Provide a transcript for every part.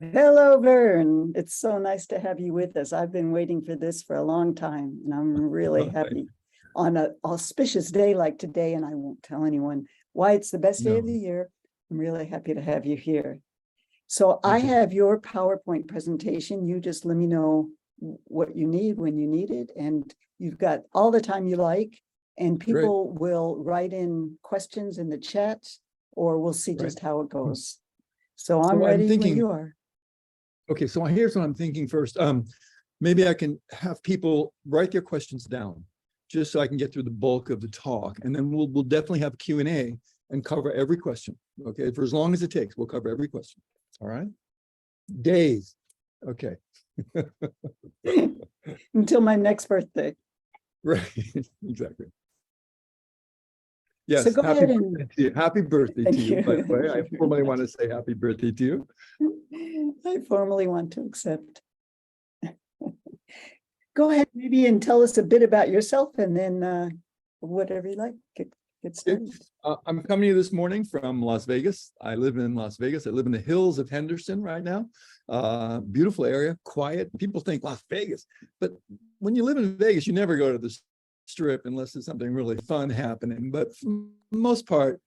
Hello, Verne. It's so nice to have you with us. I've been waiting for this for a long time, and I'm really happy on an auspicious day like today. And I won't tell anyone why it's the best day of No, the year. I'm really happy to have you here. So I okay, have your PowerPoint presentation. You just let me know what you need when you need it. And you've got all the time you like, and great, people will write in questions in the chat, or we'll see right. just how it goes. So I'm So I'm ready when thinking, you are. okay, so here's what I'm thinking first. Maybe I can have people write their questions down just so I can get through the bulk of the talk. And then we'll definitely have Q&A and cover every question. Okay, for as long as it takes, we'll cover every question. All right. Days. Okay. Until my next birthday. Right. Exactly. So Yes. go Happy ahead and birthday to you. Happy birthday to thank you, you. by the way. I Thank you very formally want much. to say happy birthday to you. I formally want to accept. Go ahead, maybe, and tell us a bit about yourself, and then whatever you like, get started. I'm coming to you this morning from Las Vegas. I live in Las Vegas. I live in the hills of Henderson right now. Beautiful area, quiet. People think Las Vegas, but when you live in Vegas, you never go to the strip unless there's something really fun happening. But for the most part,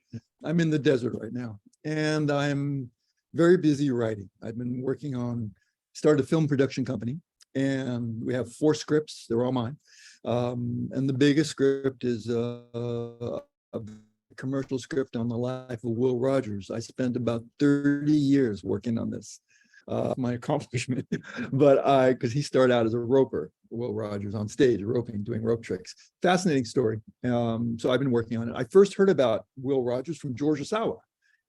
I'm in the desert right now, and I'm very busy writing. I've been working on, started a film production company, and we have 4 scripts. They're all mine. And the biggest script is a commercial script on the life of Will Rogers. I spent about 30 years working on this, my accomplishment, but because he started out as a roper, Will Rogers, on stage, roping, doing rope tricks. Fascinating story. So I've been working on it. I first heard about Will Rogers from George Osawa.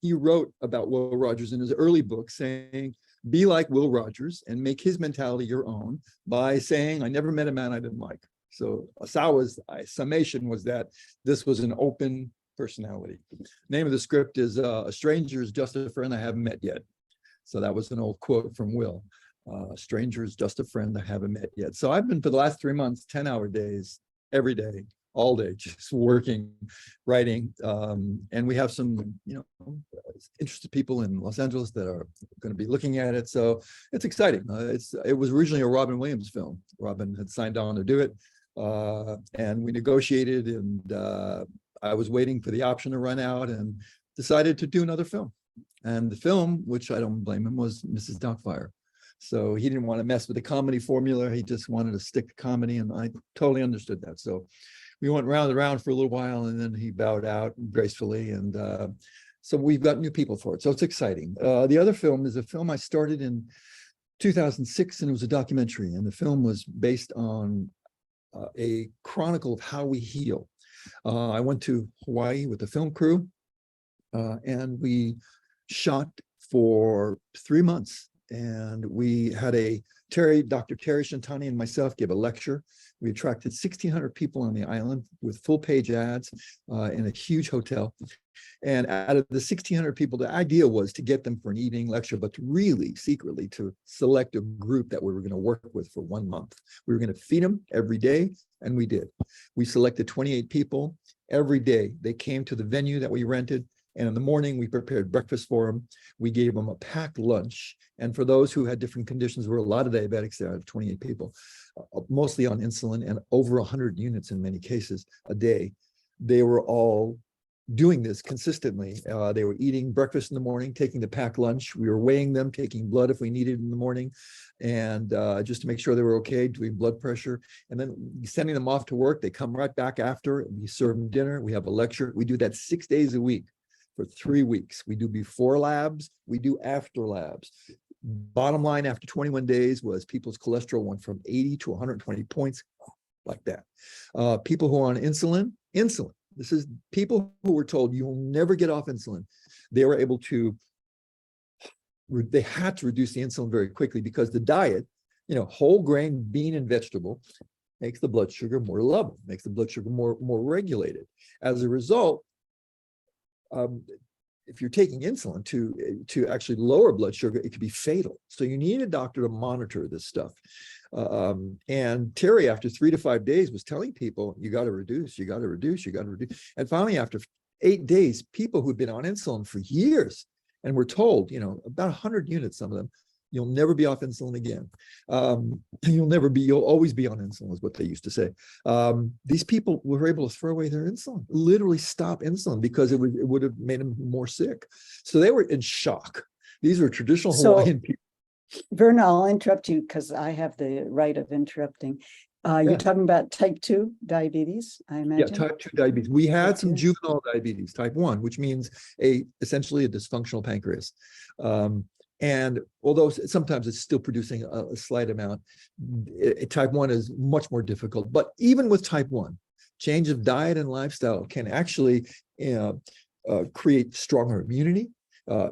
He wrote about Will Rogers in his early book saying, be like Will Rogers and make his mentality your own by saying, I never met a man I didn't like. So Osawa's summation was that this was an open personality. Name of the script is A Stranger is Just a Friend I Haven't Met Yet. So that was an old quote from Will. A stranger is just a friend I haven't met yet. So I've been, for the last 3 months, 10-hour days, every day, all day, just working, writing. And we have some, interested people in Los Angeles that are going to be looking at it. So it's exciting. It was originally a Robin Williams film. Robin had signed on to do it. And we negotiated, and I was waiting for the option to run out and decided to do another film. And the film, which I don't blame him, was Mrs. Doubtfire. So he didn't want to mess with the comedy formula. He just wanted to stick to comedy, and I totally understood that. So we went round and round for a little while, and then he bowed out gracefully. And so we've got new people for it. So it's exciting. The other film is a film I started in 2006, and it was a documentary. And the film was based on a chronicle of how we heal. I went to Hawaii with the film crew, and we shot for 3 months. And we had Dr. Terry Shantani and myself gave a lecture. We attracted 1,600 people on the island with full page ads in a huge hotel. And out of the 1,600 people, the idea was to get them for an evening lecture, but to really secretly to select a group that we were going to work with for 1 month. We were going to feed them every day, and we did. We selected 28 people. Every day they came to the venue that we rented. And in the morning, we prepared breakfast for them. We gave them a packed lunch. And for those who had different conditions, there were a lot of diabetics there, out of 28 people, mostly on insulin and over 100 units in many cases a day. They were all doing this consistently. They were eating breakfast in the morning, taking the packed lunch. We were weighing them, taking blood if we needed in the morning, and just to make sure they were okay, doing blood pressure, and then sending them off to work. They come right back after. We serve them dinner. We have a lecture. We do that 6 days a week. For 3 weeks. We do before labs, we do after labs. Bottom line, after 21 days was people's cholesterol went from 80 to 120 points, like that. People who are on insulin, this is people who were told you will never get off insulin. They were able to, they had to reduce the insulin very quickly because the diet, whole grain, bean and vegetable, makes the blood sugar more level, makes the blood sugar more regulated. As a result, if you're taking insulin to actually lower blood sugar, it could be fatal. So you need a doctor to monitor this stuff. And Terry, after 3 to 5 days, was telling people, you got to reduce, you got to reduce, you got to reduce. And finally, after 8 days, people who'd been on insulin for years and were told, about 100 units, some of them, You'll never be off insulin again. You'll always be on insulin is what they used to say. These people were able to throw away their insulin, literally stop insulin because it would have made them more sick. So they were in shock. These were traditional Hawaiian people. Verne, I'll interrupt you because I have the right of interrupting. You're talking about type 2 diabetes, I imagine. Yeah, type 2 diabetes. We had Type some 2. juvenile diabetes, type 1, which means essentially a dysfunctional pancreas. And although sometimes it's still producing a slight amount, type 1 is much more difficult. But even with type 1, change of diet and lifestyle can actually create stronger immunity,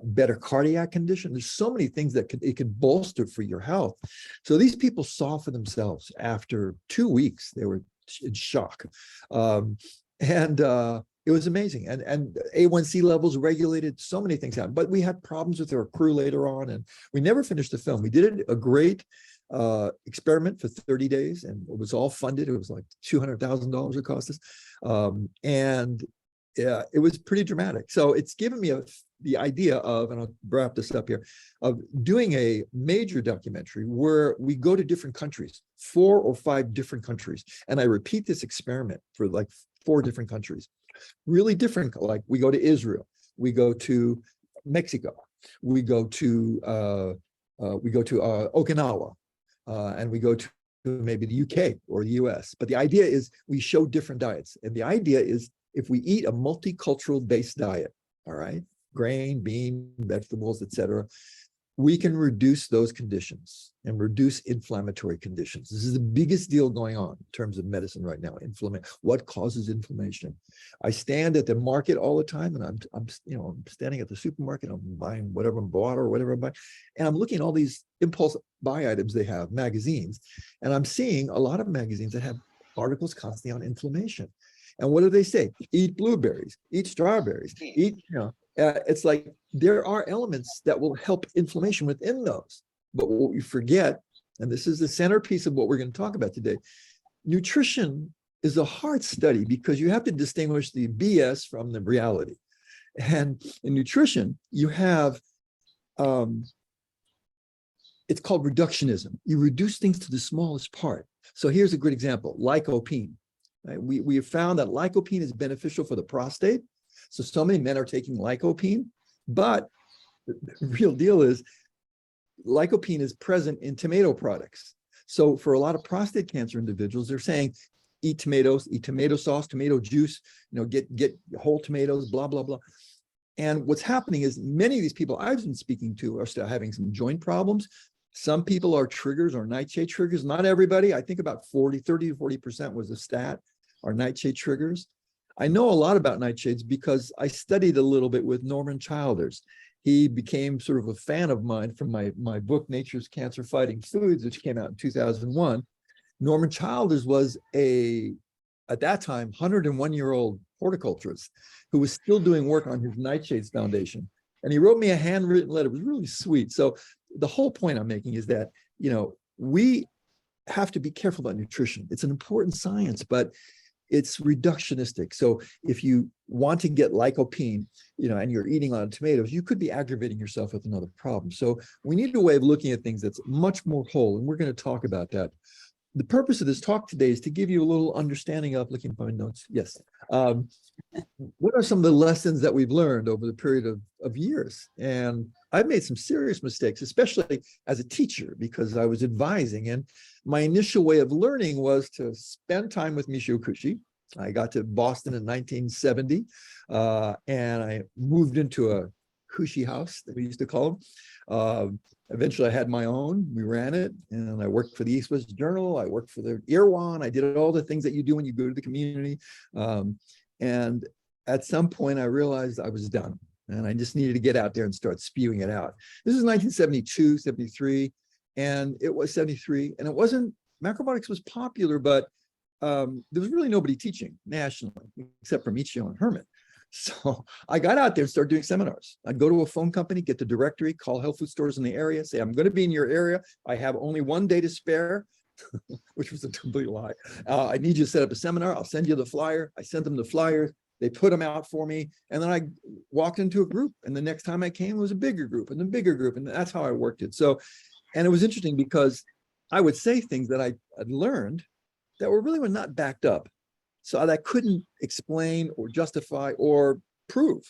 better cardiac condition. There's so many things that it can bolster for your health. So these people saw for themselves after 2 weeks, they were in shock. It was amazing. And A1C levels regulated, so many things happened. But we had problems with our crew later on, and we never finished the film. We did a great experiment for 30 days, and it was all funded. It was like $200,000 it cost us. It was pretty dramatic. So it's given me the idea of, and I'll wrap this up here, of doing a major documentary where we go to different countries, 4 or 5 different countries. And I repeat this experiment for like 4 different countries, really different. Like we go to Israel, we go to Mexico, we go to Okinawa, and we go to maybe the UK or the US. But the idea is we show different diets. And the idea is if we eat a multicultural based diet, all right, grain, bean, vegetables, etc., we can reduce those conditions and reduce inflammatory conditions. This is the biggest deal going on in terms of medicine right now. What causes inflammation? I stand at the market all the time, and I'm standing at the supermarket. I'm buying whatever I'm bought or whatever I'm buying, and I'm looking at all these impulse buy items they have, magazines, and I'm seeing a lot of magazines that have articles constantly on inflammation. And what do they say? Eat blueberries, eat strawberries, eat, it's like there are elements that will help inflammation within those. But what we forget, and this is the centerpiece of what we're going to talk about today, nutrition is a hard study because you have to distinguish the BS from the reality. And in nutrition, you have, it's called reductionism. You reduce things to the smallest part. So here's a good example, lycopene. Right? We have found that lycopene is beneficial for the prostate. So many men are taking lycopene, but the real deal is lycopene is present in tomato products. So for a lot of prostate cancer individuals, they're saying, eat tomatoes, eat tomato sauce, tomato juice, get whole tomatoes, blah, blah, blah. And what's happening is many of these people I've been speaking to are still having some joint problems. Some people are triggers or nightshade triggers. Not everybody. I think about 30 to 40% was a stat, are nightshade triggers. I know a lot about nightshades because I studied a little bit with Norman Childers. He became sort of a fan of mine from my book, Nature's Cancer Fighting Foods, which came out in 2001. Norman Childers was at that time, 101-year-old horticulturist who was still doing work on his Nightshades Foundation. And he wrote me a handwritten letter. It was really sweet. So the whole point I'm making is that, we have to be careful about nutrition. It's an important science, but it's reductionistic. So if you want to get lycopene, and you're eating a lot of tomatoes, you could be aggravating yourself with another problem. So we need a way of looking at things that's much more whole, and we're going to talk about that. The purpose of this talk today is to give you a little understanding of, looking at my notes, yes. What are some of the lessons that we've learned over the period of years? And I've made some serious mistakes, especially as a teacher, because I was advising. And my initial way of learning was to spend time with Michio Kushi. I got to Boston in 1970, and I moved into a Kushi house that we used to call them. Eventually, I had my own. We ran it, and I worked for the East West Journal. I worked for the Irwan. I did all the things that you do when you go to the community. And at some point, I realized I was done, and I just needed to get out there and start spewing it out. This is 1972, 73, and it was 73, and it wasn't, macrobiotics was popular, but there was really nobody teaching nationally, except for Michio and Herman. So I got out there and started doing seminars. I'd go to a phone company, get the directory, call health food stores in the area, say, I'm going to be in your area. I have only 1 day to spare, which was a complete lie. I need you to set up a seminar. I'll send you the flyer. I sent them the flyer. They put them out for me. And then I walked into a group. And the next time I came, it was a bigger group and a bigger group. And that's how I worked it. So, and it was interesting because I would say things that I had learned that were not backed up. So that I couldn't explain or justify or prove.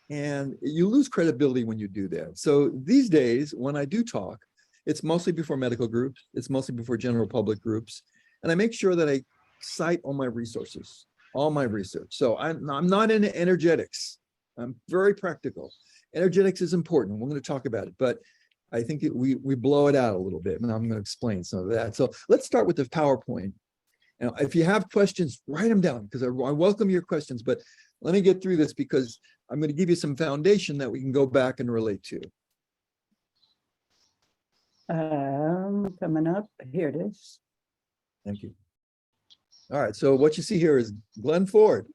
And you lose credibility when you do that. So these days, when I do talk, it's mostly before medical groups. It's mostly before general public groups. And I make sure that I cite all my resources, all my research. So I'm not into energetics. I'm very practical. Energetics is important. We're going to talk about it, but I think we blow it out a little bit, and I'm going to explain some of that. So let's start with the PowerPoint. Now, if you have questions, write them down, because I welcome your questions, but let me get through this because I'm going to give you some foundation that we can go back and relate to. Coming up, here it is. Thank you. All right, so what you see here is Glenn Ford.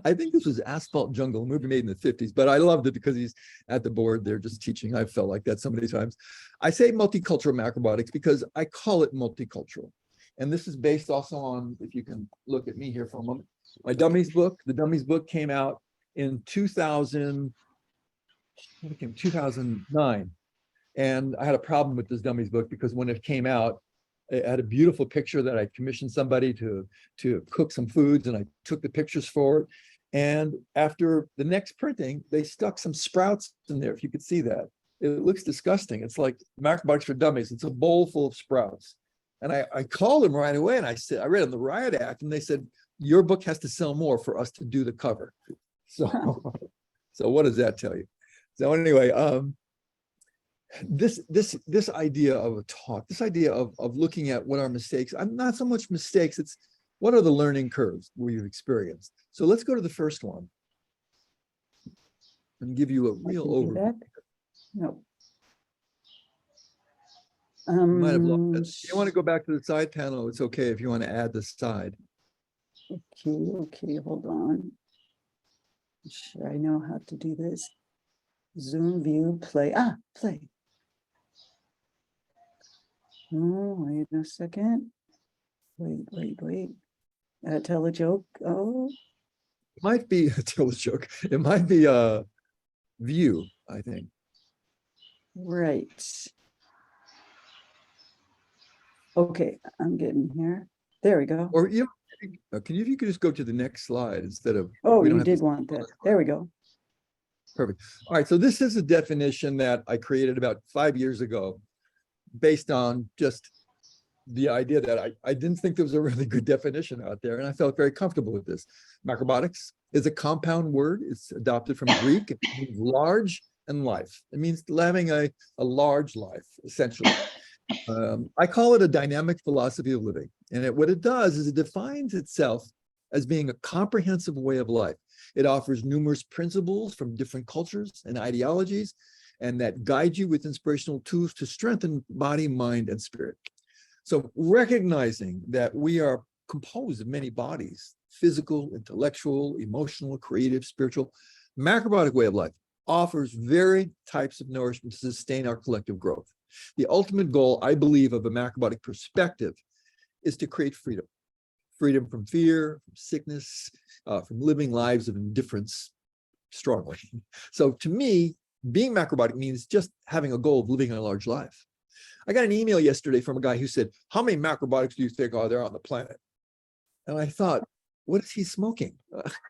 I think this was Asphalt Jungle, a movie made in the 50s, but I loved it because he's at the board there just teaching. I felt like that so many times. I say multicultural macrobiotics because I call it multicultural. And this is based also on, if you can look at me here for a moment, my Dummies book. The Dummies book came out in 2009. And I had a problem with this Dummies book because when it came out, it had a beautiful picture that I commissioned somebody to cook some foods, and I took the pictures for it. And after the next printing, they stuck some sprouts in there, if you could see that. It looks disgusting. It's like Macrobiotics for Dummies. It's a bowl full of sprouts. And I called them right away, and I said, I read in the Riot Act, and they said, your book has to sell more for us to do the cover. So, so what does that tell you? So anyway, this idea of a talk, this idea of looking at what our mistakes, I'm not so much mistakes, it's what are the learning curves we've experienced. So let's go to the first one and give you a real overview. No. You might have lost it. If you want to go back to the side panel, it's okay if you want to add the side. Okay, hold on. Sure, I know how to do this. Zoom, view, play. Play. Oh, wait a second. Wait. Tell a joke. Oh. It might be tell a joke. It might be a view, I think. Right. Okay, I'm getting here. There we go. Or you know, if you could just go to the next slide instead of. Oh, you did want that. There we go. Perfect. All right, so this is a definition that I created about 5 years ago based on just the idea that I didn't think there was a really good definition out there, and I felt very comfortable with this. Macrobiotics is a compound word. It's adopted from Greek. It means large and life. It means having a large life, essentially. I call it a dynamic philosophy of living. And what it does is it defines itself as being a comprehensive way of life. It offers numerous principles from different cultures and ideologies, and that guide you with inspirational tools to strengthen body, mind, and spirit. So recognizing that we are composed of many bodies, physical, intellectual, emotional, creative, spiritual, macrobiotic way of life offers varied types of nourishment to sustain our collective growth. The ultimate goal, I believe, of a macrobiotic perspective is to create freedom. Freedom from fear, from sickness, from living lives of indifference strongly. So to me, being macrobiotic means just having a goal of living a large life. I got an email yesterday from a guy who said, how many macrobiotics do you think are there on the planet? And I thought, what is he smoking?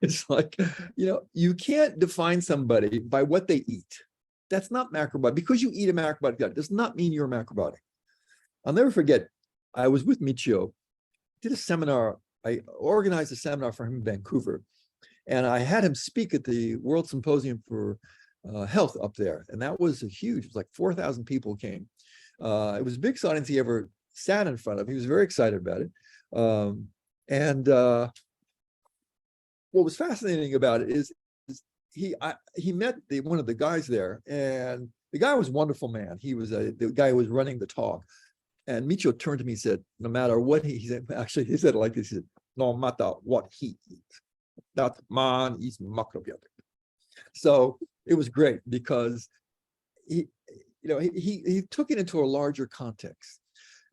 It's like, you can't define somebody by what they eat. That's not macrobiotic. Because you eat a macrobiotic diet does not mean you're a macrobiotic. I'll never forget, I was with Michio, did a seminar. I organized a seminar for him in Vancouver, and I had him speak at the World Symposium for Health up there. And that was huge. It was like 4,000 people came. It was the biggest audience he ever sat in front of. He was very excited about it. What was fascinating about it is he met one of the guys there, and the guy was a wonderful man. He was the guy who was running the talk. And Michio turned to me and said, no matter what he said it like this, he said, no matter what he eats, that man is macrobiotic. So it was great because he took it into a larger context.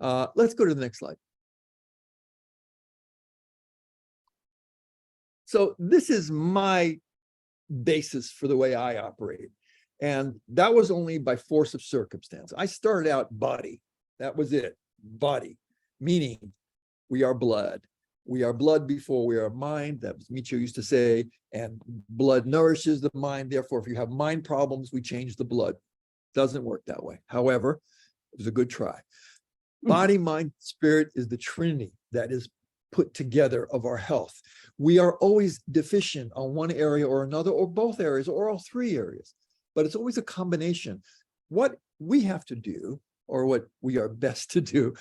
Let's go to the next slide. So this is my basis for the way I operate. And that was only by force of circumstance. I started out body. That was it. Body, meaning we are blood. We are blood before we are mind. That was Micho used to say, and blood nourishes the mind. Therefore, if you have mind problems, we change the blood. Doesn't work that way. However, it was a good try. Body, mind, spirit is the trinity that is put together of our health. We are always deficient on one area or another, or both areas, or all three areas, but it's always a combination. What we have to do, or what we are best to do,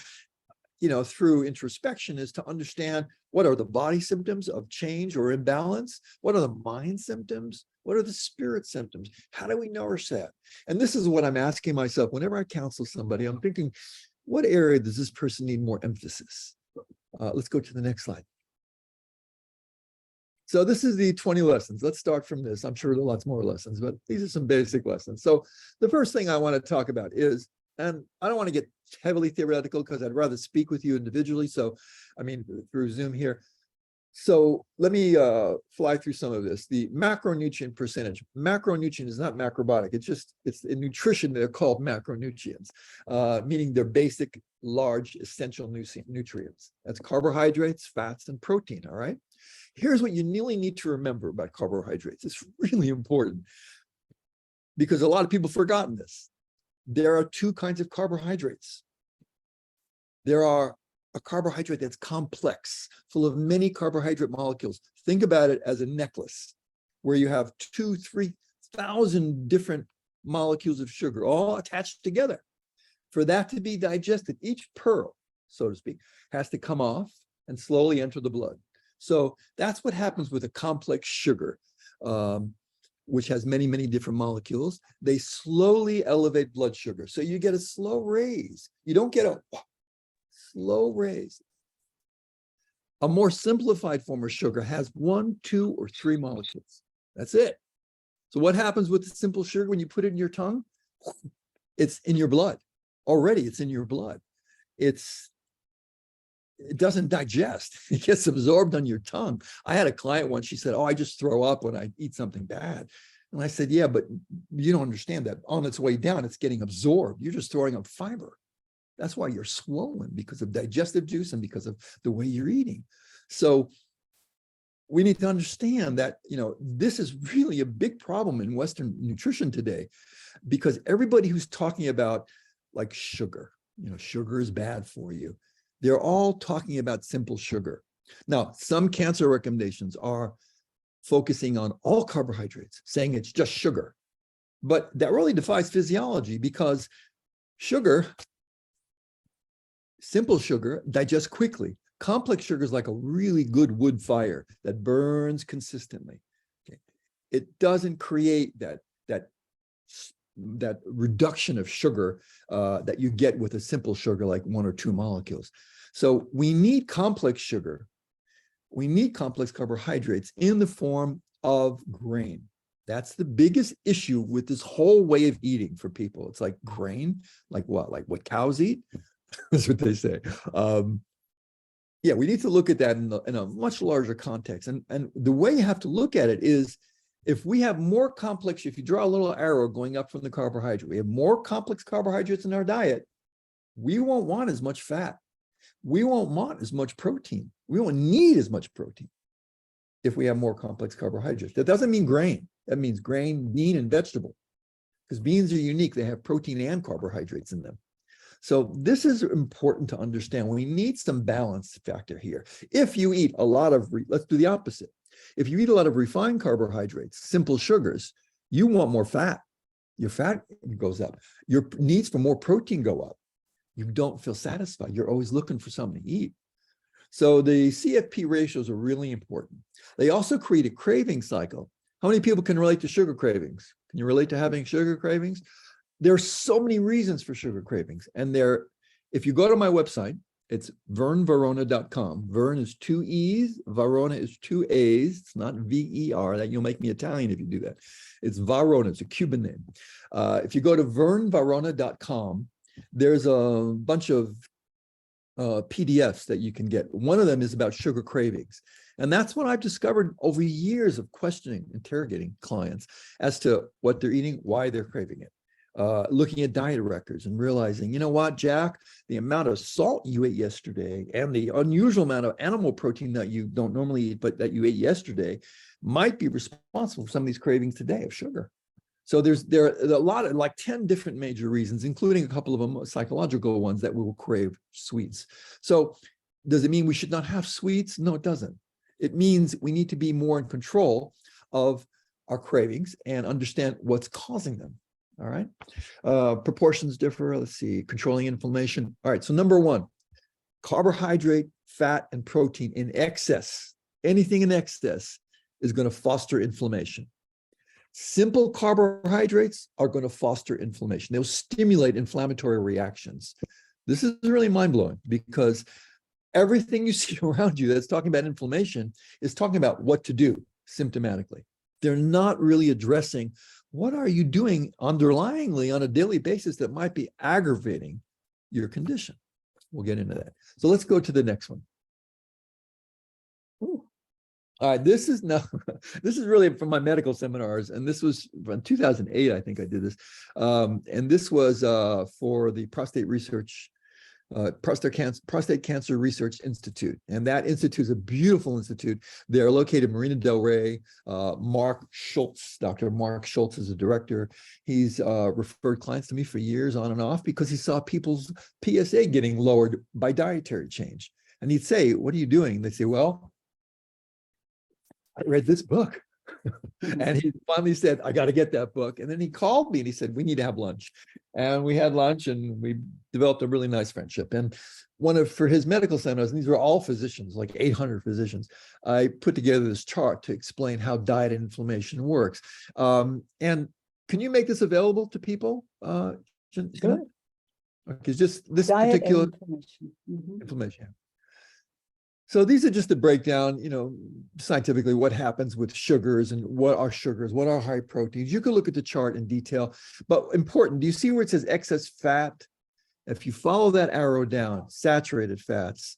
through introspection, is to understand what are the body symptoms of change or imbalance, what are the mind symptoms, what are the spirit symptoms, how do we nourish that? And this is what I'm asking myself whenever I counsel somebody. I'm thinking, what area does this person need more emphasis? Let's go to the next slide. So this is the 20 lessons. Let's start from this. I'm sure there are lots more lessons, but these are some basic lessons. So the first thing I want to talk about is, and I don't want to get heavily theoretical because I'd rather speak with you individually. So, through Zoom here. So let me fly through some of this. The macronutrient percentage. Macronutrient is not macrobiotic. It's in nutrition, they're called macronutrients, meaning they're basic, large, essential nutrients. That's carbohydrates, fats, and protein, all right? Here's what you really need to remember about carbohydrates. It's really important because a lot of people have forgotten this. There are two kinds of carbohydrates. There are a carbohydrate that's complex, full of many carbohydrate molecules. Think about it as a necklace where you have 2,000-3,000 different molecules of sugar all attached together. For that to be digested, each pearl, so to speak, has to come off and slowly enter the blood. So that's what happens with a complex sugar, which has many, many different molecules. They slowly elevate blood sugar. So you get a slow raise. You don't get a slow raise. A more simplified form of sugar has 1, 2, or 3 molecules. That's it. So what happens with the simple sugar when you put it in your tongue? It's in your blood. Already it's in your blood. It doesn't digest. It gets absorbed on your tongue. I had a client once, she said, I just throw up when I eat something bad. And I said, yeah, but you don't understand that. On its way down, it's getting absorbed. You're just throwing up fiber. That's why you're swollen, because of digestive juice and because of the way you're eating. So we need to understand that, this is really a big problem in Western nutrition today, because everybody who's talking about like sugar, sugar is bad for you. They're all talking about simple sugar. Now, some cancer recommendations are focusing on all carbohydrates, saying it's just sugar. But that really defies physiology, because sugar, simple sugar, digests quickly. Complex sugar is like a really good wood fire that burns consistently. Okay. It doesn't create that reduction of sugar that you get with a simple sugar, like 1 or 2 molecules. So we need complex sugar. We need complex carbohydrates in the form of grain. That's the biggest issue with this whole way of eating for people. It's like grain, like what? Like what cows eat? That's what they say. Yeah, we need to look at that in a much larger context. And the way you have to look at it is, if we have more complex, if you draw a little arrow going up from the carbohydrate, we have more complex carbohydrates in our diet, we won't want as much fat. We won't want as much protein. We won't need as much protein if we have more complex carbohydrates. That doesn't mean grain. That means grain, bean, and vegetable, because beans are unique. They have protein and carbohydrates in them. So this is important to understand. We need some balance factor here. If you eat a lot of, let's do the opposite. If you eat a lot of refined carbohydrates, simple sugars, you want more fat. Your fat goes up. Your needs for more protein go up. You don't feel satisfied. You're always looking for something to eat. So the CFP ratios are really important. They also create a craving cycle. How many people can relate to sugar cravings? Can you relate to having sugar cravings? There are so many reasons for sugar cravings. And if you go to my website, it's vernevarona.com. Verne is 2 E's, Varona is 2 A's. It's not V-E-R. That you'll make me Italian if you do that. It's Varona. It's a Cuban name. If you go to vernevarona.com, there's a bunch of PDFs that you can get. One of them is about sugar cravings. And that's what I've discovered over years of questioning, interrogating clients as to what they're eating, why they're craving it. Looking at diet records and realizing, you know what, Jack, the amount of salt you ate yesterday and the unusual amount of animal protein that you don't normally eat, but that you ate yesterday might be responsible for some of these cravings today of sugar. So there are a lot of, like 10 different major reasons, including a couple of them psychological ones, that we will crave sweets. So does it mean we should not have sweets? No, it doesn't. It means we need to be more in control of our cravings and understand what's causing them. All right. Proportions differ. Let's see. Controlling inflammation. All right. So number one, carbohydrate, fat, and protein in excess. Anything in excess is going to foster inflammation. Simple carbohydrates are going to foster inflammation. They'll stimulate inflammatory reactions. This is really mind-blowing because everything you see around you that's talking about inflammation is talking about what to do symptomatically. They're not really addressing what are you doing underlyingly on a daily basis that might be aggravating your condition. We'll get into that. So let's go to the next one. Ooh. All right, this is really from my medical seminars, and this was in 2008, I think I did this. And this was for the prostate research, Prostate Cancer Research Institute. And that institute is a beautiful institute. They're located in Marina del Rey. Mark Schultz, Dr. Mark Schultz is the director. He's referred clients to me for years on and off because he saw people's PSA getting lowered by dietary change. And he'd say, what are you doing? They'd say, well, I read this book. And he finally said, I got to get that book. And then he called me and he said, we need to have lunch. And we had lunch and we developed a really nice friendship. And for his medical seminars, and these were all physicians, like 800 physicians, I put together this chart to explain how diet and inflammation works. And can you make this available to people? Sure. Because just this diet particular inflammation. So these are just a breakdown, scientifically what happens with sugars and what are high proteins. You can look at the chart in detail, but important, do you see where it says excess fat? If you follow that arrow down, saturated fats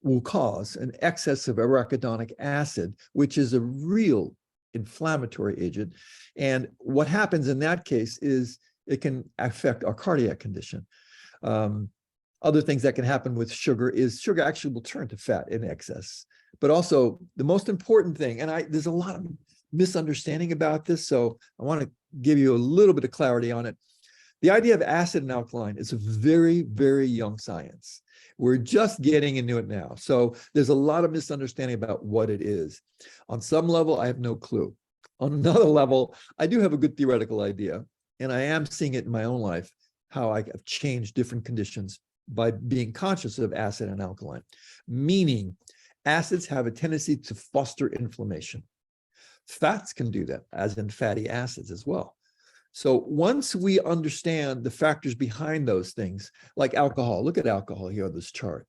will cause an excess of arachidonic acid, which is a real inflammatory agent. And what happens in that case is it can affect our cardiac condition. Other things that can happen with sugar is sugar actually will turn to fat in excess. But also the most important thing, and there's a lot of misunderstanding about this, so I want to give you a little bit of clarity on it. The idea of acid and alkaline is a very, very young science. We're just getting into it now. So there's a lot of misunderstanding about what it is. On some level, I have no clue. On another level, I do have a good theoretical idea, and I am seeing it in my own life, how I have changed different conditions by being conscious of acid and alkaline, meaning acids have a tendency to foster inflammation. Fats can do that, as in fatty acids as well. So once we understand the factors behind those things, like alcohol, look at alcohol here on this chart.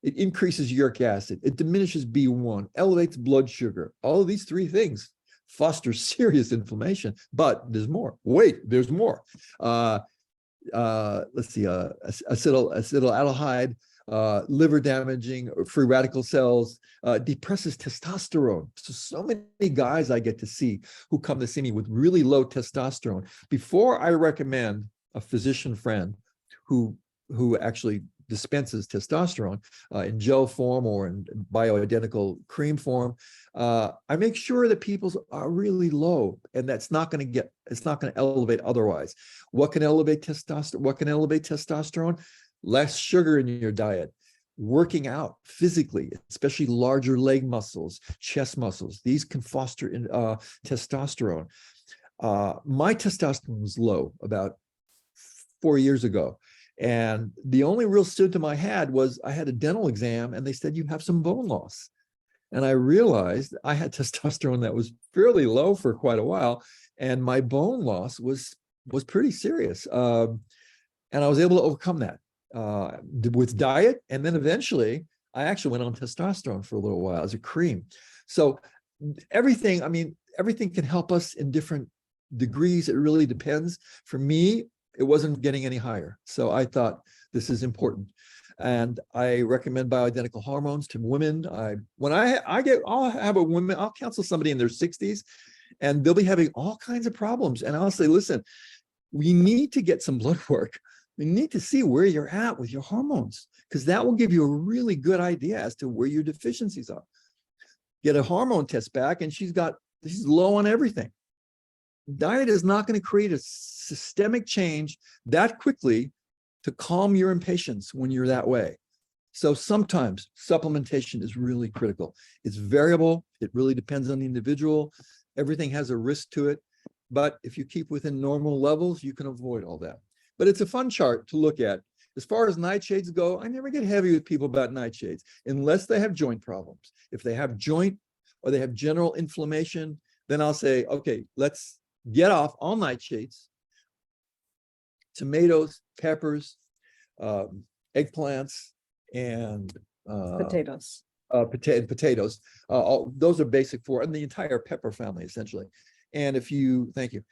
It increases uric acid, it diminishes B1, elevates blood sugar. All of these three things foster serious inflammation, but there's more. Wait, there's more. Let's see, acetaldehyde, liver damaging free radical cells, depresses testosterone. So many guys I get to see who come to see me with really low testosterone. Before I recommend a physician friend who actually dispenses testosterone in gel form or in bioidentical cream form, I make sure that people's are really low, and it's not going to elevate otherwise. What can elevate testosterone? Less sugar in your diet, working out physically, especially larger leg muscles, chest muscles. These can foster testosterone. My testosterone was low about 4 years ago. And the only real symptom I had was I had a dental exam and they said, you have some bone loss. And I realized I had testosterone that was fairly low for quite a while. And my bone loss was pretty serious. And I was able to overcome that with diet. And then eventually I actually went on testosterone for a little while as a cream. So everything can help us in different degrees. It really depends. For me, it wasn't getting any higher. So I thought this is important. And I recommend bioidentical hormones to women. I'll have a woman, I'll counsel somebody in their 60s, and they'll be having all kinds of problems. And I'll say, listen, we need to get some blood work. We need to see where you're at with your hormones, because that will give you a really good idea as to where your deficiencies are. Get a hormone test back, and she's low on everything. Diet is not going to create a systemic change that quickly to calm your impatience when you're that way. So sometimes supplementation is really critical. It's variable. It really depends on the individual. Everything has a risk to it. But if you keep within normal levels, you can avoid all that. But it's a fun chart to look at. As far as nightshades go, I never get heavy with people about nightshades unless they have joint problems. If they have joint or they have general inflammation, then I'll say, okay, let's get off all nightshades, tomatoes, peppers, eggplants, and Potatoes. Potatoes. Those are basic for, and the entire pepper family, essentially. And thank you.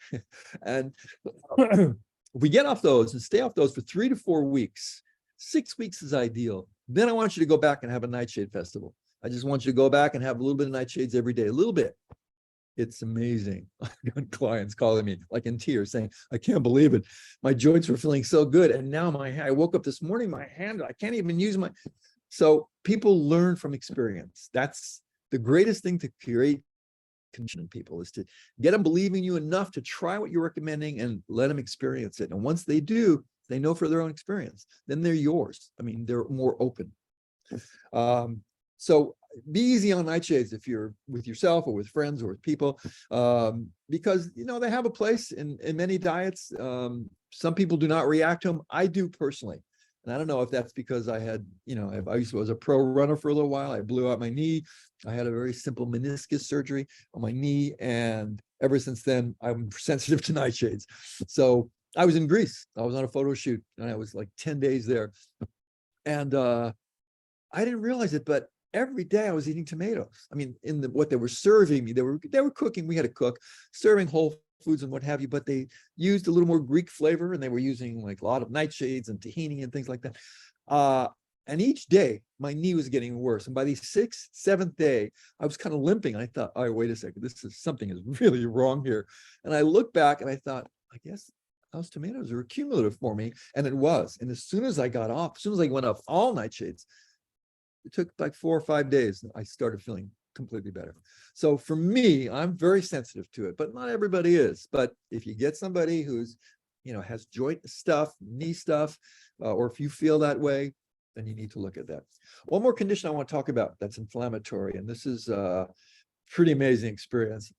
And if we get off those and stay off those for 3 to 4 weeks, 6 weeks is ideal. Then I want you to go back and have a nightshade festival. I just want you to go back and have a little bit of nightshades every day, a little bit. It's amazing. I've got clients calling me like in tears saying, I can't believe it. My joints were feeling so good. And now I woke up this morning, my hand, I can't even use my. So people learn from experience. That's the greatest thing to create condition in people, is to get them believing you enough to try what you're recommending and let them experience it. And once they do, they know for their own experience, then they're yours. I mean, they're more open. So be easy on nightshades if you're with yourself or with friends or with people, because, they have a place in many diets. Some people do not react to them. I do personally. And I don't know if that's because I had, I was a pro runner for a little while. I blew out my knee. I had a very simple meniscus surgery on my knee. And ever since then, I'm sensitive to nightshades. So I was in Greece. I was on a photo shoot and I was like 10 days there. And I didn't realize it, but every day I was eating tomatoes. I mean, what they were serving me, they were cooking. We had to cook, serving whole foods and what have you, but they used a little more Greek flavor, and they were using like a lot of nightshades and tahini and things like that. And each day my knee was getting worse. And by the 6th, 7th day, I was kind of limping. I thought, oh, wait a second, something is really wrong here. And I looked back and I thought, I guess those tomatoes are cumulative for me. And it was. And as soon as I went off all nightshades, it took like 4 or 5 days. I started feeling completely better. So for me, I'm very sensitive to it, but not everybody is. But if you get somebody who's, has joint stuff, knee stuff, or if you feel that way, then you need to look at that. One more condition I want to talk about that's inflammatory, and this is a pretty amazing experience.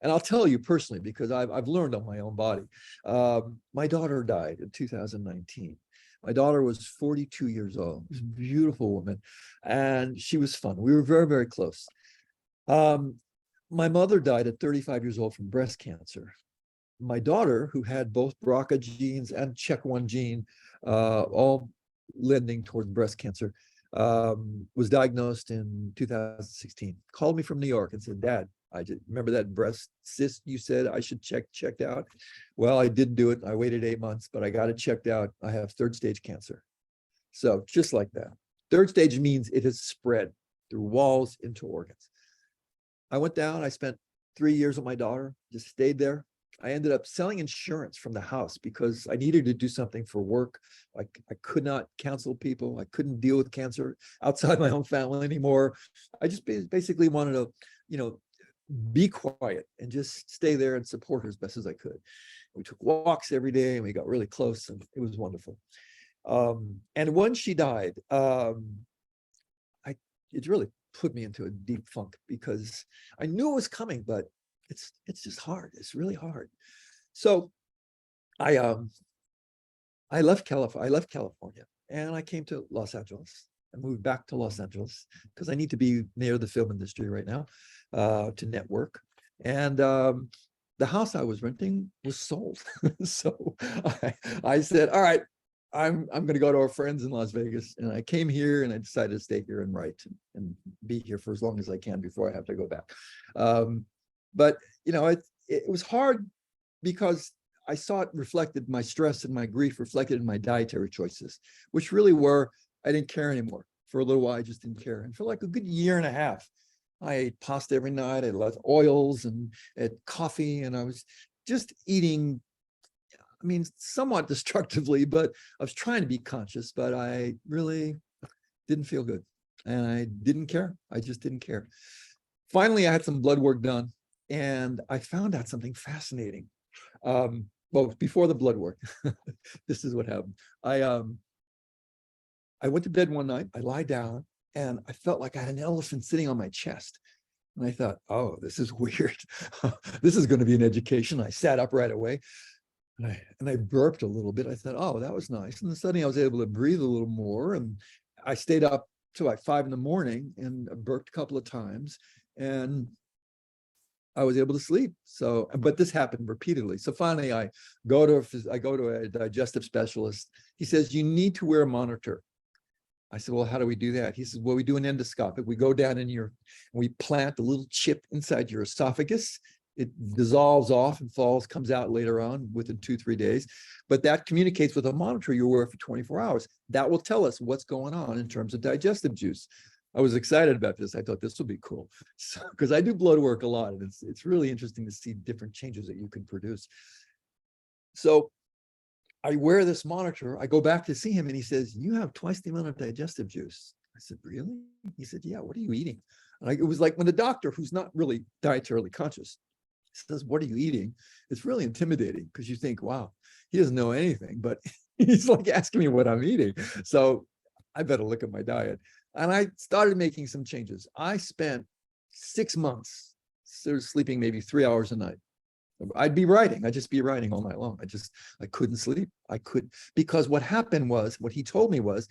And I'll tell you personally, because I've learned on my own body. My daughter died in 2019. My daughter was 42 years old. She was a beautiful woman, and she was fun. We were very, very close. My mother died at 35 years old from breast cancer. My daughter, who had both BRCA genes and CHEK1 gene, all lending toward breast cancer, was diagnosed in 2016. Called me from New York and said, Dad, I just remember that breast cyst you said I should checked out. Well, I did do it. I waited 8 months, but I got it checked out. I have 3rd stage cancer. So just like that. 3rd stage means it has spread through walls into organs. I went down. I spent 3 years with my daughter, just stayed there. I ended up selling insurance from the house because I needed to do something for work. I could not counsel people. I couldn't deal with cancer outside my own family anymore. I just basically wanted to, be quiet and just stay there and support her as best as I could. We took walks every day and we got really close, and it was wonderful. And when she died, it really put me into a deep funk because I knew it was coming, but it's just hard. It's really hard. So I left California and I came to Los Angeles. I moved back to Los Angeles because I need to be near the film industry right now to network. And the house I was renting was sold. So I said, all right, I'm going to go to our friends in Las Vegas. And I came here and I decided to stay here and write and be here for as long as I can before I have to go back. But, it was hard because I saw it reflected, my stress and my grief reflected in my dietary choices, which really were I didn't care anymore. For a little while, I just didn't care. And for like a good year and a half, I ate pasta every night. I loved oils and ate coffee, and I was just eating, I mean, somewhat destructively, but I was trying to be conscious, but I really didn't feel good. And I didn't care. I just didn't care. Finally, I had some blood work done, and I found out something fascinating. Well, before the blood work, this is what happened. I went to bed one night, I lied down, and I felt like I had an elephant sitting on my chest. And I thought, oh, this is weird. This is going to be an education. I sat up right away, and I burped a little bit. I thought, oh, that was nice. And then suddenly I was able to breathe a little more. And I stayed up till like 5 in.the morning and burped a couple of times. And I was able to sleep. So, but this happened repeatedly. So finally I go to a digestive specialist. He says, you need to wear a monitor. I said, well, how do we do that? He says, well, we do an endoscopic. We go down in we plant a little chip inside your esophagus. It dissolves off and comes out later on within 2-3 days. But that communicates with a monitor you wear for 24 hours. That will tell us what's going on in terms of digestive juice. I was excited about this. I thought this will be cool. So, because I do blood work a lot, and it's really interesting to see different changes that you can produce. So I wear this monitor. I go back to see him, and he says, you have twice the amount of digestive juice. I said, really? He said, yeah, what are you eating? And it was like when the doctor, who's not really dietarily conscious, says, what are you eating? It's really intimidating, because you think, wow, he doesn't know anything, but he's like asking me what I'm eating. So I better look at my diet. And I started making some changes. I spent 6 months sort of sleeping maybe 3 hours a night. I'd just be writing all night long. I couldn't sleep. Because what happened was, what he told me was,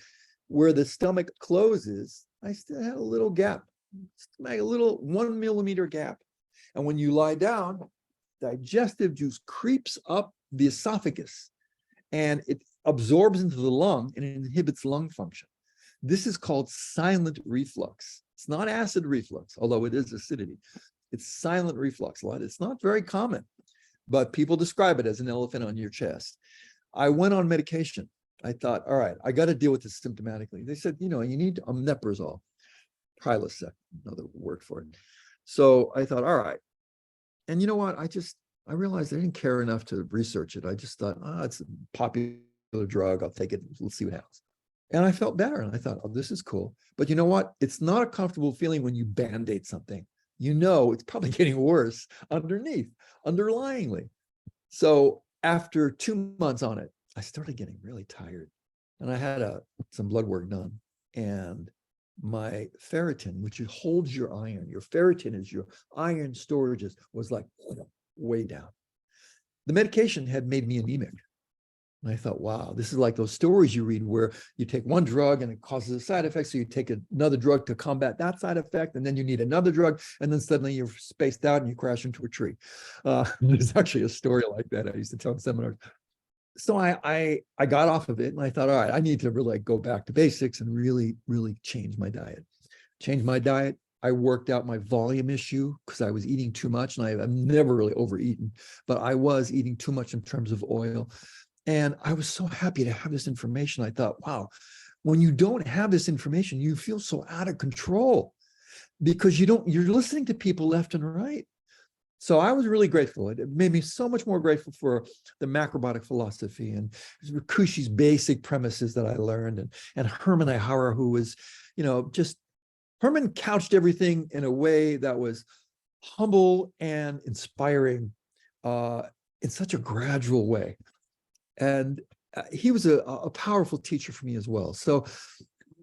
where the stomach closes, I still had a little gap, like a little 1 millimeter gap. And when you lie down, digestive juice creeps up the esophagus, and it absorbs into the lung and it inhibits lung function. This is called silent reflux. It's not acid reflux, although it is acidity. It's silent reflux. It's not very common, but people describe it as an elephant on your chest. I went on medication. I thought, all right, I got to deal with this symptomatically. They said, you need omeprazole, Prilosec, another word for it. So I thought, all right. And you know what? I realized I didn't care enough to research it. I just thought, it's a popular drug. I'll take it. Let's see what happens. And I felt better. And I thought, oh, this is cool. But you know what? It's not a comfortable feeling when you Band-Aid something. It's probably getting worse underlyingly. So after 2 months on it, I started getting really tired. And I had some blood work done. And my ferritin, which holds your iron, your ferritin is your iron storages, was like way down. The medication had made me anemic. And I thought, wow, this is like those stories you read where you take one drug and it causes a side effect. So you take another drug to combat that side effect, and then you need another drug, and then suddenly you're spaced out and you crash into a tree. There's actually a story like that I used to tell in seminars. So I got off of it, and I thought, all right, I need to really go back to basics and really, really change my diet. I worked out my volume issue because I was eating too much, and I've never really overeaten, but I was eating too much in terms of oil. And I was so happy to have this information. I thought, wow, when you don't have this information, you feel so out of control because you're listening to people left and right. So I was really grateful. It made me so much more grateful for the macrobiotic philosophy and Rikushi's basic premises that I learned, and Herman Ihara, who was, Herman couched everything in a way that was humble and inspiring in such a gradual way. And he was a powerful teacher for me as well. So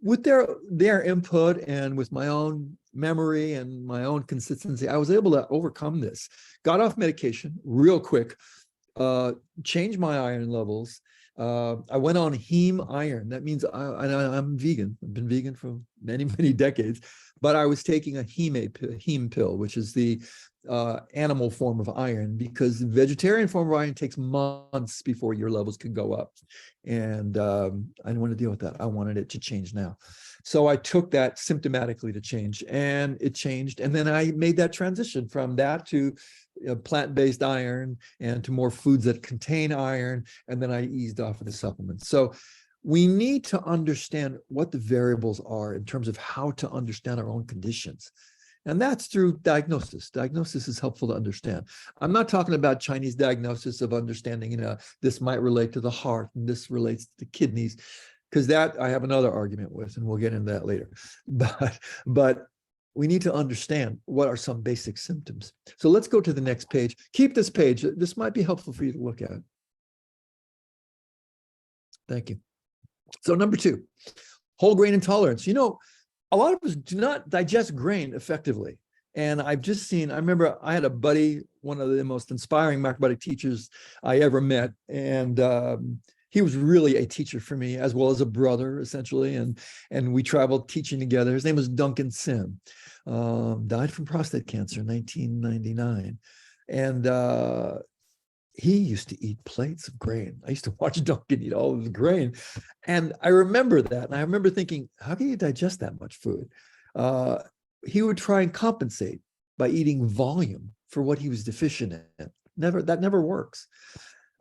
with their input and with my own memory and my own consistency, I was able to overcome this. Got off medication real quick, changed my iron levels. I went on heme iron. That means I'm vegan. I've been vegan for many, many decades, but I was taking a heme pill, which is the animal form of iron, because the vegetarian form of iron takes months before your levels can go up. And I didn't want to deal with that. I wanted it to change now. So I took that symptomatically to change, and it changed. And then I made that transition from that to plant-based iron and to more foods that contain iron. And then I eased off of the supplements. So we need to understand what the variables are in terms of how to understand our own conditions. And that's through diagnosis. Diagnosis is helpful to understand. I'm not talking about Chinese diagnosis of understanding, this might relate to the heart and this relates to the kidneys, because that I have another argument with, and we'll get into that later. But we need to understand what are some basic symptoms. So let's go to the next page. Keep this page. This might be helpful for you to look at. Thank you. So number 2, whole grain intolerance. A lot of us do not digest grain effectively. And I've just seen, I remember I had a buddy, one of the most inspiring macrobiotic teachers I ever met. And he was really a teacher for me, as well as a brother, essentially. And we traveled teaching together. His name was Duncan Sim. Died from prostate cancer in 1999. And he used to eat plates of grain. I used to watch Duncan eat all of his grain. And I remember that. And I remember thinking, how can you digest that much food? He would try and compensate by eating volume for what he was deficient in. That never works.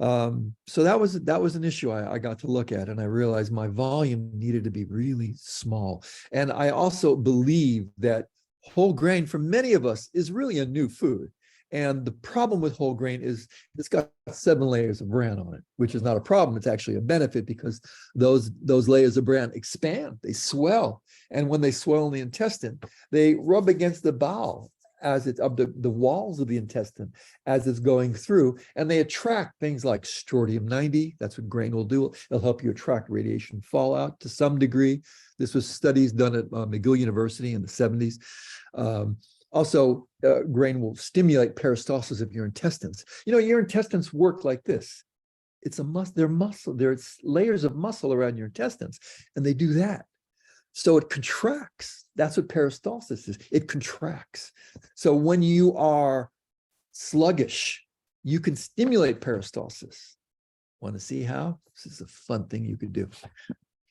So that was an issue I got to look at. And I realized my volume needed to be really small. And I also believe that whole grain for many of us is really a new food. And the problem with whole grain is it's got 7 layers of bran on it, which is not a problem. It's actually a benefit because those layers of bran expand, they swell. And when they swell in the intestine, they rub against the bowel as it's up the walls of the intestine as it's going through, and they attract things like strontium-90. That's what grain will do. It'll help you attract radiation fallout to some degree. This was studies done at McGill University in the 70s. Also, grain will stimulate peristalsis of your intestines. Your intestines work like this. It's a muscle. They're muscle. There's layers of muscle around your intestines, and they do that. So it contracts. That's what peristalsis is. It contracts. So when you are sluggish, you can stimulate peristalsis. Want to see how? This is a fun thing you could do.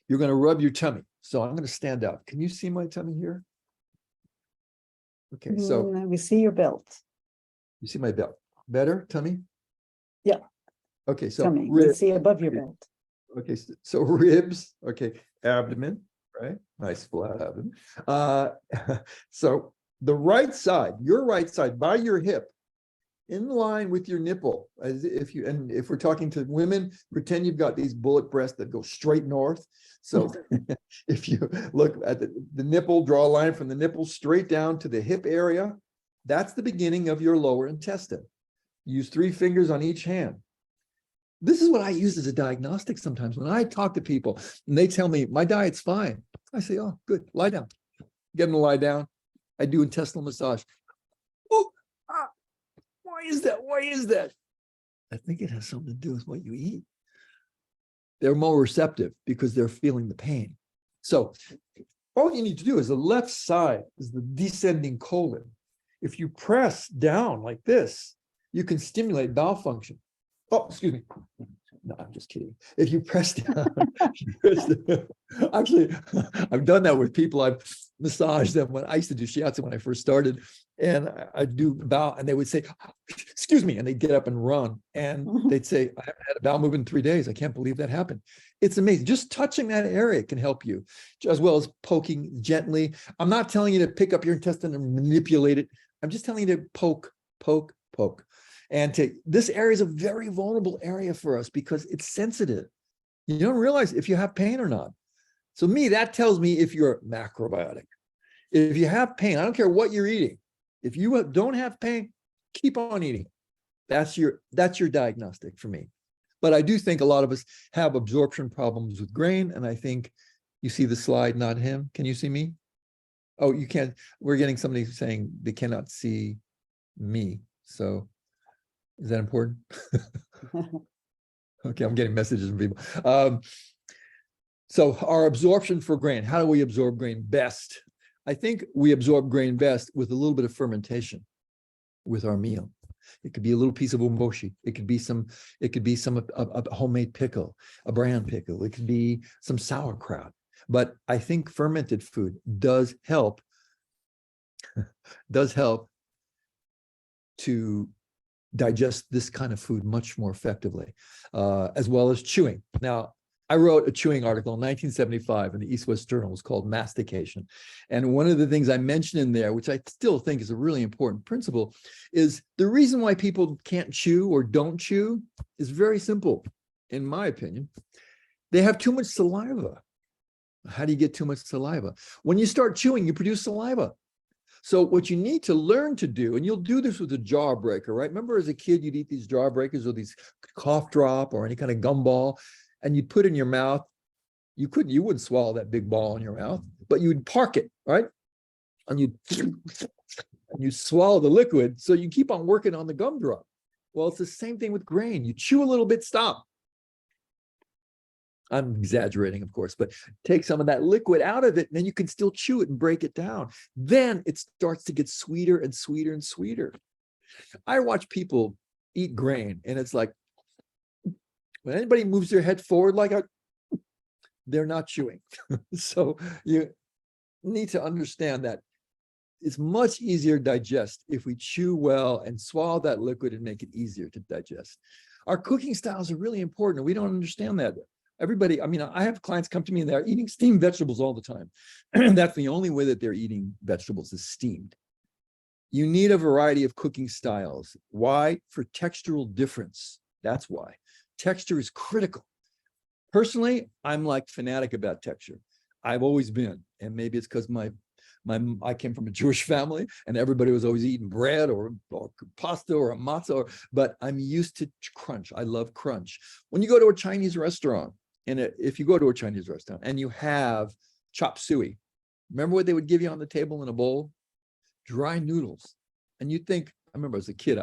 You're going to rub your tummy. So I'm going to stand up. Can you see my tummy here? Okay, so we see your belt. you see my belt. Better, tummy? Yeah. Okay, so Tummy. We see above your belt. Okay, so ribs. Okay, abdomen, right? Nice flat abdomen. So the right side, your right side by your hip, in line with your nipple. If we're talking to women, pretend you've got these bullet breasts that go straight north. So if you look at the nipple, draw a line from the nipple straight down to the hip area, that's the beginning of your lower intestine. Use 3 fingers on each hand. This is what I use as a diagnostic sometimes. When I talk to people and they tell me, my diet's fine, I say, oh, good, lie down. Get them to lie down. I do intestinal massage. Oh, why is that? Why is that? I think it has something to do with what you eat. They're more receptive because they're feeling the pain. So all you need to do is the left side is the descending colon. If you press down like this, you can stimulate bowel function. Oh, excuse me. No, I'm just kidding. If you press down, actually, I've done that with people. I've massaged them when I used to do shiatsu when I first started, and I do bowel, and they would say, "Excuse me," and they'd get up and run, and they'd say, "I haven't had a bowel movement in 3 days. I can't believe that happened." It's amazing. Just touching that area can help you, as well as poking gently. I'm not telling you to pick up your intestine and manipulate it. I'm just telling you to poke, poke, poke. And this area is a very vulnerable area for us because it's sensitive. You don't realize if you have pain or not. So that tells me if you're macrobiotic. If you have pain, I don't care what you're eating. If you don't have pain, keep on eating. That's your diagnostic for me. But I do think a lot of us have absorption problems with grain. And I think you see the slide, not him. Can you see me? Oh, you can't. We're getting somebody saying they cannot see me. So is that important? Okay, I'm getting messages from people. So our absorption for grain, how do we absorb grain best? I think we absorb grain best with a little bit of fermentation with our meal. It could be a little piece of umboshi. It could be a homemade pickle, a bran pickle. It could be some sauerkraut. But I think fermented food does help to digest this kind of food much more effectively, as well as chewing. Now, I wrote a chewing article in 1975 in the East West Journal. It was called Mastication. And one of the things I mentioned in there, which I still think is a really important principle, is the reason why people can't chew or don't chew is very simple, in my opinion. They have too much saliva. How do you get too much saliva? When you start chewing, you produce saliva. So what you need to learn to do, and you'll do this with a jawbreaker, right? Remember as a kid, you'd eat these jawbreakers or these cough drop or any kind of gumball, and you'd put it in your mouth. You wouldn't swallow that big ball in your mouth, but you'd park it, right? And you swallow the liquid, so you keep on working on the gumdrop. Well, it's the same thing with grain. You chew a little bit, stop. I'm exaggerating, of course, but take some of that liquid out of it, and then you can still chew it and break it down. Then it starts to get sweeter and sweeter and sweeter. I watch people eat grain, and it's like, when anybody moves their head forward like a, they're not chewing. So you need to understand that it's much easier to digest if we chew well and swallow that liquid and make it easier to digest. Our cooking styles are really important, and we don't understand that. Everybody, I mean, I have clients come to me and they're eating steamed vegetables all the time. That's the only way that they're eating vegetables is steamed. You need a variety of cooking styles. Why? For textural difference. That's why. Texture is critical. Personally, I'm like fanatic about texture. I've always been, and maybe it's because I came from a Jewish family and everybody was always eating bread or pasta or a matzah, but I'm used to crunch. I love crunch. When you go to a Chinese restaurant, and if you go to a Chinese restaurant and you have chop suey, remember what they would give you on the table in a bowl? Dry noodles. And you think, I remember as a kid,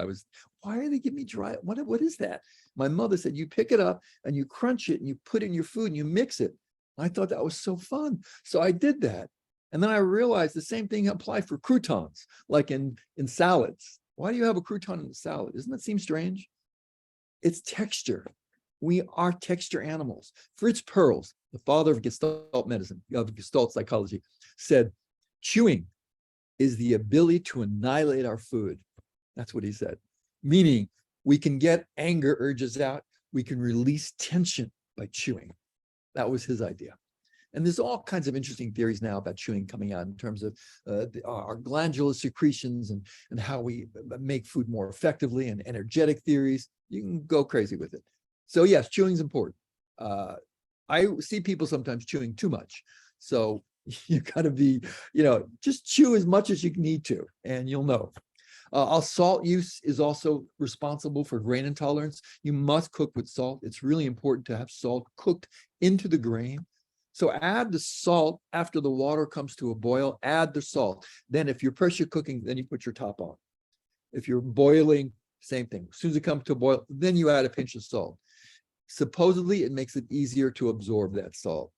why are they giving me dry? What is that? My mother said, you pick it up and you crunch it and you put it in your food and you mix it. I thought that was so fun. So I did that. And then I realized the same thing applied for croutons, like in salads. Why do you have a crouton in a salad? Doesn't that seem strange? It's texture. We are texture animals. Fritz Perls, the father of Gestalt medicine, of Gestalt psychology, said, chewing is the ability to annihilate our food. That's what he said. Meaning we can get anger urges out. We can release tension by chewing. That was his idea. And there's all kinds of interesting theories now about chewing coming out in terms of our glandular secretions and how we make food more effectively, and energetic theories. You can go crazy with it. So yes, chewing is important. I see people sometimes chewing too much. So you gotta be, just chew as much as you need to, and you'll know. Our salt use is also responsible for grain intolerance. You must cook with salt. It's really important to have salt cooked into the grain. So add the salt after the water comes to a boil, add the salt. Then if you're pressure cooking, then you put your top on. If you're boiling, same thing. As soon as it comes to a boil, then you add a pinch of salt. Supposedly, it makes it easier to absorb that salt.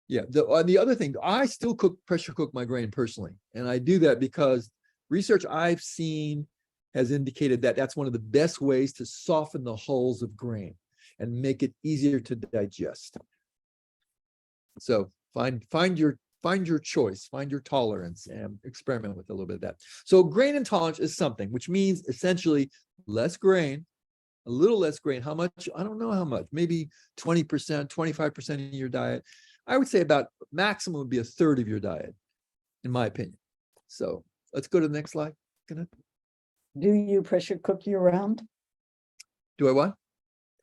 Yeah, the other thing, I still pressure cook my grain personally. And I do that because research I've seen has indicated that that's one of the best ways to soften the hulls of grain and make it easier to digest. So find your choice, find your tolerance, and experiment with a little bit of that. So grain intolerance is something, which means essentially less grain, a little less grain. How much? I don't know how much, maybe 20%, 25% of your diet. I would say about maximum would be a third of your diet, in my opinion. So let's go to the next slide. Do you pressure cook year round? Do I what?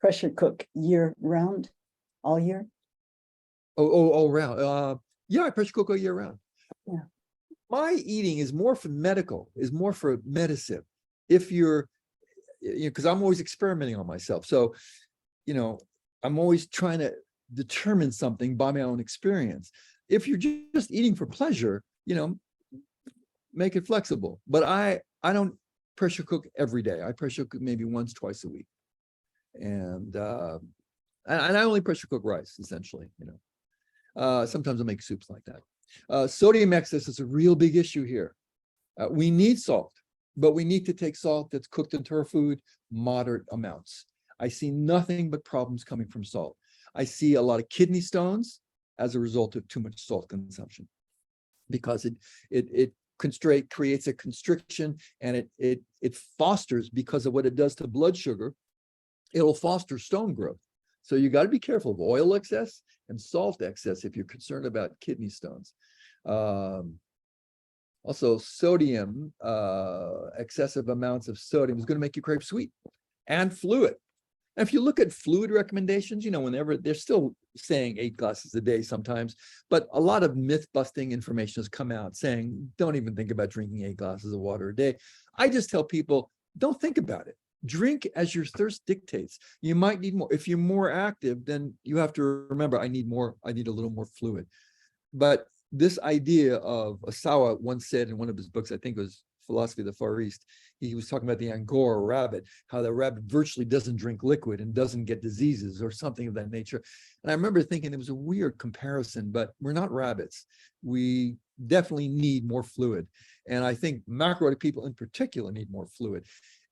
Pressure cook year round, all year? All round. Yeah, I pressure cook all year round. Yeah. My eating is more for medical, is more for medicine. If you're, because I'm always experimenting on myself. So, I'm always trying to determine something by my own experience. If you're just eating for pleasure, make it flexible. But I don't pressure cook every day. I pressure cook maybe once, twice a week. And I only pressure cook rice, essentially, sometimes I'll make soups like that. Sodium excess is a real big issue here. We need salt, but we need to take salt that's cooked into our food, moderate amounts. I see nothing but problems coming from salt. I see a lot of kidney stones as a result of too much salt consumption, because it creates a constriction, and it fosters, because of what it does to blood sugar, it'll foster stone growth. So you got to be careful of oil excess and salt excess if you're concerned about kidney stones. Also, sodium, excessive amounts of sodium is going to make you crave sweet and fluid. And if you look at fluid recommendations, whenever they're still saying 8 glasses a day sometimes, but a lot of myth-busting information has come out saying, don't even think about drinking 8 glasses of water a day. I just tell people, don't think about it. Drink as your thirst dictates. You might need more. If you're more active, then you have to remember, I need a little more fluid. But this idea of Asawa once said in one of his books, I think it was Philosophy of the Far East, he was talking about the Angora rabbit, how the rabbit virtually doesn't drink liquid and doesn't get diseases or something of that nature. And I remember thinking it was a weird comparison, but we're not rabbits. We definitely need more fluid. And I think macrobiotic people in particular need more fluid.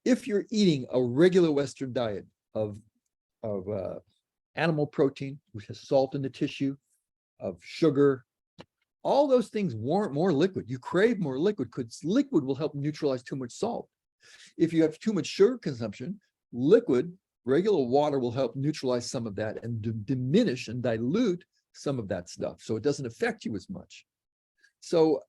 If you're eating a regular Western diet of animal protein, which has salt in the tissue, of sugar, all those things warrant more liquid. You crave more liquid because liquid will help neutralize too much salt. If you have too much sugar consumption, regular water will help neutralize some of that and diminish and dilute some of that stuff. So it doesn't affect you as much. So,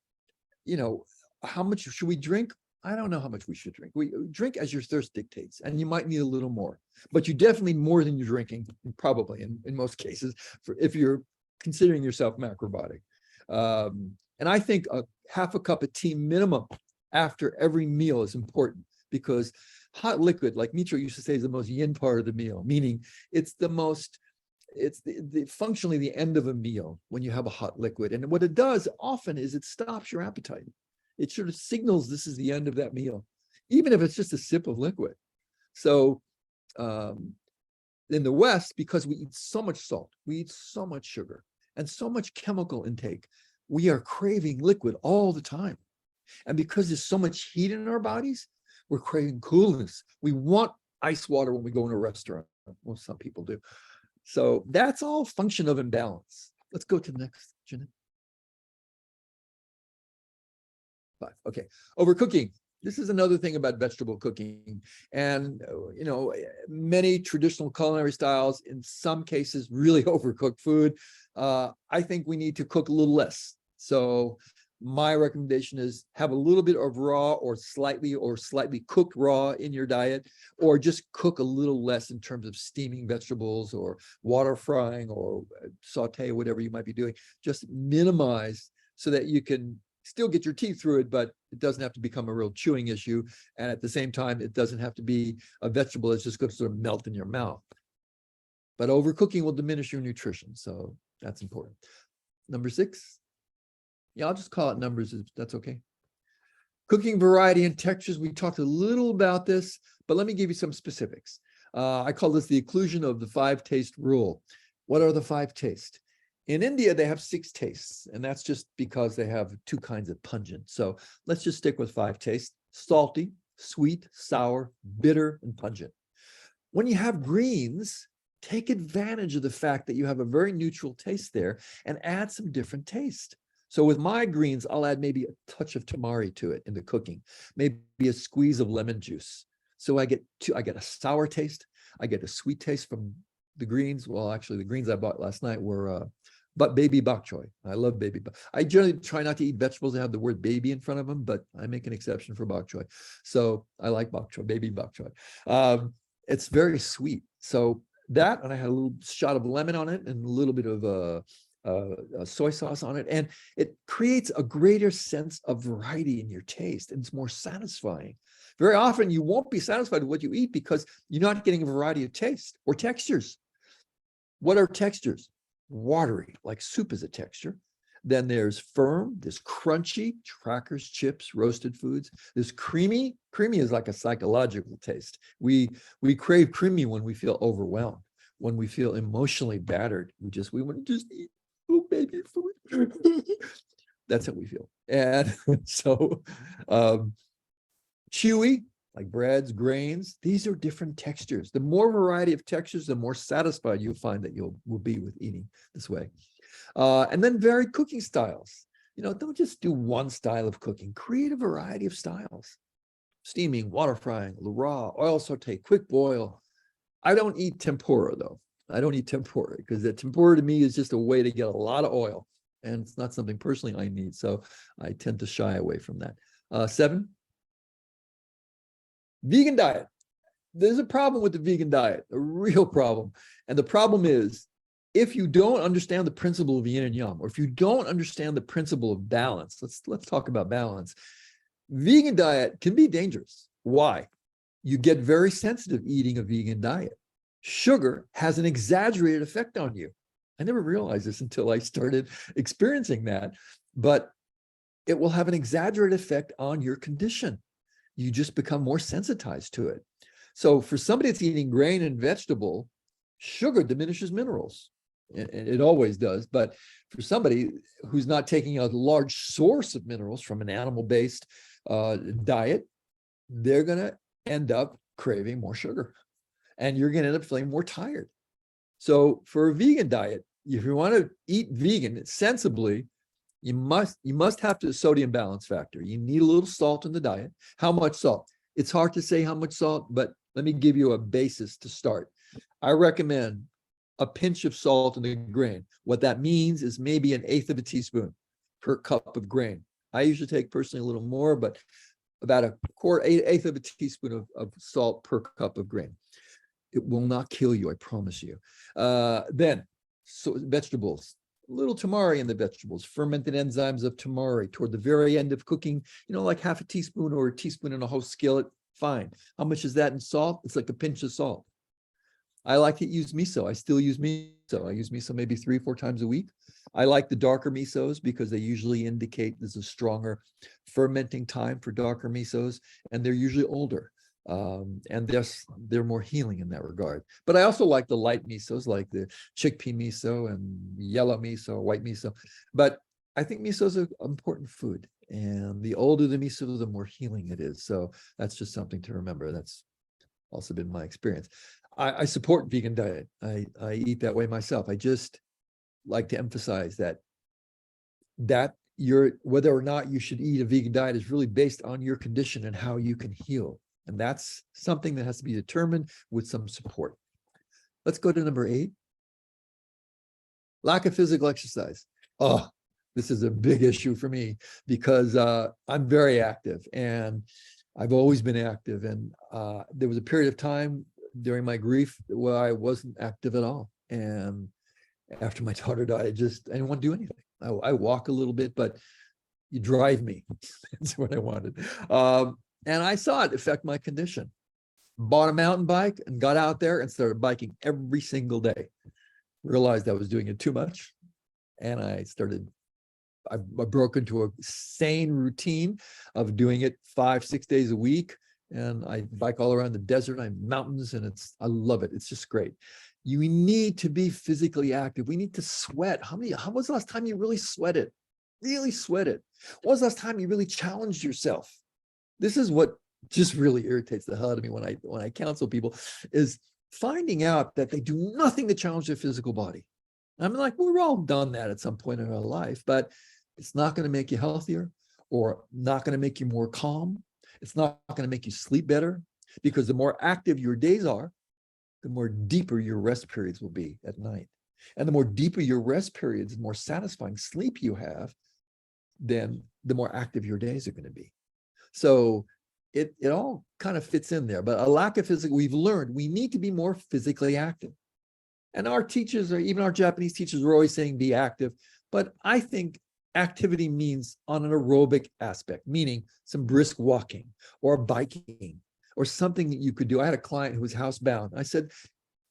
how much should we drink? I don't know how much we should drink. We drink as your thirst dictates, and you might need a little more, but you definitely need more than you're drinking, probably in most cases, if you're considering yourself macrobiotic. And I think a half a cup of tea minimum after every meal is important, because hot liquid, like Mitro used to say, is the most yin part of the meal, meaning it's functionally the end of a meal when you have a hot liquid. And what it does often is it stops your appetite. It sort of signals this is the end of that meal, even if it's just a sip of liquid. So in the West, because we eat so much salt, we eat so much sugar, and so much chemical intake, we are craving liquid all the time. And because there's so much heat in our bodies, we're craving coolness. We want ice water when we go in a restaurant. Well, some people do. So that's all function of imbalance. Let's go to the next, Jeanette. 5. Okay, overcooking. This is another thing about vegetable cooking. And, many traditional culinary styles, in some cases, really overcook food. I think we need to cook a little less. So my recommendation is have a little bit of raw or slightly cooked raw in your diet, or just cook a little less in terms of steaming vegetables or water frying or saute, whatever you might be doing. Just minimize so that you can still get your teeth through it, but it doesn't have to become a real chewing issue. And at the same time, it doesn't have to be a vegetable that's just going to sort of melt in your mouth. But overcooking will diminish your nutrition. So that's important. Number 6. Yeah, I'll just call it numbers. That's okay. Cooking variety and textures. We talked a little about this, but let me give you some specifics. I call this the occlusion of the 5 taste rule. What are the 5 tastes? In India, they have 6 tastes, and that's just because they have 2 kinds of pungent. So let's just stick with 5 tastes: salty, sweet, sour, bitter, and pungent. When you have greens, take advantage of the fact that you have a very neutral taste there and add some different taste. So with my greens, I'll add maybe a touch of tamari to it in the cooking, maybe a squeeze of lemon juice. So I get a sour taste, I get a sweet taste from the greens. Well, actually, the greens I bought last night were baby bok choy. I love baby bok. I generally try not to eat vegetables that have the word baby in front of them, but I make an exception for bok choy. So I like bok choy, baby bok choy. It's very sweet. So that, and I had a little shot of lemon on it and a little bit of soy sauce on it, and it creates a greater sense of variety in your taste, and it's more satisfying. Very often you won't be satisfied with what you eat because you're not getting a variety of taste or textures. What are textures? Watery, like soup is a texture. Then there's firm, there's crunchy, crackers, chips, roasted foods. There's creamy. Creamy is like a psychological taste. We crave creamy when we feel overwhelmed, when we feel emotionally battered. We want to just eat little baby food. That's how we feel. And so chewy, like breads, grains, these are different textures. The more variety of textures, the more satisfied you'll find that will be with eating this way. And then varied cooking styles. Don't just do one style of cooking. Create a variety of styles. Steaming, water frying, raw, oil saute, quick boil. I don't eat tempura though. I don't eat tempura because the tempura to me is just a way to get a lot of oil, and it's not something personally I need. So I tend to shy away from that. 7, vegan diet. There's a problem with the vegan diet, a real problem. And the problem is, if you don't understand the principle of yin and yang, or if you don't understand the principle of balance, let's talk about balance. Vegan diet can be dangerous. Why? You get very sensitive eating a vegan diet. Sugar has an exaggerated effect on you. I never realized this until I started experiencing that, but it will have an exaggerated effect on your condition. You just become more sensitized to it. So for somebody that's eating grain and vegetable, sugar diminishes minerals. It always does. But for somebody who's not taking a large source of minerals from an animal-based diet, they're going to end up craving more sugar. And you're going to end up feeling more tired. So for a vegan diet, if you want to eat vegan sensibly, you must have the sodium balance factor. You need a little salt in the diet. How much salt? It's hard to say how much salt, but let me give you a basis to start. I recommend a pinch of salt in the grain. What that means is maybe 1/8 of a teaspoon per cup of grain. I usually take personally a little more, but about 1/8 of a teaspoon of salt per cup of grain. It will not kill you, I promise you. Then, so vegetables, a little tamari in the vegetables, fermented enzymes of tamari toward the very end of cooking, like 1/2 teaspoon or a teaspoon in a whole skillet, fine. How much is that in salt? It's like a pinch of salt. I like to use miso. I still use miso. I use miso maybe 3 or 4 times a week. I like the darker misos because they usually indicate there's a stronger fermenting time for darker misos, and they're usually older. And they're more healing in that regard. But I also like the light misos, like the chickpea miso and yellow miso, white miso. But I think miso is an important food. And the older the miso, the more healing it is. So that's just something to remember. That's also been my experience. I support vegan diet. I eat that way myself. I just like to emphasize that whether or not you should eat a vegan diet is really based on your condition and how you can heal. And that's something that has to be determined with some support. Let's go to number 8. Lack of physical exercise. Oh, this is a big issue for me because I'm very active and I've always been active. And there was a period of time during my grief where I wasn't active at all. And after my daughter died, I didn't want to do anything. I walk a little bit, but you drive me. That's what I wanted. And I saw it affect my condition. Bought a mountain bike and got out there and started biking every single day. Realized I was doing it too much. And I broke into a sane routine of doing it 5-6 days a week. And I bike all around the desert, mountains, and I love it. It's just great. You need to be physically active. We need to sweat. How was the last time you really sweated? Really sweated? When was the last time you really challenged yourself? This is what just really irritates the hell out of me when I counsel people, is finding out that they do nothing to challenge their physical body. I'm like, we're all done that at some point in our life, but it's not going to make you healthier or not going to make you more calm. It's not going to make you sleep better, because the more active your days are, the more deeper your rest periods will be at night. And the more deeper your rest periods, the more satisfying sleep you have, then the more active your days are going to be. So it all kind of fits in there. But a lack of physical, we've learned we need to be more physically active. And our teachers, or even our Japanese teachers, are always saying be active. But I think activity means on an aerobic aspect, meaning some brisk walking or biking or something that you could do. I had a client who was housebound. I said,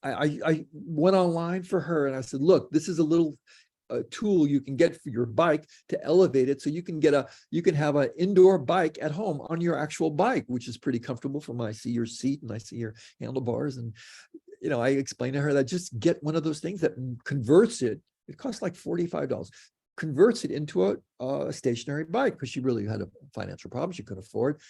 I went online for her and I said, look, this is a little tool you can get for your bike to elevate it so you can have an indoor bike at home on your actual bike, which is pretty comfortable. From I see your seat and I see your handlebars, and I explained to her that just get one of those things that converts it. It costs like $45. Converts it into a stationary bike, because she really had a financial problem she couldn't afford.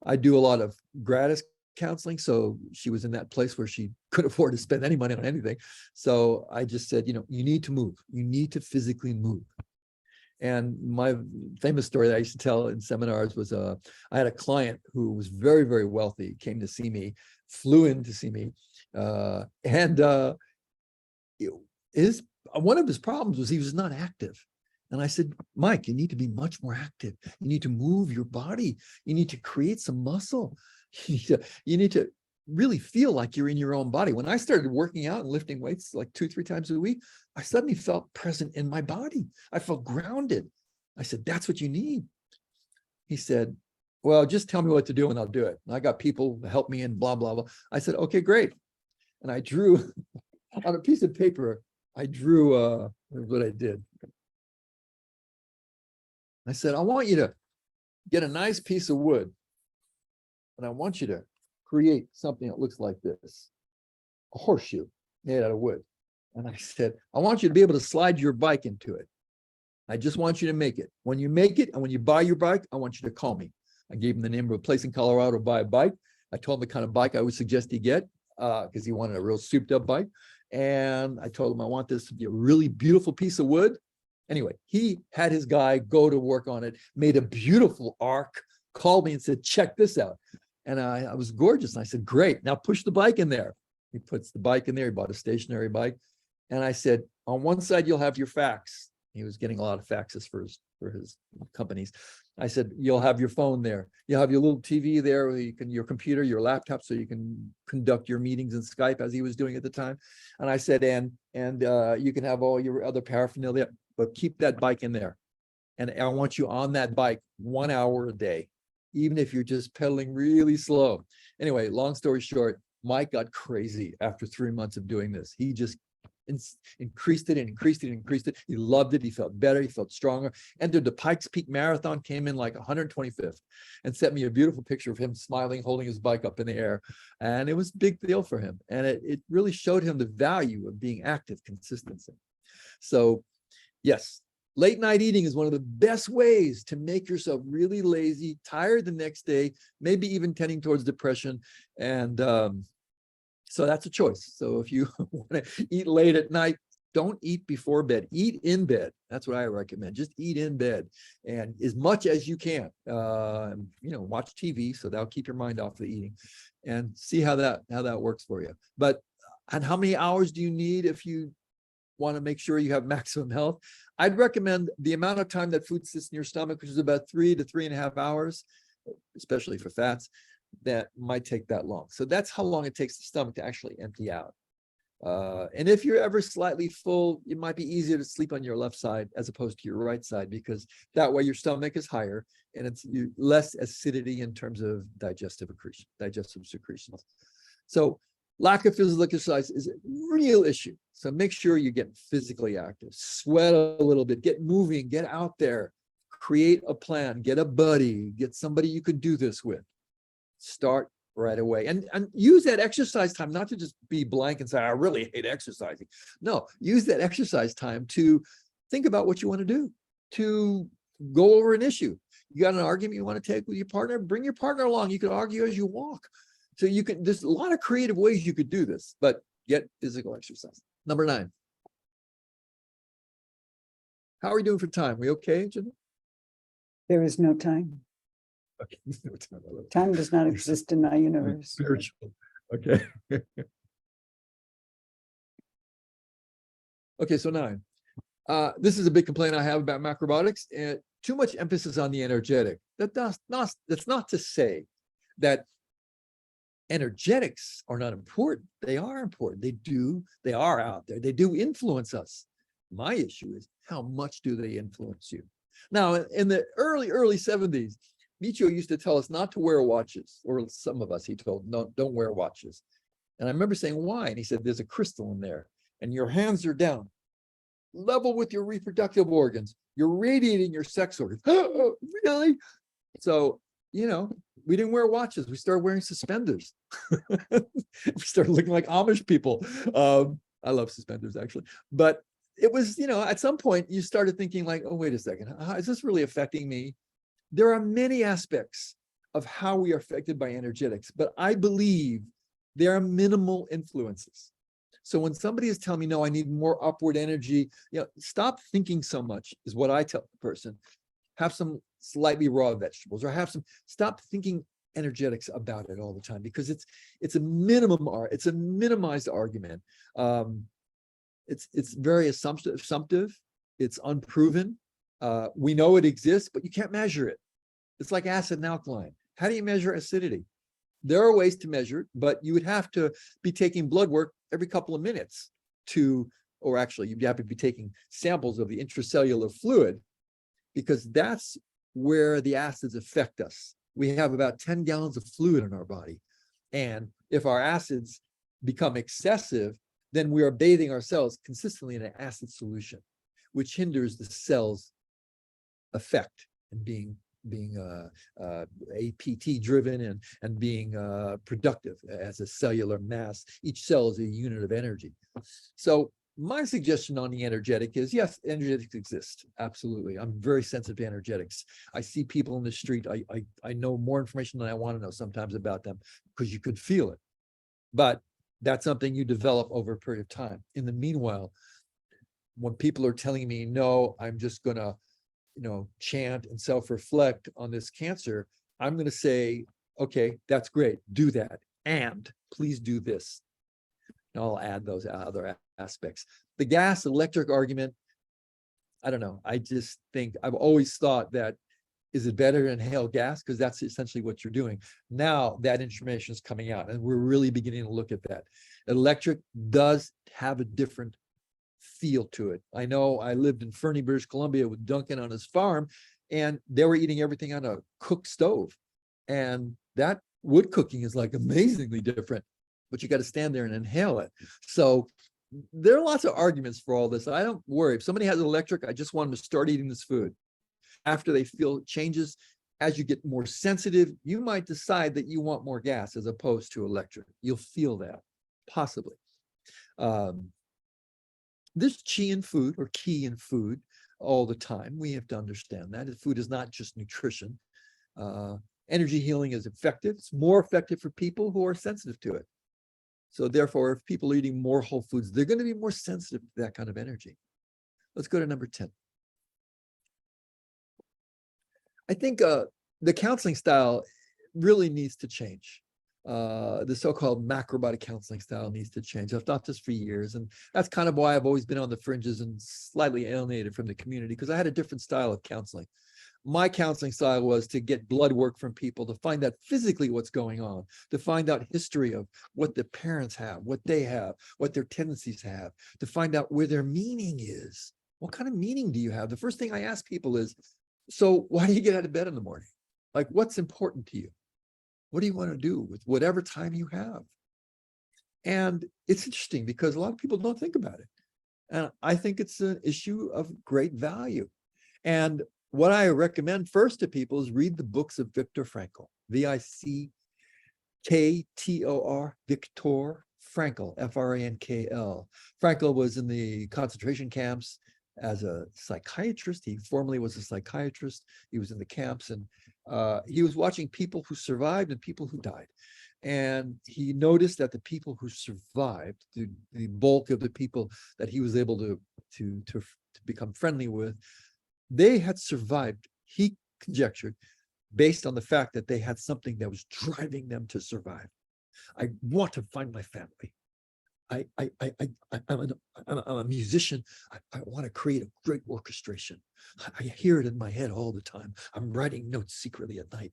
I do a lot of gratis counseling, so she was in that place where she couldn't afford to spend any money on anything. So I just said, you need to move. You need to physically move. And my famous story that I used to tell in seminars was I had a client who was very, very wealthy, came to see me, flew in to see me, and one of his problems was he was not active. And I said, Mike, you need to be much more active. You need to move your body. You need to create some muscle. You need to really feel like you're in your own body. When I started working out and lifting weights like 2-3 times a week, I suddenly felt present in my body. I felt grounded. I said, that's what you need. He said, well, just tell me what to do and I'll do it. And I got people to help me and blah, blah, blah. I said, okay, great. And I drew on a piece of paper, I drew what I did. I said, I want you to get a nice piece of wood and I want you to create something that looks like this, a horseshoe made out of wood. And I said, I want you to be able to slide your bike into it. I just want you to make it. When you make it and when you buy your bike, I want you to call me. I gave him the name of a place in Colorado to buy a bike. I told him the kind of bike I would suggest he get because he wanted a real souped up bike. And I told him I want this to be a really beautiful piece of wood. Anyway, he had his guy go to work on it, made a beautiful arc, called me and said, check this out. And I was gorgeous. And I said, great, now push the bike in there. He puts the bike in there. He bought a stationary bike. And I said, on one side, you'll have your fax. He was getting a lot of faxes for his companies. I said, you'll have your phone there. You'll have your little TV there, where you can, your computer, your laptop, so you can conduct your meetings in Skype as he was doing at the time. And I said, and you can have all your other paraphernalia, but keep that bike in there. And I want you on that bike 1 hour a day, even if you're just pedaling really slow. Anyway, long story short, Mike got crazy after 3 months of doing this. He just increased it and increased it and increased it. He loved it. He felt better. He felt stronger. Entered the Pikes Peak Marathon, came in like 125th, and sent me a beautiful picture of him smiling, holding his bike up in the air. And it was a big deal for him. And it really showed him the value of being active, consistency. So yes, late night eating is one of the best ways to make yourself really lazy, tired the next day, maybe even tending towards depression. And so that's a choice. So if you want to eat late at night, don't eat before bed. Eat in bed. That's what I recommend. Just eat in bed, and as much as you can. Watch TV, so that'll keep your mind off the eating, and see how that works for you. But and how many hours do you need if you want to make sure you have maximum health? I'd recommend the amount of time that food sits in your stomach, which is about 3 to 3.5 hours, especially for fats. That might take that long. So that's how long it takes the stomach to actually empty out. And if you're ever slightly full, it might be easier to sleep on your left side as opposed to your right side, because that way your stomach is higher and it's less acidity in terms of digestive secretions. So lack of physical exercise is a real issue. So make sure you get physically active, sweat a little bit, get moving, get out there, create a plan, get a buddy, get somebody you could do this with. Start right away, and use that exercise time not to just be blank and say, I really hate exercising. No, use that exercise time to think about what you want to do, to go over an issue. You got an argument you want to take with your partner, bring your partner along. You can argue as you walk. So you can, there's a lot of creative ways you could do this, but get physical exercise. Number 9. How are we doing for time? We okay, Jenna? There is no time. Okay. Time does not exist in my universe. Spiritual. Okay. Okay, so 9. This is a big complaint I have about macrobiotics, and too much emphasis on the energetic. That's not to say that energetics are not important. They are important. They are out there. They do influence us. My issue is, how much do they influence you? Now, in the early 70s, Michio used to tell us not to wear watches, or some of us, he told, no, don't wear watches. And I remember saying, why? And he said, there's a crystal in there, and your hands are down, level with your reproductive organs. You're radiating your sex organs. Oh, really? So, we didn't wear watches. We started wearing suspenders. We started looking like Amish people. I love suspenders, actually. But it was, at some point, you started thinking like, oh, wait a second. Is this really affecting me? There are many aspects of how we are affected by energetics, but I believe there are minimal influences. So when somebody is telling me, no, I need more upward energy, stop thinking so much is what I tell the person. Have some slightly raw vegetables, or stop thinking energetics about it all the time, because it's a minimized argument. It's very assumptive. It's unproven. We know it exists, but you can't measure it. It's like acid and alkaline. How do you measure acidity? There are ways to measure it, but you would have to be taking blood work every couple of minutes or actually you'd have to be taking samples of the intracellular fluid, because that's where the acids affect us. We have about 10 gallons of fluid in our body. And if our acids become excessive, then we are bathing our cells consistently in an acid solution, which hinders the cell's effect and being APT driven and being productive as a cellular mass. Each cell is a unit of energy. So my suggestion on the energetic is, yes, energetics exist. Absolutely. I'm very sensitive to energetics. I see people in the street. I know more information than I want to know sometimes about them because you could feel it. But that's something you develop over a period of time. In the meanwhile, when people are telling me, no, I'm just going to, chant and self-reflect on this cancer, I'm going to say, okay, that's great. Do that. And please do this. And I'll add those other aspects. The gas electric argument, I don't know. I just think I've always thought that, is it better to inhale gas? Because that's essentially what you're doing. Now that information is coming out and we're really beginning to look at that. Electric does have a different feel to it. I know I lived in Fernie, British Columbia with Duncan on his farm, and they were eating everything on a cooked stove. And that wood cooking is like amazingly different, but you got to stand there and inhale it. So there are lots of arguments for all this. I don't worry. If somebody has an electric, I just want them to start eating this food. After they feel changes, as you get more sensitive, you might decide that you want more gas as opposed to electric. You'll feel that, possibly. There's chi in food or ki in food all the time. We have to understand that. Food is not just nutrition. Energy healing is effective. It's more effective for people who are sensitive to it. So therefore, if people are eating more whole foods, they're going to be more sensitive to that kind of energy. Let's go to number 10. I think the counseling style really needs to change. The so-called macrobiotic counseling style needs to change. I've thought this for years, and that's kind of why I've always been on the fringes and slightly alienated from the community, because I had a different style of counseling. My counseling style was to get blood work from people, to find out physically what's going on, to find out history of what the parents have, what they have, what their tendencies have, to find out where their meaning is. What kind of meaning do you have? The first thing I ask people is, so why do you get out of bed in the morning? Like, what's important to you? What do you want to do with whatever time you have? And it's interesting because a lot of people don't think about it. And I think it's an issue of great value. And what I recommend first to people is read the books of Viktor Frankl, V-I-C-K-T-O-R, Viktor Frankl, F-R-A-N-K-L. Frankl was in the concentration camps as a psychiatrist. He formerly was a psychiatrist. He was in the camps, and he was watching people who survived and people who died. And he noticed that the people who survived, the bulk of the people that he was able to become friendly with, they had survived, he conjectured, based on the fact that they had something that was driving them to survive. I want to find my family. I'm a musician. I want to create a great orchestration. I hear it in my head all the time. I'm writing notes secretly at night.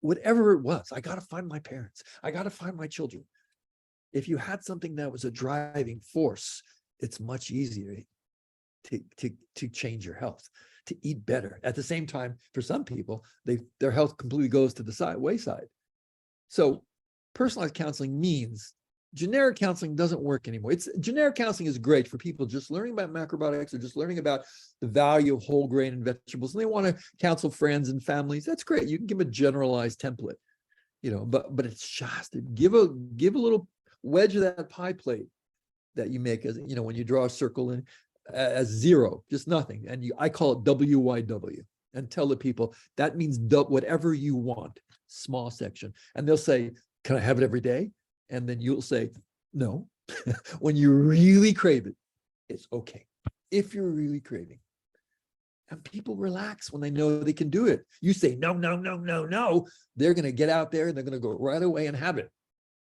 Whatever it was, I got to find my parents. I got to find my children. If you had something that was a driving force, it's much easier to change your health, to eat better. At the same time, for some people, their health completely goes to the wayside. So personalized counseling means generic counseling doesn't work anymore. Generic counseling is great for people just learning about macrobiotics or just learning about the value of whole grain and vegetables, and they want to counsel friends and families. That's great. You can give them a generalized template, but it's just to give a little wedge of that pie plate that you make, as when you draw a circle in as 0, just nothing, and I call it WYW, and tell the people that means whatever you want, small section, and they'll say, "Can I have it every day?" And then you'll say, no. When you really crave it, it's okay. If you're really craving. And people relax when they know they can do it. You say, no, no, no, no, no. They're going to get out there and they're going to go right away and have it.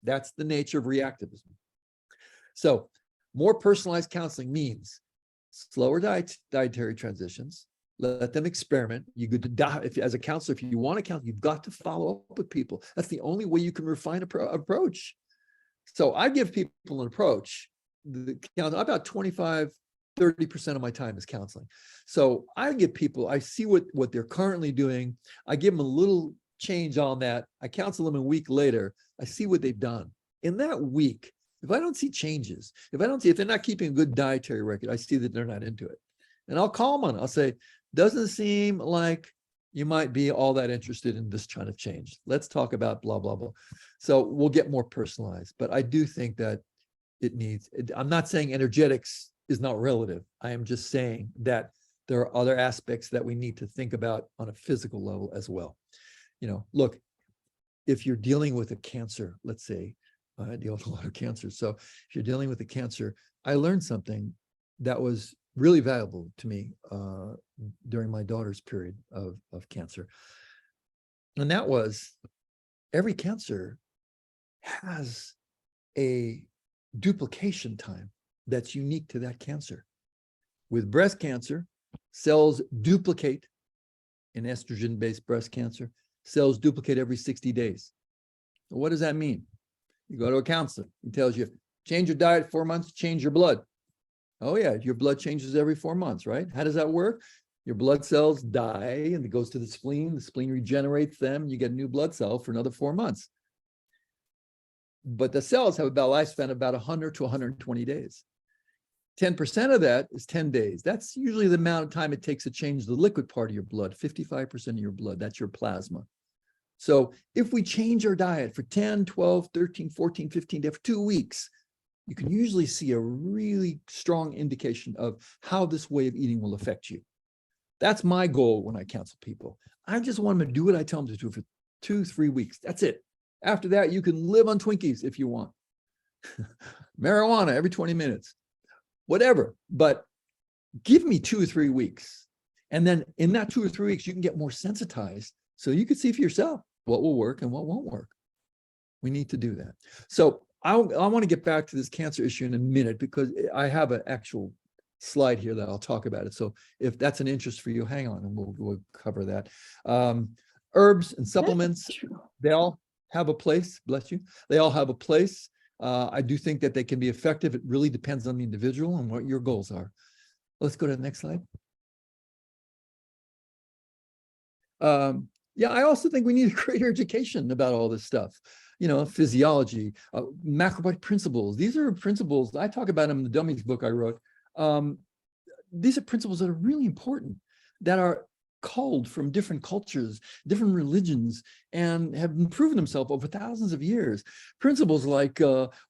That's the nature of reactivism. So More personalized counseling means slower dietary transitions. Let them experiment. You go to if as a counselor, if you want to counsel, you've got to follow up with people. That's the only way you can refine approach. So I give people an approach. About 25, 30% of my time is counseling. So I give people, I see what they're currently doing. I give them a little change on that. I counsel them a week later. I see what they've done. In that week, if I don't see changes, if they're not keeping a good dietary record, I see that they're not into it. And I'll call them on it. I'll say, doesn't seem like you might be all that interested in this kind of change. Let's talk about blah, blah, blah. So we'll get more personalized. But I do think that I'm not saying energetics is not relative. I am just saying that there are other aspects that we need to think about on a physical level as well. Look, if you're dealing with a cancer, let's say, I deal with a lot of cancer. So if you're dealing with a cancer, I learned something that was really valuable to me during my daughter's period of cancer. And that was, every cancer has a duplication time that's unique to that cancer. With breast cancer, cells duplicate. In estrogen-based breast cancer, cells duplicate every 60 days. So what does that mean? You go to a counselor, he tells you, change your diet 4 months, change your blood. Oh yeah, your blood changes every 4 months, right? How does that work? Your blood cells die and it goes to the spleen regenerates them, you get a new blood cell for another 4 months. But the cells have about lifespan about 100 to 120 days. 10% of that is 10 days. That's usually the amount of time it takes to change the liquid part of your blood, 55% of your blood, that's your plasma. So if we change our diet for 10, 12, 13, 14, 15 days, for 2 weeks, you can usually see a really strong indication of how this way of eating will affect you. That's my goal when I counsel people. I just want them to do what I tell them to do for 2-3 weeks. That's it. After that, you can live on Twinkies if you want. Marijuana every 20 minutes, whatever. But give me 2 or 3 weeks. And then in that 2 or 3 weeks, you can get more sensitized so you can see for yourself what will work and what won't work. We need to do that. So I want to get back to this cancer issue in a minute because I have an actual slide here that I'll talk about it. So if that's an interest for you, hang on and we'll cover that. Herbs and supplements, they all have a place, bless you. They all have a place. I do think that they can be effective. It really depends on the individual and what your goals are. Let's go to the next slide. Yeah, I also think we need a greater education about all this stuff. Physiology, macrobiotic principles. These are principles, I talk about them in the Dummies book I wrote. These are principles that are really important, that are culled from different cultures, different religions, and have proven themselves over thousands of years. Principles like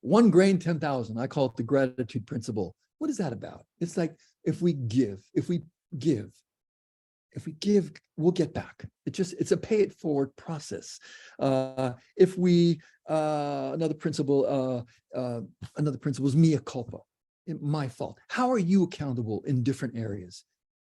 1 grain, 10,000. I call it the gratitude principle. What is that about? It's like, if we give, we'll get back. It's a pay it forward process. Another principle is mea culpa, my fault. How are you accountable in different areas?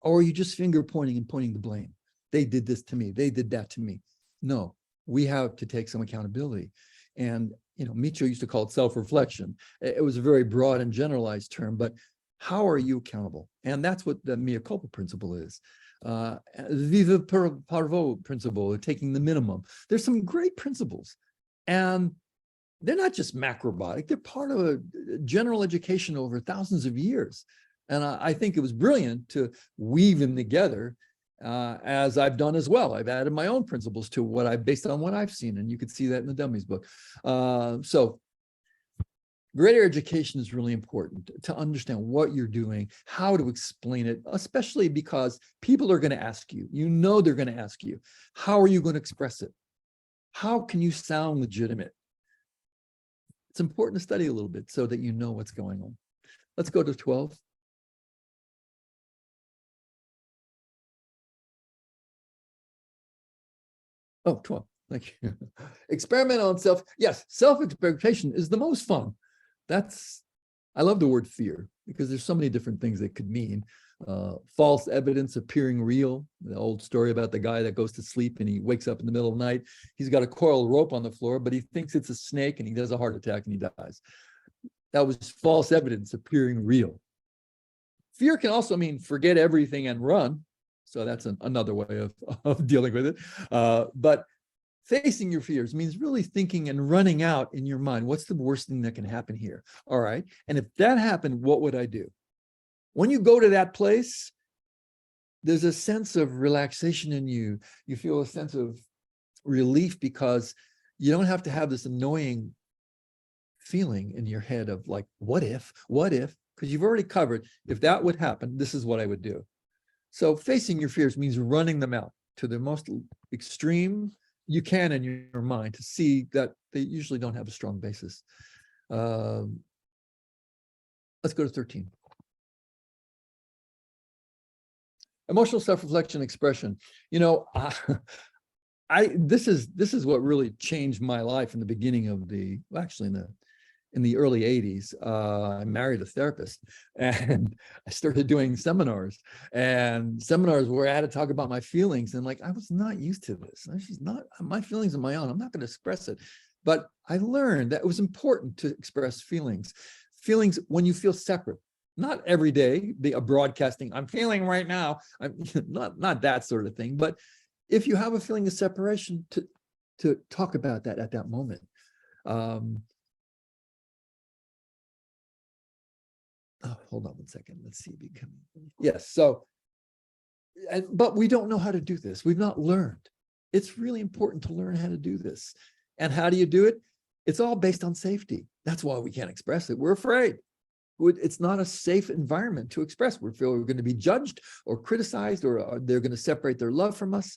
Or are you just finger pointing and pointing the blame? They did this to me. They did that to me. No, we have to take some accountability. And, Micho used to call it self-reflection. It was a very broad and generalized term, but how are you accountable? And that's what the mea culpa principle is. Viva Parvo principle, taking the minimum. There's some great principles, and they're not just macrobiotic. They're part of a general education over thousands of years. And I think it was brilliant to weave them together, as I've done as well. I've added my own principles to based on what I've seen, and you could see that in the Dummies book. So greater education is really important to understand what you're doing, how to explain it, especially because people are going to ask you. They're going to ask you, how are you going to express it? How can you sound legitimate? It's important to study a little bit so that you know what's going on. Let's go to 12. Oh, 12. Thank you. Experiment on self. Yes, self-experimentation is the most fun. I love the word fear because there's so many different things it could mean. False evidence appearing real. The old story about the guy that goes to sleep and he wakes up in the middle of the night. He's got a coiled rope on the floor, but he thinks it's a snake and he does a heart attack and he dies. That was false evidence appearing real. Fear can also mean forget everything and run. So that's another way of dealing with it. But facing your fears means really thinking and running out in your mind. What's the worst thing that can happen here? All right. And if that happened, what would I do? When you go to that place, there's a sense of relaxation in you. You feel a sense of relief because you don't have to have this annoying feeling in your head of like, what if, because you've already covered, if that would happen, this is what I would do. So facing your fears means running them out to the most extreme you can in your mind to see that they usually don't have a strong basis. Let's go to 13. Emotional self-reflection expression. You know, this is what really changed my life in the beginning of the, well, actually in the early 80s. I married a therapist and I started doing seminars, and seminars where I had to talk about my feelings, and like, I was not used to this. She's not, my feelings are my own. I'm not going to express it. But I learned that it was important to express feelings. Feelings when you feel separate. Not every day, a broadcasting, I'm feeling right now. I'm not that sort of thing. But if you have a feeling of separation, to talk about that at that moment. Oh, hold on 1 second. Let's see. Yes. So, but we don't know how to do this. We've not learned. It's really important to learn how to do this. And how do you do it? It's all based on safety. That's why we can't express it. We're afraid. It's not a safe environment to express. We feel we're going to be judged or criticized, or they're going to separate their love from us.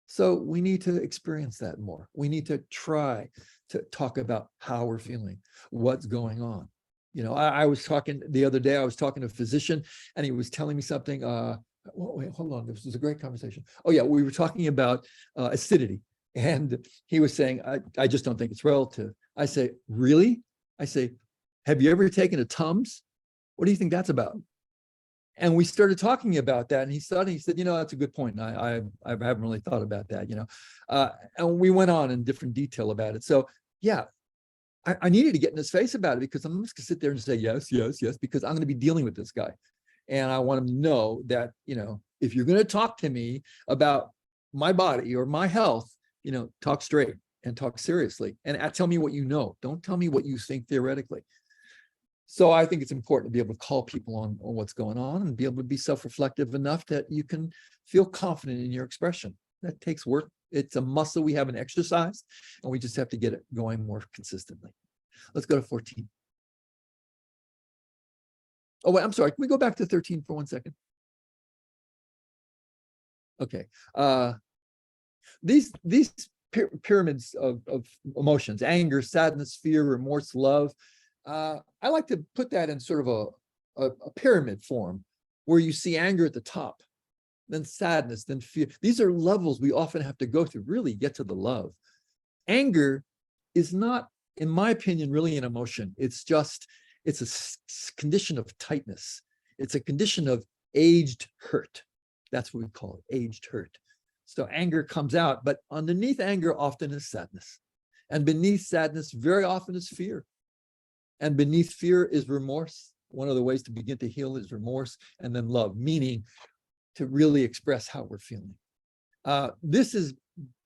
So we need to experience that more. We need to try to talk about how we're feeling, what's going on. You know, I was talking the other day, I was talking to a physician and he was telling me something. Wait, hold on. This was a great conversation. Oh yeah, we were talking about acidity. And he was saying, I just don't think it's relative. I say, really? I say, have you ever taken a Tums? What do you think that's about? And we started talking about that, and he said, you know, that's a good point. And I haven't really thought about that, you know. And we went on in different detail about it. So yeah, I needed to get in his face about it, because I'm just gonna sit there and say, yes, because I'm gonna be dealing with this guy. And I want him to know that, you know, if you're gonna talk to me about my body or my health, you know, talk straight and talk seriously, and tell me what you know. Don't tell me what you think theoretically. So I think it's important to be able to call people on what's going on and be able to be self-reflective enough that you can feel confident in your expression. That takes work. It's a muscle we haven't exercised, and we just have to get it going more consistently. Let's go to 14. Oh, wait, I'm sorry. Can we go back to 13 for 1 second? Okay. These pyramids of emotions, anger, sadness, fear, remorse, love, I like to put that in sort of a pyramid form, where you see anger at the top, then sadness, then fear. These are levels we often have to go through, really get to the love. Anger is not, in my opinion, really an emotion. It's a condition of tightness. It's a condition of aged hurt. That's what we call it, aged hurt. So anger comes out, but underneath anger often is sadness. And beneath sadness very often is fear. And beneath fear is remorse. One of the ways to begin to heal is remorse, and then love, meaning to really express how we're feeling. This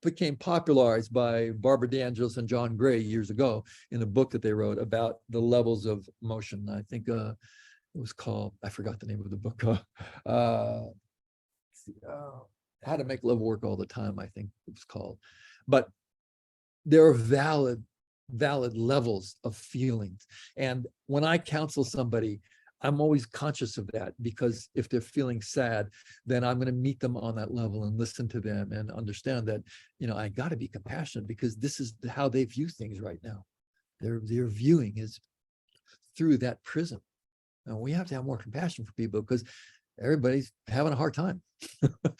became popularized by Barbara DeAngelis and John Gray years ago in a book that they wrote about the levels of emotion. I think it was called, I forgot the name of the book. How to Make Love Work All the Time, I think it was called. But there are valid levels of feelings. And when I counsel somebody, I'm always conscious of that, because if they're feeling sad, then I'm going to meet them on that level and listen to them and understand that, you know, I got to be compassionate, because this is how they view things right now. Their viewing is through that prism. And we have to have more compassion for people, because everybody's having a hard time.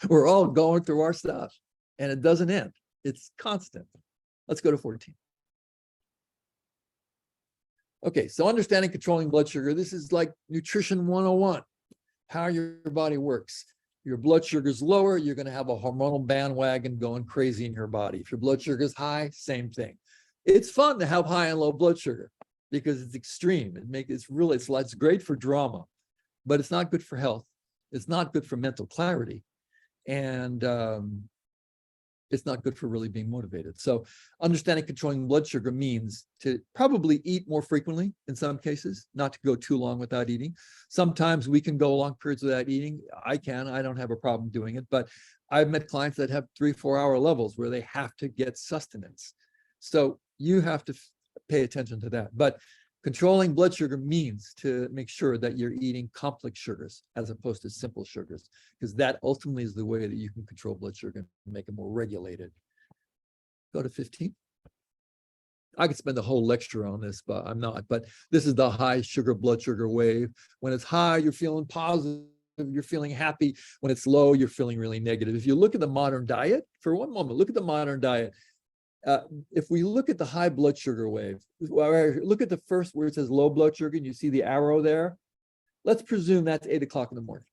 We're all going through our stuff, and it doesn't end. It's constant. Let's go to 14. Okay, so understanding controlling blood sugar. This is like nutrition 101, how your body works. Your blood sugar is lower, you're going to have a hormonal bandwagon going crazy in your body. If your blood sugar is high, same thing. It's fun to have high and low blood sugar. because it's extreme. It's great for drama, but it's not good for health. It's not good for mental clarity. And it's not good for really being motivated. So understanding controlling blood sugar means to probably eat more frequently in some cases, not to go too long without eating. Sometimes we can go long periods without eating. I don't have a problem doing it, but I've met clients that have 3-4 hour levels where they have to get sustenance. So you have to pay attention to that. But controlling blood sugar means to make sure that you're eating complex sugars as opposed to simple sugars, because that ultimately is the way that you can control blood sugar and make it more regulated. Go to 15. I could spend a whole lecture on this, but I'm not. But this is the high sugar blood sugar wave. When it's high, you're feeling positive, you're feeling happy. When it's low, you're feeling really negative. If you look at the modern diet, for one moment, look at the modern diet. If we look at the high blood sugar wave, look at the first where it says low blood sugar and you see the arrow there. Let's presume that's 8 o'clock in the morning.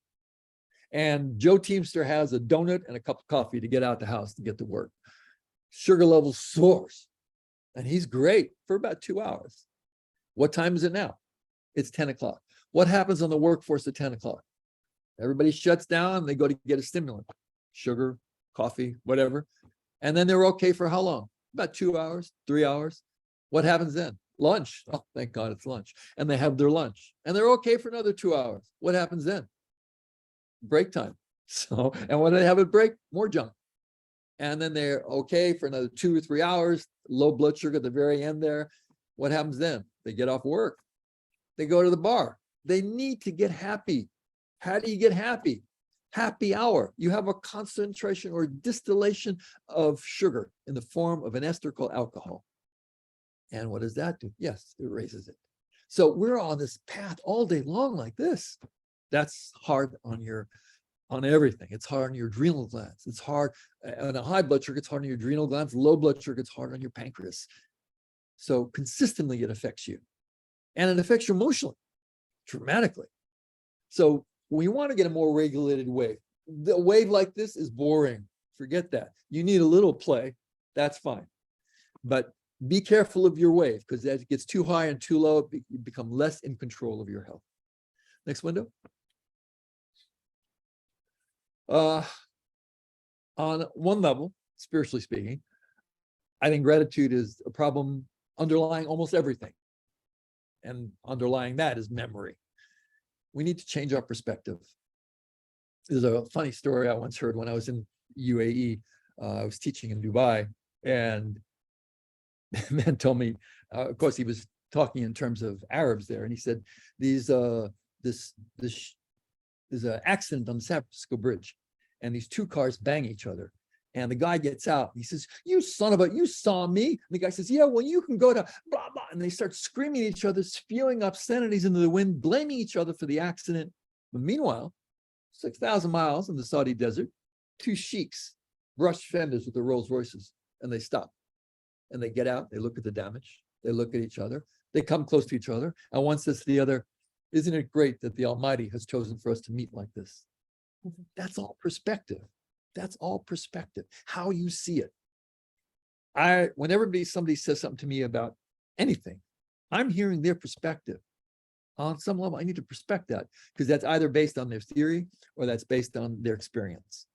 And Joe Teamster has a donut and a cup of coffee to get out the house to get to work. Sugar level soars. And he's great for about 2 hours. What time is it now? It's 10 o'clock. What happens on the workforce at 10 o'clock? Everybody shuts down and they go to get a stimulant, sugar, coffee, whatever. And then they're okay for how long? About 2 hours, 3 hours. What happens then? Lunch. Oh, thank God it's lunch. And they have their lunch. And they're okay for another 2 hours. What happens then? Break time. So, and when they have a break, more junk. And then they're okay for another 2 or 3 hours, low blood sugar at the very end there. What happens then? They get off work. They go to the bar. They need to get happy. How do you get happy? Happy hour. You have a concentration or distillation of sugar in the form of an ester called alcohol. And what does that do? Yes, it raises it. So we're on this path all day long like this. That's hard on everything. It's hard on your adrenal glands. It's hard on a high blood sugar. It's hard on your adrenal glands. Low blood sugar. It's hard on your pancreas. So consistently it affects you, and it affects you emotionally, dramatically. So we want to get a more regulated wave. The wave like this is boring. Forget that. You need a little play. That's fine. But be careful of your wave, because as it gets too high and too low, you become less in control of your health. Next window. On one level, spiritually speaking, I think gratitude is a problem underlying almost everything. And underlying that is memory. We need to change our perspective. There's a funny story I once heard when I was in UAE. I was teaching in Dubai, and the man told me, of course, he was talking in terms of Arabs there, and he said, there's an accident on the San Francisco Bridge, and these two cars bang each other. And the guy gets out. He says, "You son of a, you saw me." And the guy says, "Yeah, well, you can go to blah, blah." And they start screaming at each other, spewing obscenities into the wind, blaming each other for the accident. But meanwhile, 6,000 miles in the Saudi desert, two sheiks brush fenders with their Rolls Royces, and they stop. And they get out, they look at the damage, they look at each other, they come close to each other. And one says to the other, "Isn't it great that the Almighty has chosen for us to meet like this?" That's all perspective. That's all perspective, how you see it. Whenever somebody says something to me about anything, I'm hearing their perspective. On some level, I need to respect that, because that's either based on their theory or that's based on their experience.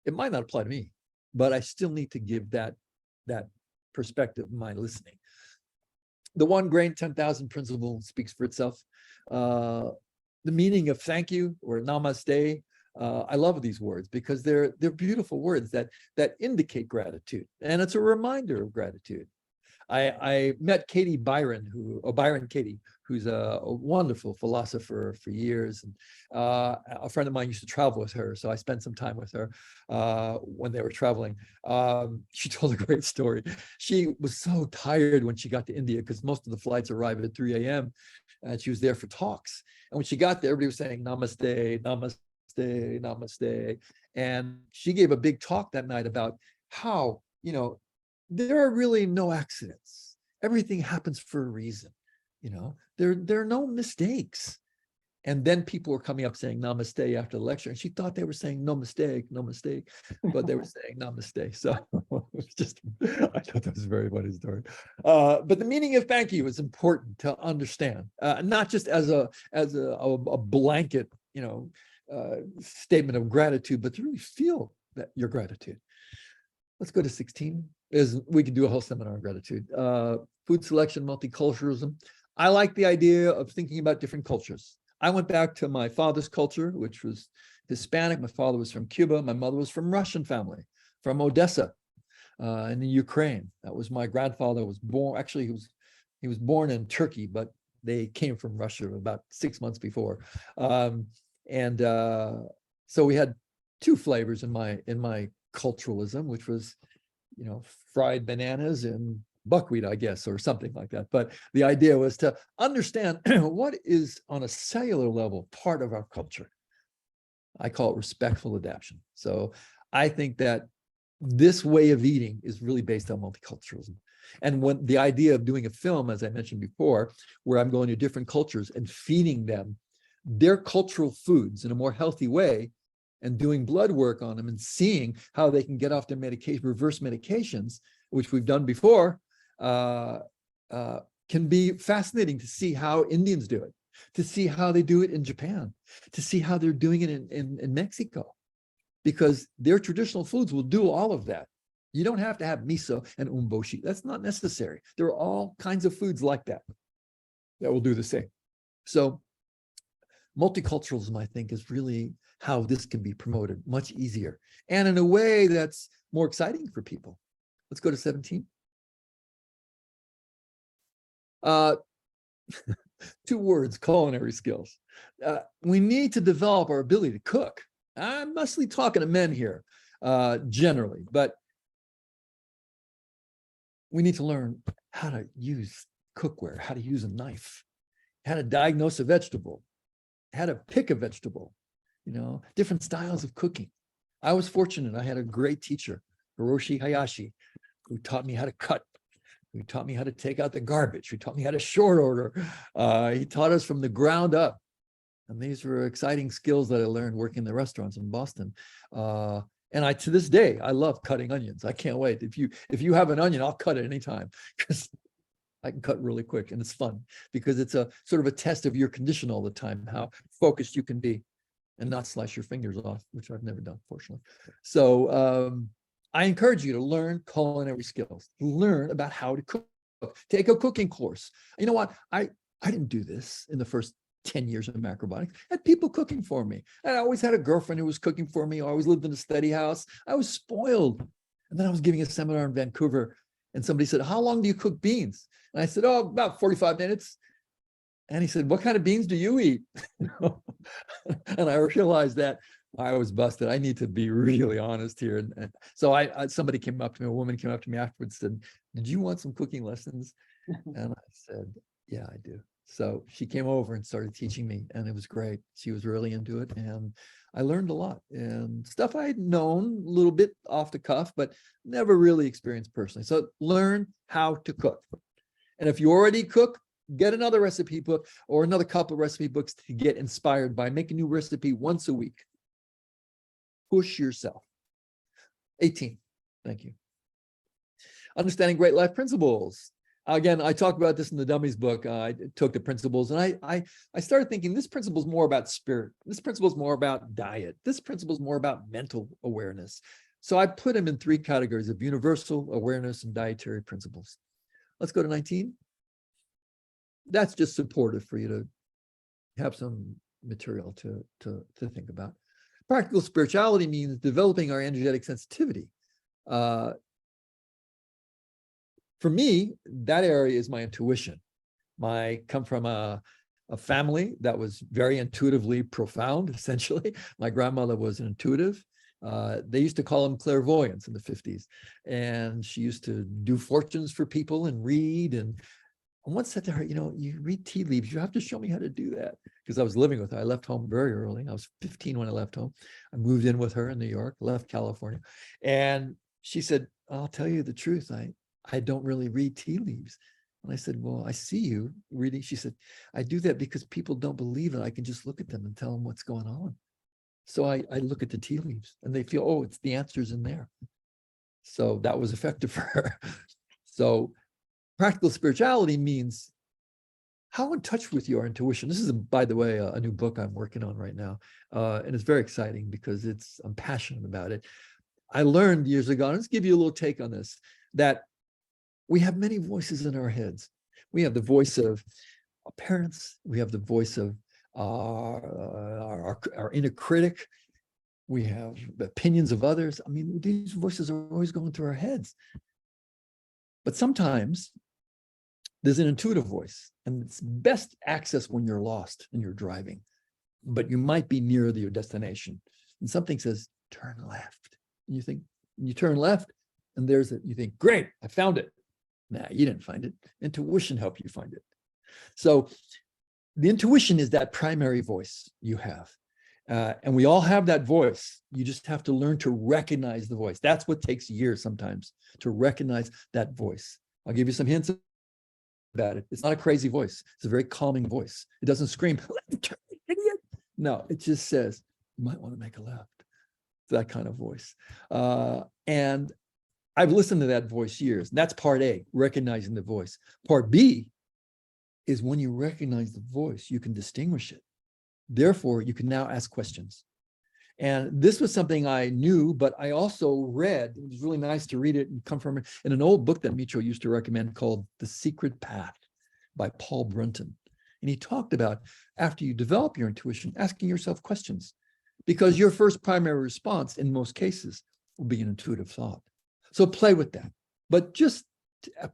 It might not apply to me, but I still need to give that perspective in my listening. The 1 grain, 10,000 principle speaks for itself. The meaning of thank you or namaste. I love these words because they're beautiful words that indicate gratitude, and it's a reminder of gratitude. I met Byron Katie, who's a wonderful philosopher for years, and a friend of mine used to travel with her, so I spent some time with her when they were traveling. She told a great story. She was so tired when she got to India, because most of the flights arrive at 3 a.m. and she was there for talks. And when she got there, everybody was saying namaste, namaste, namaste. And she gave a big talk that night about how, there are really no accidents. Everything happens for a reason. There are no mistakes. And then people were coming up saying namaste after the lecture, and she thought they were saying no mistake, but they were saying namaste. So it's just, I thought that was a very funny story. But the meaning of thank you is important to understand, not just as a blanket, statement of gratitude, but to really feel that your gratitude. Let's go to 16. We could do a whole seminar on gratitude. Food selection, multiculturalism. I like the idea of thinking about different cultures. I went back to my father's culture, which was Hispanic. My father was from Cuba. My mother was from Russian family, from Odessa, in the Ukraine. That was my grandfather was born. Actually, he was born in Turkey, but they came from Russia about 6 months before. So we had two flavors in my culturalism, which was, fried bananas and buckwheat, I guess, or something like that. But the idea was to understand what is on a cellular level part of our culture. I call it respectful adaptation. So I think that this way of eating is really based on multiculturalism. And when the idea of doing a film, as I mentioned before, where I'm going to different cultures and feeding them their cultural foods in a more healthy way, and doing blood work on them and seeing how they can get off their medication, reverse medications, which we've done before, can be fascinating to see how Indians do it, to see how they do it in Japan, to see how they're doing it in Mexico, because their traditional foods will do all of that. You don't have to have miso and umboshi. That's not necessary. There are all kinds of foods like that will do the same. So multiculturalism, I think, is really how this can be promoted much easier and in a way that's more exciting for people. Let's go to 17. 2 words, culinary skills. We need to develop our ability to cook. I'm mostly talking to men here, generally, but we need to learn how to use cookware, how to use a knife, how to diagnose a vegetable, how to pick a vegetable, different styles of cooking. I was fortunate. I had a great teacher, Hiroshi Hayashi, who taught me how to cut, who taught me how to take out the garbage, who taught me how to short order. He taught us from the ground up. And these were exciting skills that I learned working in the restaurants in Boston. And to this day, I love cutting onions. I can't wait. If you have an onion, I'll cut it anytime, because I can cut really quick, and it's fun because it's a sort of a test of your condition all the time, how focused you can be and not slice your fingers off, which I've never done, fortunately. So I encourage you to learn culinary skills, learn about how to cook, take a cooking course. You know what? I didn't do this in the first 10 years of macrobiotics. I had people cooking for me. I always had a girlfriend who was cooking for me. I always lived in a study house. I was spoiled. And then I was giving a seminar in Vancouver, and somebody said, "How long do you cook beans?" And I said, "Oh, about 45 minutes. And he said, "What kind of beans do you eat?" And I realized that I was busted. I need to be really honest here. And so somebody came up to me, a woman came up to me afterwards, said, "Did you want some cooking lessons?" And I said, "Yeah, I do." So she came over and started teaching me, and it was great. She was really into it, and I learned a lot, and stuff I had known a little bit off the cuff, but never really experienced personally. So learn how to cook. And if you already cook, get another recipe book or another couple of recipe books to get inspired by. Make a new recipe once a week. Push yourself. 18. Thank you. Understanding great life principles. Again, I talk about this in the Dummies book. I took the principles, and I started thinking this principle is more about spirit. This principle is more about diet. This principle is more about mental awareness. So I put them in 3 categories of universal awareness and dietary principles. Let's go to 19. That's just supportive for you to have some material to think about. Practical spirituality means developing our energetic sensitivity. For me, that area is my intuition. I come from a family that was very intuitively profound, essentially. My grandmother was an intuitive. They used to call them clairvoyants in the 50s. And she used to do fortunes for people and read. And I once said to her, you read tea leaves, you have to show me how to do that. Because I was living with her. I left home very early. I was 15 when I left home. I moved in with her in New York, left California. And she said, "I'll tell you the truth. I don't really read tea leaves." And I said, "Well, I see you reading." She said, "I do that because people don't believe it. I can just look at them and tell them what's going on. So I look at the tea leaves and they feel, oh, it's the answers in there." So that was effective for her. So practical spirituality means how in touch with your intuition. This is, by the way, a new book I'm working on right now. And it's very exciting because I'm passionate about it. I learned years ago, and let's give you a little take on this, that we have many voices in our heads. We have the voice of our parents. We have the voice of our inner critic. We have the opinions of others. I mean, these voices are always going through our heads. But sometimes there's an intuitive voice, and it's best accessed when you're lost and you're driving, but you might be near your destination. And something says, turn left. And you think, you turn left, and there's it. You think, great, I found it. Nah, you didn't find it. Intuition helped you find it. So the intuition is that primary voice you have. And we all have that voice. You just have to learn to recognize the voice. That's what takes years sometimes, to recognize that voice. I'll give you some hints about it. It's not a crazy voice. It's a very calming voice. It doesn't scream, left turn, idiot. No, it just says, you might want to make a left. That kind of voice. And I've listened to that voice years. That's part A, recognizing the voice. Part B is when you recognize the voice, you can distinguish it. Therefore, you can now ask questions. And this was something I knew, but I also read, it was really nice to read it and come from in an old book that Micho used to recommend called The Secret Path by Paul Brunton. And he talked about, after you develop your intuition, asking yourself questions, because your first primary response in most cases will be an intuitive thought. So play with that. But just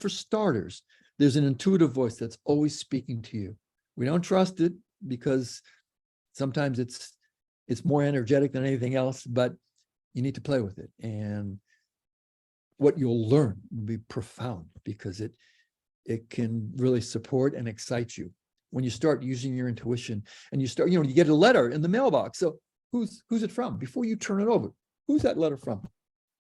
for starters, there's an intuitive voice that's always speaking to you. We don't trust it because sometimes it's more energetic than anything else, but you need to play with it. And what you'll learn will be profound because it can really support and excite you. When you start using your intuition and you start, you get a letter in the mailbox. So who's it from? Before you turn it over, who's that letter from?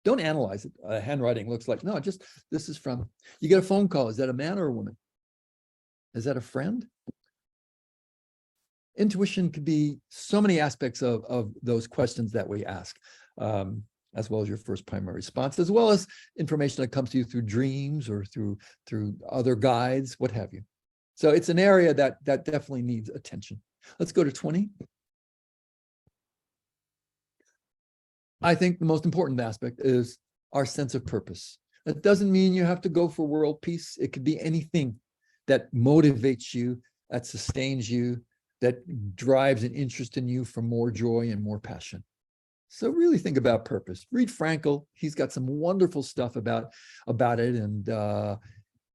Don't analyze it. Handwriting looks like, no, just this is from, you get a phone call. Is that a man or a woman? Is that a friend? Intuition could be so many aspects of those questions that we ask, as well as your first primary response, as well as information that comes to you through dreams or through other guides, what have you. So it's an area that definitely needs attention. Let's go to 20. I think the most important aspect is our sense of purpose. That doesn't mean you have to go for world peace. It could be anything that motivates you, that sustains you, that drives an interest in you for more joy and more passion. So really think about purpose. Read Frankl. He's got some wonderful stuff about it, and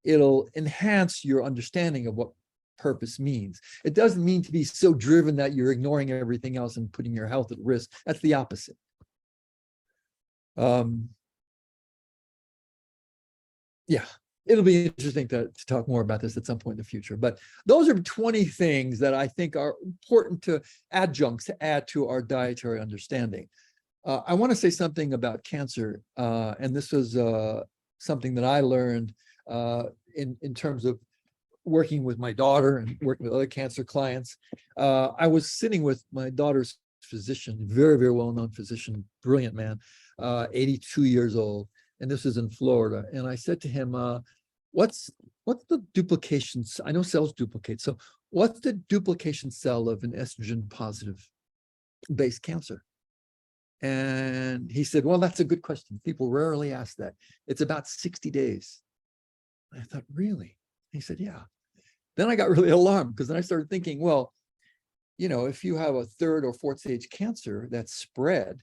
it'll enhance your understanding of what purpose means. It doesn't mean to be so driven that you're ignoring everything else and putting your health at risk. That's the opposite. Yeah, it'll be interesting to talk more about this at some point in the future. But those are 20 things that I think are important to adjuncts to add to our dietary understanding. I want to say something about cancer, and this was something that I learned in terms of working with my daughter and working with other cancer clients. I was sitting with my daughter's physician, very, very well-known physician, brilliant man, 82 years old. And this is in Florida. And I said to him, what's the duplication? I know cells duplicate. So what's the duplication cell of an estrogen positive based cancer? And he said, well, that's a good question. People rarely ask that. It's about 60 days. I thought, really? He said, yeah. Then I got really alarmed because then I started thinking, well, if you have a third or fourth stage cancer that's spread,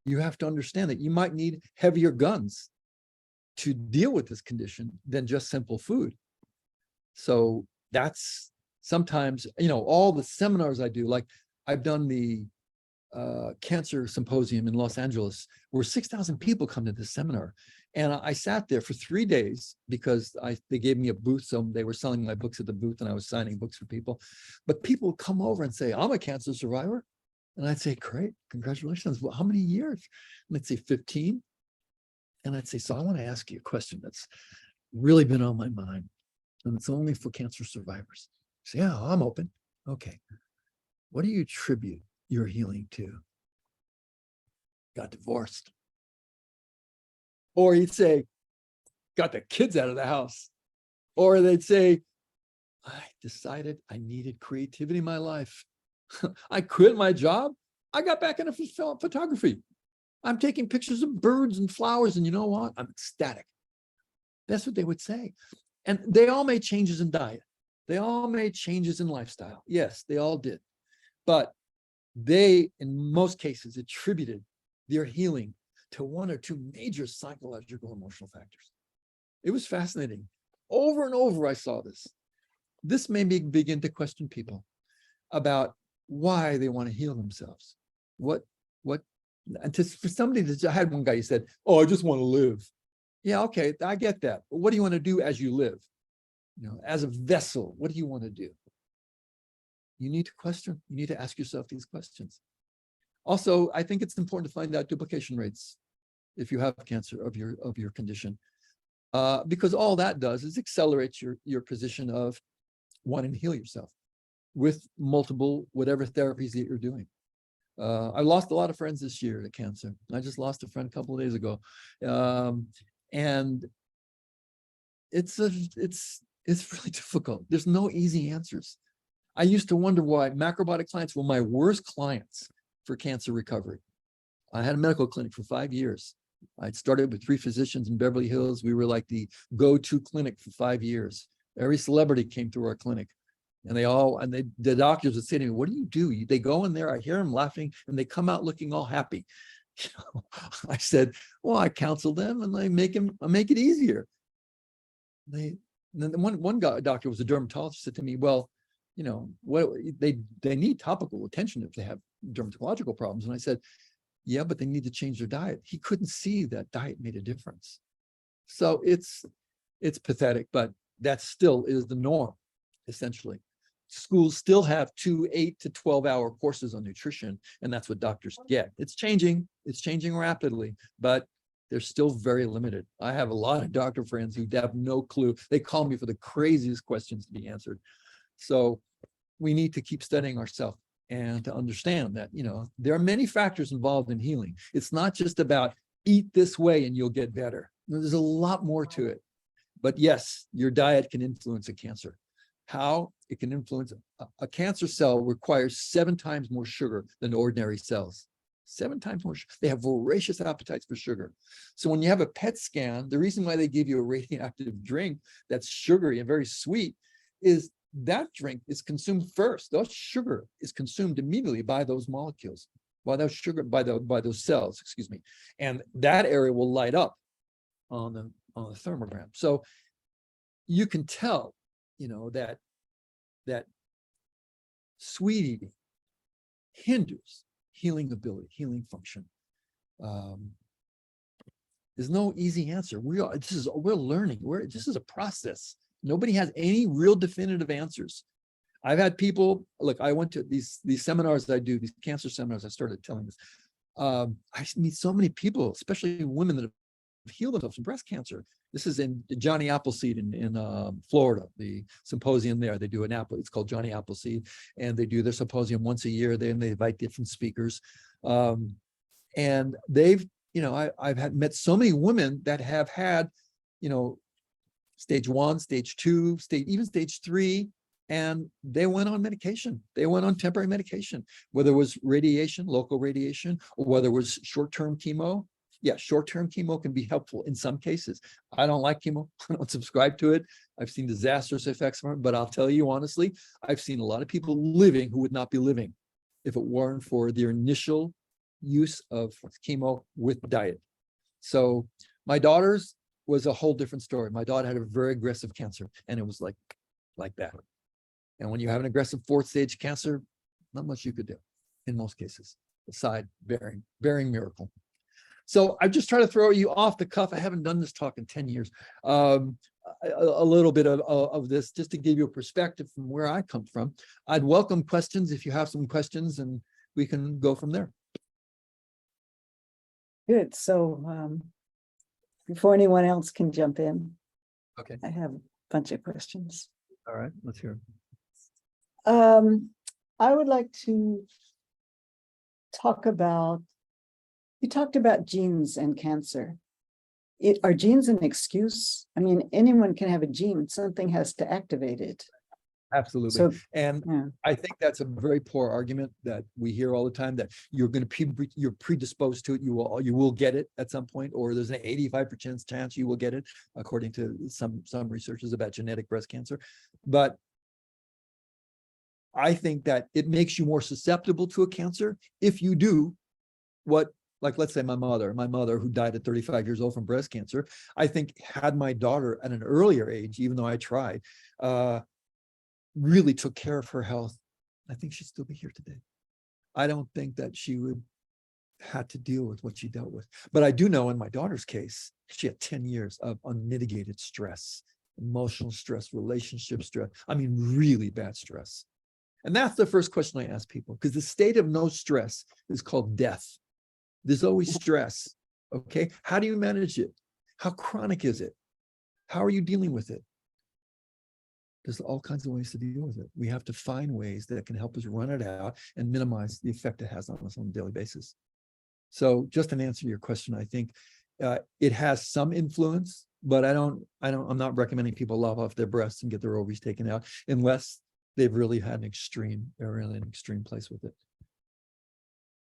you have to understand that you might need heavier guns to deal with this condition than just simple food. So that's sometimes, all the seminars I do, like I've done the cancer symposium in Los Angeles, where 6,000 people come to this seminar. And I sat there for 3 days because they gave me a booth. So they were selling my books at the booth and I was signing books for people. But people would come over and say, I'm a cancer survivor. And I'd say, great, congratulations. Well, how many years? And they'd say 15. And I'd say, so I want to ask you a question that's really been on my mind. And it's only for cancer survivors. Say, yeah, I'm open. Okay. What do you attribute your healing to? Got divorced. Or he'd say, got the kids out of the house. Or they'd say, I decided I needed creativity in my life. I quit my job. I got back into photography. I'm taking pictures of birds and flowers, and you know what? I'm ecstatic. That's what they would say. And they all made changes in diet. They all made changes in lifestyle. Yes, they all did. But they, in most cases, attributed their healing to one or two major psychological emotional factors. It was fascinating. Over and over, I saw this. This made me begin to question people about why they want to heal themselves. For somebody that I had one guy, he said, "Oh, I just want to live." Yeah, okay, I get that. But what do you want to do as you live? You know, as a vessel, what do you want to do? You need to question. You need to ask yourself these questions. Also, I think it's important to find out duplication rates if you have cancer of your condition, because all that does is accelerate your position of wanting to heal yourself with multiple whatever therapies that you're doing. I lost a lot of friends this year to cancer. I just lost a friend a couple of days ago, and it's really difficult. There's no easy answers. I used to wonder why macrobiotic clients were my worst clients for cancer recovery. I had a medical clinic for 5 years. I'd started with 3 physicians in Beverly Hills. We were like the go-to clinic for 5 years. Every celebrity came through our clinic. And the doctors would say to me, "What do you do?" They go in there, I hear them laughing, and they come out looking all happy. I said, "Well, I counsel them and I make it easier." One doctor was a dermatologist, said to me, "Well, you know, what they need topical attention if they have dermatological problems." And I said, "Yeah, but they need to change their diet." He couldn't see that diet made a difference. So it's pathetic, but that still is the norm, essentially. Schools still have 2 8 to 12-hour courses on nutrition, and that's what doctors get. It's changing rapidly, but they're still very limited. I have a lot of doctor friends who have no clue. They call me for the craziest questions to be answered. So we need to keep studying ourselves and to understand that, you know, there are many factors involved in healing. It's not just about eat this way and you'll get better. There's a lot more to it. But yes, your diet can influence a cancer. How it can influence a cancer cell requires 7 times more sugar than ordinary cells. 7 times more. They have voracious appetites for sugar. So when you have a PET scan, the reason why they give you a radioactive drink that's sugary and very sweet is that drink is consumed first. That sugar is consumed immediately by those molecules, by those cells, excuse me. And that area will light up on the thermogram. So you can tell, you know, that sweet eating hinders healing ability, healing function. There's no easy answer. We're learning. This is a process. Nobody has any real definitive answers. I've had people, look, I went to these seminars that I do, these cancer seminars, I started telling this. I meet so many people, especially women that have healed themselves from breast cancer. This is in Johnny Appleseed in Florida, the symposium there. They do it's called Johnny Appleseed, and they do their symposium once a year. They invite different speakers. And they've, you know, I've met so many women that have had, you know, stage 1, stage 2, even stage 3, and they went on medication. They went on temporary medication, whether it was radiation, local radiation, or whether it was short-term chemo. Yeah, short-term chemo can be helpful in some cases. I don't like chemo. I don't subscribe to it. I've seen disastrous effects from it, but I'll tell you honestly, I've seen a lot of people living who would not be living if it weren't for their initial use of chemo with diet. So my daughter's was a whole different story. My daughter had a very aggressive cancer, and it was like that. And when you have an aggressive 4th stage cancer, not much you could do in most cases, aside bearing miracle. So I just try to throw you off the cuff. I haven't done this talk in 10 years. A little bit of this just to give you a perspective from where I come from. I'd welcome questions if you have some questions, and we can go from there. Good. So before anyone else can jump in, Okay. I have a bunch of questions. All right, let's hear it. I would like to talk about, you talked about genes and cancer. Are genes an excuse? I mean, anyone can have a gene, something has to activate it. Absolutely. So, And yeah. I think that's a very poor argument that we hear all the time, that you're going to you're predisposed to it. You will get it at some point, or there's an 85% chance you will get it, according to some researchers about genetic breast cancer. But I think that it makes you more susceptible to a cancer if you do what, like, let's say my mother who died at 35 years old from breast cancer, I think had my daughter at an earlier age, even though I tried, really took care of her health, I think she'd still be here today. I don't think that she would had to deal with what she dealt with. But I do know in my daughter's case, she had 10 years of unmitigated stress, emotional stress, relationship stress. I mean, really bad stress. And that's the first question I ask people, because the state of no stress is called death. There's always stress. Okay. How do you manage it? How chronic is it? How are you dealing with it? There's all kinds of ways to deal with it. We have to find ways that can help us run it out and minimize the effect it has on us on a daily basis. So just an answer to your question, I think it has some influence, but I'm not recommending people lop off their breasts and get their ovaries taken out unless they've really had they're really in an extreme place with it.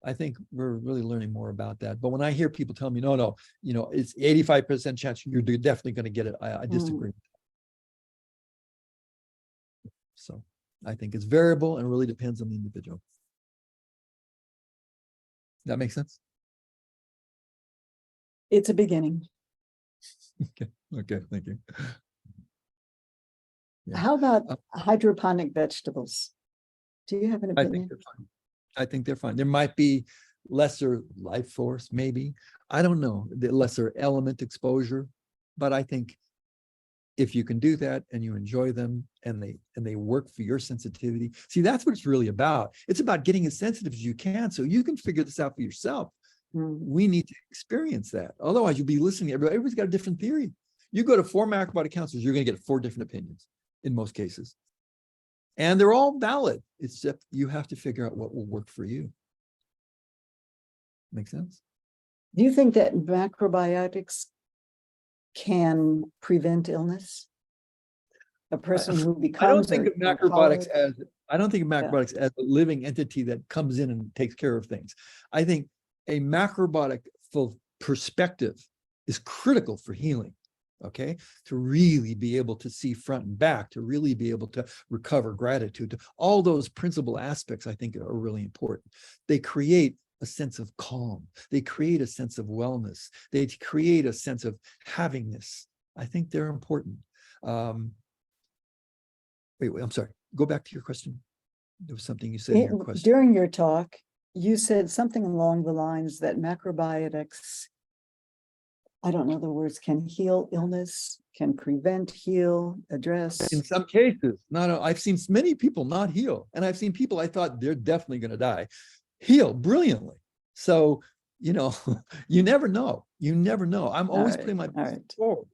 I think we're really learning more about that. But when I hear people tell me, no, it's 85% chance you're definitely going to get it, I disagree. So I think it's variable and really depends on the individual. That makes sense? It's a beginning. Okay, thank you. Yeah. How about hydroponic vegetables? Do you have an opinion? I think they're fine. There might be lesser life force, maybe. I don't know, the lesser element exposure, but I think if you can do that and you enjoy them and they work for your sensitivity. See, that's what it's really about. It's about getting as sensitive as you can so you can figure this out for yourself. We need to experience that. Otherwise, you'll be listening. Everybody's got a different theory. You go to 4 macrobiotic counselors, you're going to get 4 different opinions in most cases. And they're all valid. It's just you have to figure out what will work for you. Make sense? Do you think that macrobiotics can prevent illness? A person who becomes I don't think of macrobiotics as a living entity that comes in and takes care of things. I think a macrobiotic perspective is critical for healing. Okay, to really be able to see front and back, to really be able to recover gratitude, all those principal aspects I think are really important. They create a sense of calm. They create a sense of wellness. They create a sense of havingness. I think they're important. Wait, I'm sorry. Go back to your question. There was something you said in your question. During your talk, you said something along the lines that macrobiotics, I don't know the words, can heal illness, can prevent, heal, address. In some cases, I've seen many people not heal. And I've seen people I thought they're definitely going to die, heal brilliantly. So, you never know. You never know. I'm always putting my best forward.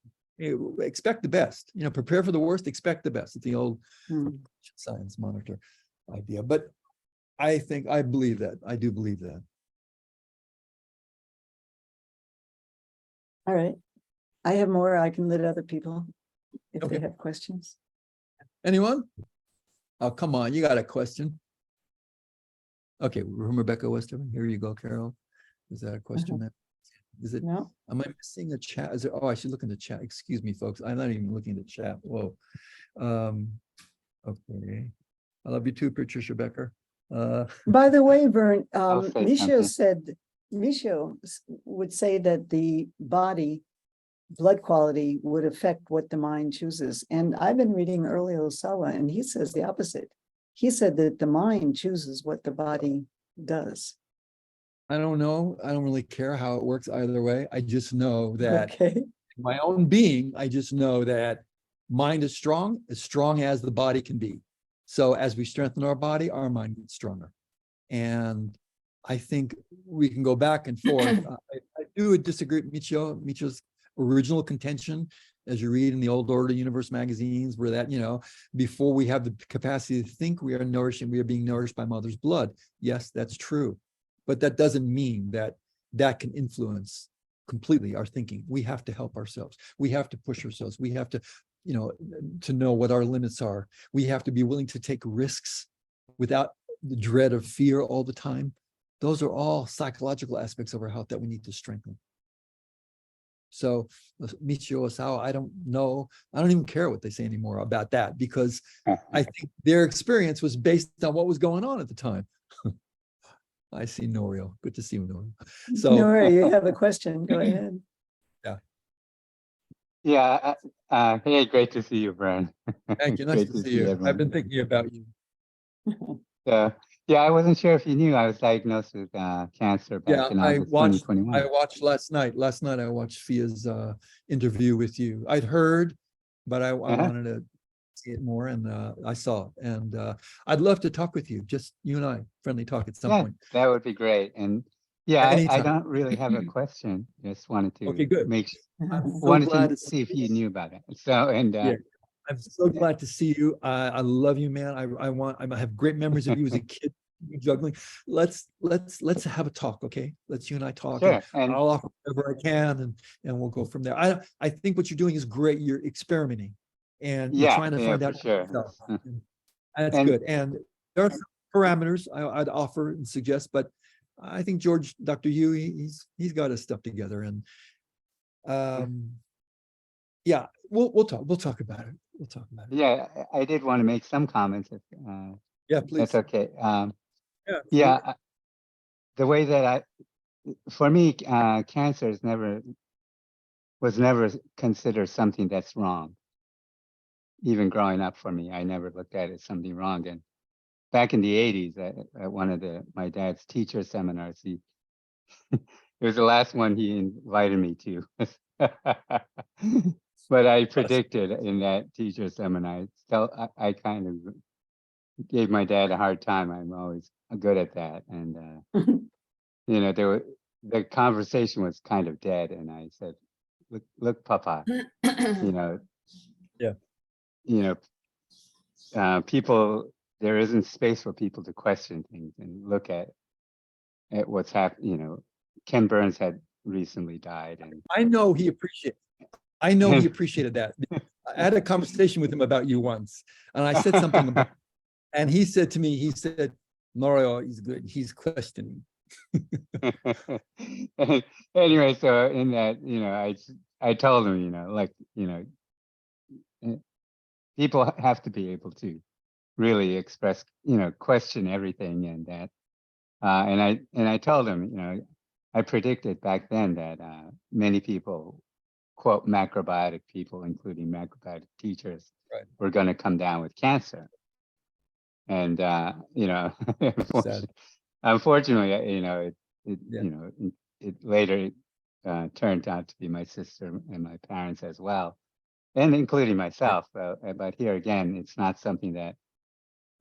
Expect the best, prepare for the worst, expect the best. It's the old science monitor idea. But I believe that. I do believe that. All right. I have more. I can let other people if they have questions. Anyone? Oh, come on. You got a question. Okay. From Rebecca Westerman. Here you go, Carol. Is that a question? Is it? No. Am I missing a chat? I should look in the chat. Excuse me, folks. I'm not even looking at the chat. Whoa. Okay. I love you too, Patricia Becker. By the way, Verne, Micho would say that the body blood quality would affect what the mind chooses. And I've been reading early Osawa, and he says the opposite. He said that the mind chooses what the body does. I don't know. I don't really care how it works either way. I just know that my own being, I just know that mind is strong as the body can be. So as we strengthen our body, our mind gets stronger. And I think we can go back and forth. I do disagree with Micho's original contention, as you read in the Old Order Universe magazines, where that, before we have the capacity to think, we are being nourished by mother's blood. Yes, that's true. But that doesn't mean that can influence completely our thinking. We have to help ourselves. We have to push ourselves. We have to, to know what our limits are. We have to be willing to take risks without the dread of fear all the time. Those are all psychological aspects of our health that we need to strengthen. So Michio Osawa, I don't know. I don't even care what they say anymore about that, because I think their experience was based on what was going on at the time. I see Norio. Good to see you, Norio. So Nora, you have a question. Go ahead. Yeah. Hey, great to see you, Verne. thank you. Nice Great to to see see you. everyone. I've been thinking about you. Yeah, I wasn't sure if you knew I was diagnosed with cancer back in August 2021. I watched last night. Last night I watched Fia's interview with you. I'd heard, but I wanted to see it more, and I saw it. And I'd love to talk with you, just you and I, friendly talk at some point. That would be great. And yeah, I don't really have a question. Just wanted to Okay, good. I'm so wanted glad to see if you knew about it. So, and yeah, I'm so glad to see you. I love you, man. I have great memories of you as a kid juggling. Let's have a talk, okay? Let's you and I talk. sure. And I'll offer whatever I can, and we'll go from there. I think what you're doing is great. You're experimenting, and you're trying to find for out sure. yourself. And that's And- good. And there are some parameters I'd offer and suggest, but I think Dr. Yu, he's got his stuff together, and yeah, we'll talk about it. We'll talk about it. Yeah, I did want to make some comments. If, Yeah, please. that's okay. Yeah. The way that for me, cancer was never considered something that's wrong. Even growing up, for me, I never looked at it as something wrong. And back in the 80s, at one of my dad's teacher seminars, it was the last one he invited me to. But I predicted in that teacher seminar, I kind of gave my dad a hard time. I'm always good at that. And, the conversation was kind of dead. And I said, look, Papa, people, there isn't space for people to question things and look at what's happening. Ken Burns had recently died, and I know he appreciated that. I had a conversation with him about you once, and I said something about, and he said to me, Norio, he's good. He's questioning. Anyway, so in that, I told him, people have to be able to really express, question everything, and that, and I told him, I predicted back then that many people, quote, macrobiotic people, including macrobiotic teachers, were going to come down with cancer. And, unfortunately, it later turned out to be my sister and my parents as well, and including myself. But here again, it's not something that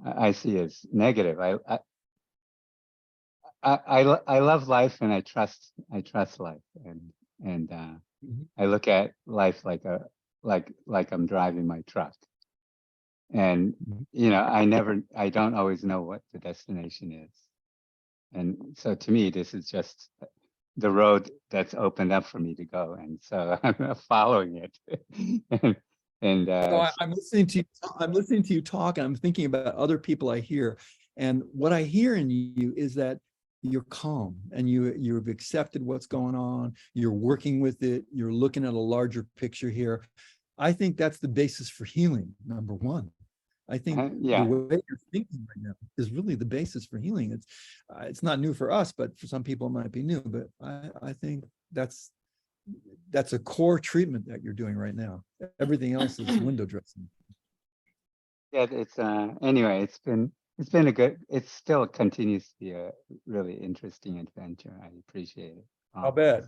I see as negative. I love life, and I trust life, and I look at life like I'm driving my truck, and I don't always know what the destination is, and so to me this is just the road that's opened up for me to go, and so I'm following it. and I'm listening to you talk, and I'm thinking about other people I hear, and what I hear in you is that you're calm, and you've accepted what's going on. You're working with it. You're looking at a larger picture here. I think that's the basis for healing. Number one, I think the way you're thinking right now is really the basis for healing. It's not new for us, but for some people it might be new. But I think that's a core treatment that you're doing right now. Everything else is window dressing. Yeah, it's anyway, it's been it still continues to be a really interesting adventure. I appreciate it. I'll bet.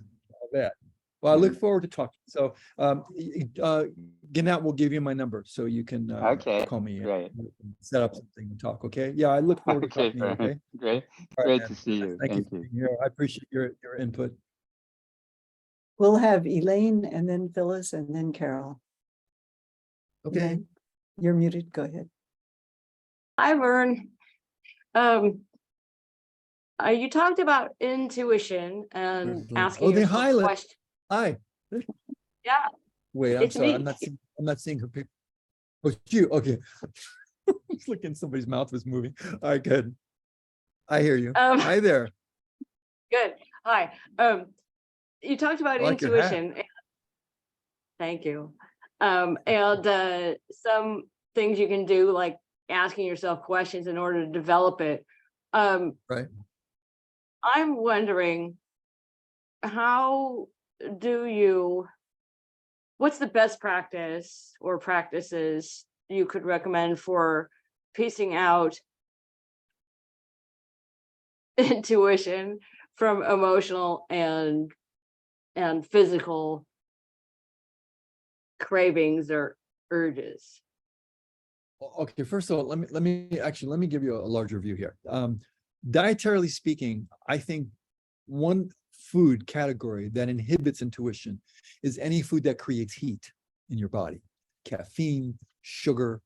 Well, I look forward to talking. So Gannett will give you my number so you can call me great. and set up something and talk. Okay. Yeah, I look forward to talking to you. Okay. Great. All Great right, to see you. Thank you. I appreciate your input. We'll have Elaine, and then Phyllis, and then Carol. Okay. Elaine, you're muted. Go ahead. Hi, Verne. You talked about intuition and asking yourself questions. Hi. Yeah, Wait, I'm it's sorry. me. I'm not seeing her picture. Oh, it's you. Okay. I was looking, somebody's mouth was moving. All right, good. I hear you. Hi there. Good. Hi. You talked about I like your hat. intuition. Thank you. And some things you can do, like asking yourself questions in order to develop it. Right. I'm wondering, how do you, what's the best practice or practices you could recommend for piecing out intuition from emotional and physical cravings or urges? Okay, first of all, let me give you a larger view here. Dietarily speaking, I think one food category that inhibits intuition is any food that creates heat in your body. Caffeine, sugar,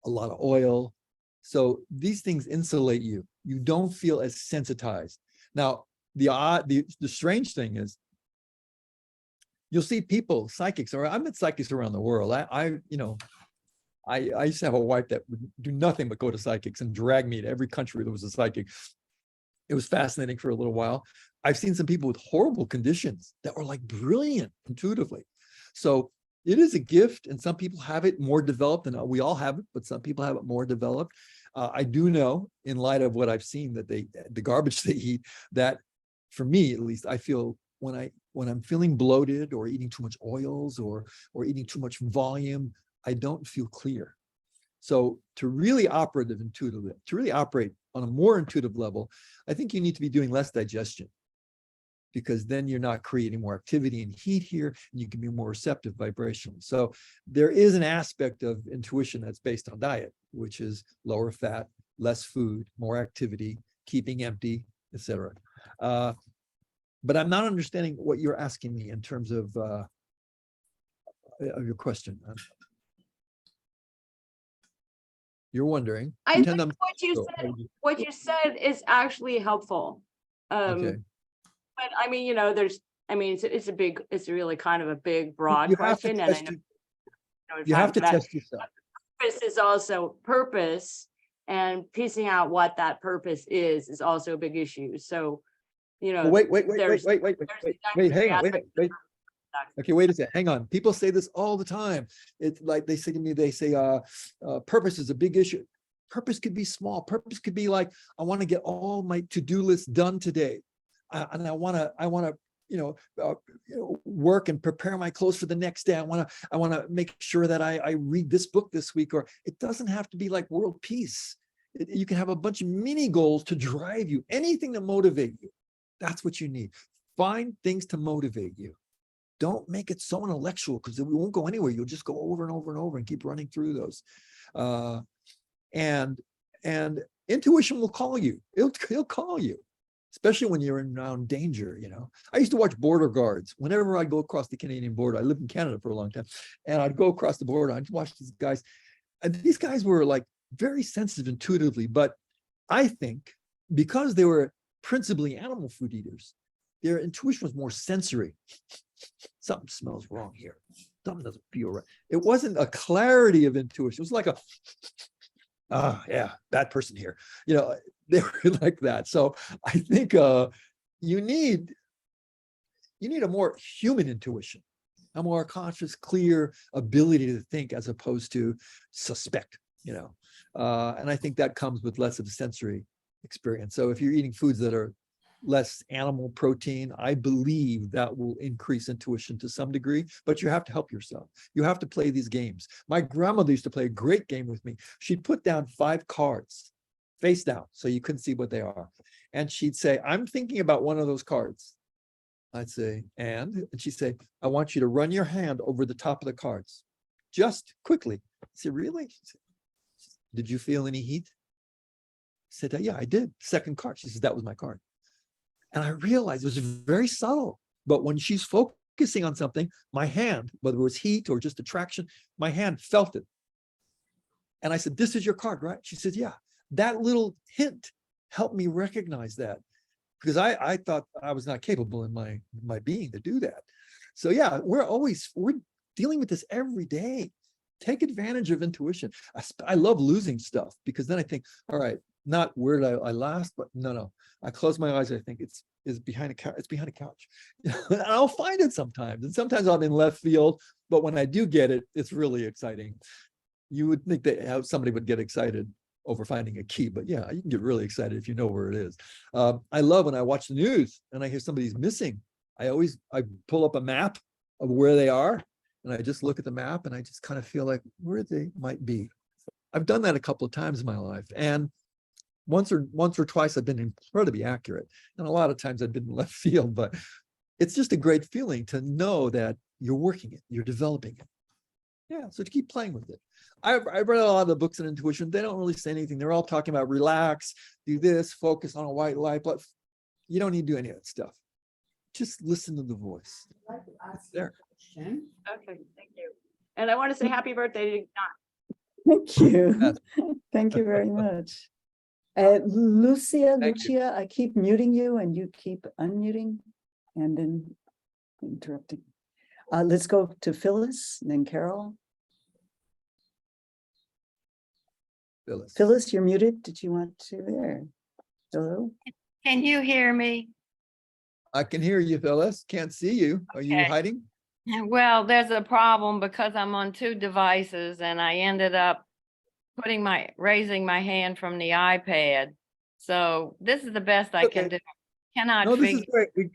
a lot of oil. So these things insulate you. You don't feel as sensitized. Now, the strange thing is, you'll see people, psychics, or I've met psychics around the world. I used to have a wife that would do nothing but go to psychics and drag me to every country that was a psychic. It was fascinating for a little while. I've seen some people with horrible conditions that were like brilliant intuitively. So it is a gift, and some people have it more developed, and we all have it, but some people have it more developed. I do know, in light of what I've seen, that the garbage they eat, that for me at least, I feel when I'm feeling bloated or eating too much oils or eating too much volume, I don't feel clear. So to really operate on a more intuitive level, I think you need to be doing less digestion, because then you're not creating more activity and heat here, and you can be more receptive vibrationally. So there is an aspect of intuition that's based on diet, which is lower fat, less food, more activity, keeping empty, etc. But I'm not understanding what you're asking me in terms of your question. You're wondering. I Pretend think I'm. what you said is actually helpful. Okay. But I mean, it's really kind of a big, broad You have to question, and I test know you have to test yourself. purpose is also purpose, and piecing out what that purpose is also a big issue. So, Wait, there's hang on, aspect wait. Okay, wait a second, hang on. People say this all the time. It's like they say to me, purpose is a big issue. Purpose could be small. Purpose could be like, I want to get all my to-do lists done today. And I want to, work and prepare my clothes for the next day. I want to make sure that I read this book this week. Or it doesn't have to be like world peace. You can have a bunch of mini goals to drive you, anything to motivate you. That's what you need. Find things to motivate you. Don't make it so intellectual, because we won't go anywhere. You'll just go over and over and over and keep running through those. And intuition will call you. It'll call you, especially when you're around danger. I used to watch border guards. Whenever I go across the Canadian border, I lived in Canada for a long time, and I'd go across the border. I'd watch these guys, and these guys were like very sensitive intuitively, but I think because they were principally animal food eaters, their intuition was more sensory. Something smells wrong here. Something doesn't feel right. It wasn't a clarity of intuition. It was like yeah, bad person here. They were like that. So I think you need a more human intuition, a more conscious, clear ability to think as opposed to suspect, and I think that comes with less of a sensory experience. So if you're eating foods that are less animal protein, I believe that will increase intuition to some degree, but you have to help yourself. You have to play these games. My grandmother used to play a great game with me. She'd put down 5 cards face down so you couldn't see what they are. And she'd say, I'm thinking about one of those cards. I'd say, and she'd say, I want you to run your hand over the top of the cards. Just quickly. I said, really? She said, did you feel any heat? I said, yeah, I did. Second card. She said, that was my card. And I realized it was very subtle, but when she's focusing on something, my hand, whether it was heat or just attraction, my hand felt it. And I said, this is your card, right? She said, yeah. That little hint helped me recognize that, because I thought I was not capable in my being to do that. So yeah, we're dealing with this every day. Take advantage of intuition. I love losing stuff because then I think, all right, not where did I last, but no. I close my eyes. I think it's behind a couch. It's behind a couch. And I'll find it sometimes. And sometimes I'm in left field, but when I do get it, it's really exciting. You would think that somebody would get excited over finding a key, but yeah, you can get really excited if you know where it is. I love when I watch the news and I hear somebody's missing. I pull up a map of where they are, and I just look at the map and I just kind of feel like where they might be. I've done that a couple of times in my life, and once or twice I've been incredibly accurate, and a lot of times I've been in left field. But it's just a great feeling to know that you're working it, you're developing it. Yeah, so to keep playing with it. I've read a lot of the books on intuition. They don't really say anything. They're all talking about relax, do this, focus on a white light. But you don't need to do any of that stuff. Just listen to the voice. It's there. Okay, thank you. And I want to say happy birthday to John. Thank you. Yes. Thank you very much. Lucia, I keep muting you and you keep unmuting and then interrupting. Let's go to Phyllis and then Carol. Phyllis, you're muted. Did you want to there? Hello? Can you hear me? I can hear you, Phyllis. Can't see you. Are you Okay. hiding? Well, there's a problem because I'm on two devices and I ended up raising my hand from the iPad. So this is the best I can Okay. do. Cannot No, this is figure. great.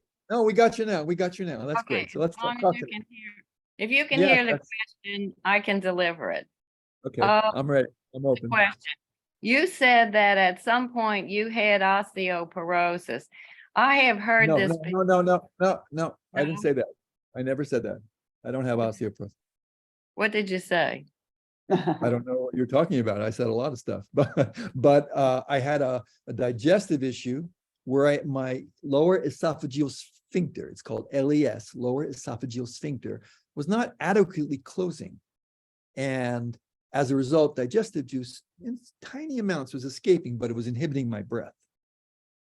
We got you now. We got you now. That's Okay, great. So let's as long talk. as you can hear. If you can Yeah, hear the that's- question, I can deliver it. Okay, Uh, I'm ready. I'm The open. question. You said that at some point you had osteoporosis. I have heard No, this. no. I didn't No? say that. I never said that. I don't have osteoporosis. What did you say? I don't know what you're talking about. I said a lot of stuff, but I had a digestive issue where my lower esophageal sphincter, it's called LES, lower esophageal sphincter, was not adequately closing. And as a result, digestive juice in tiny amounts was escaping, but it was inhibiting my breath.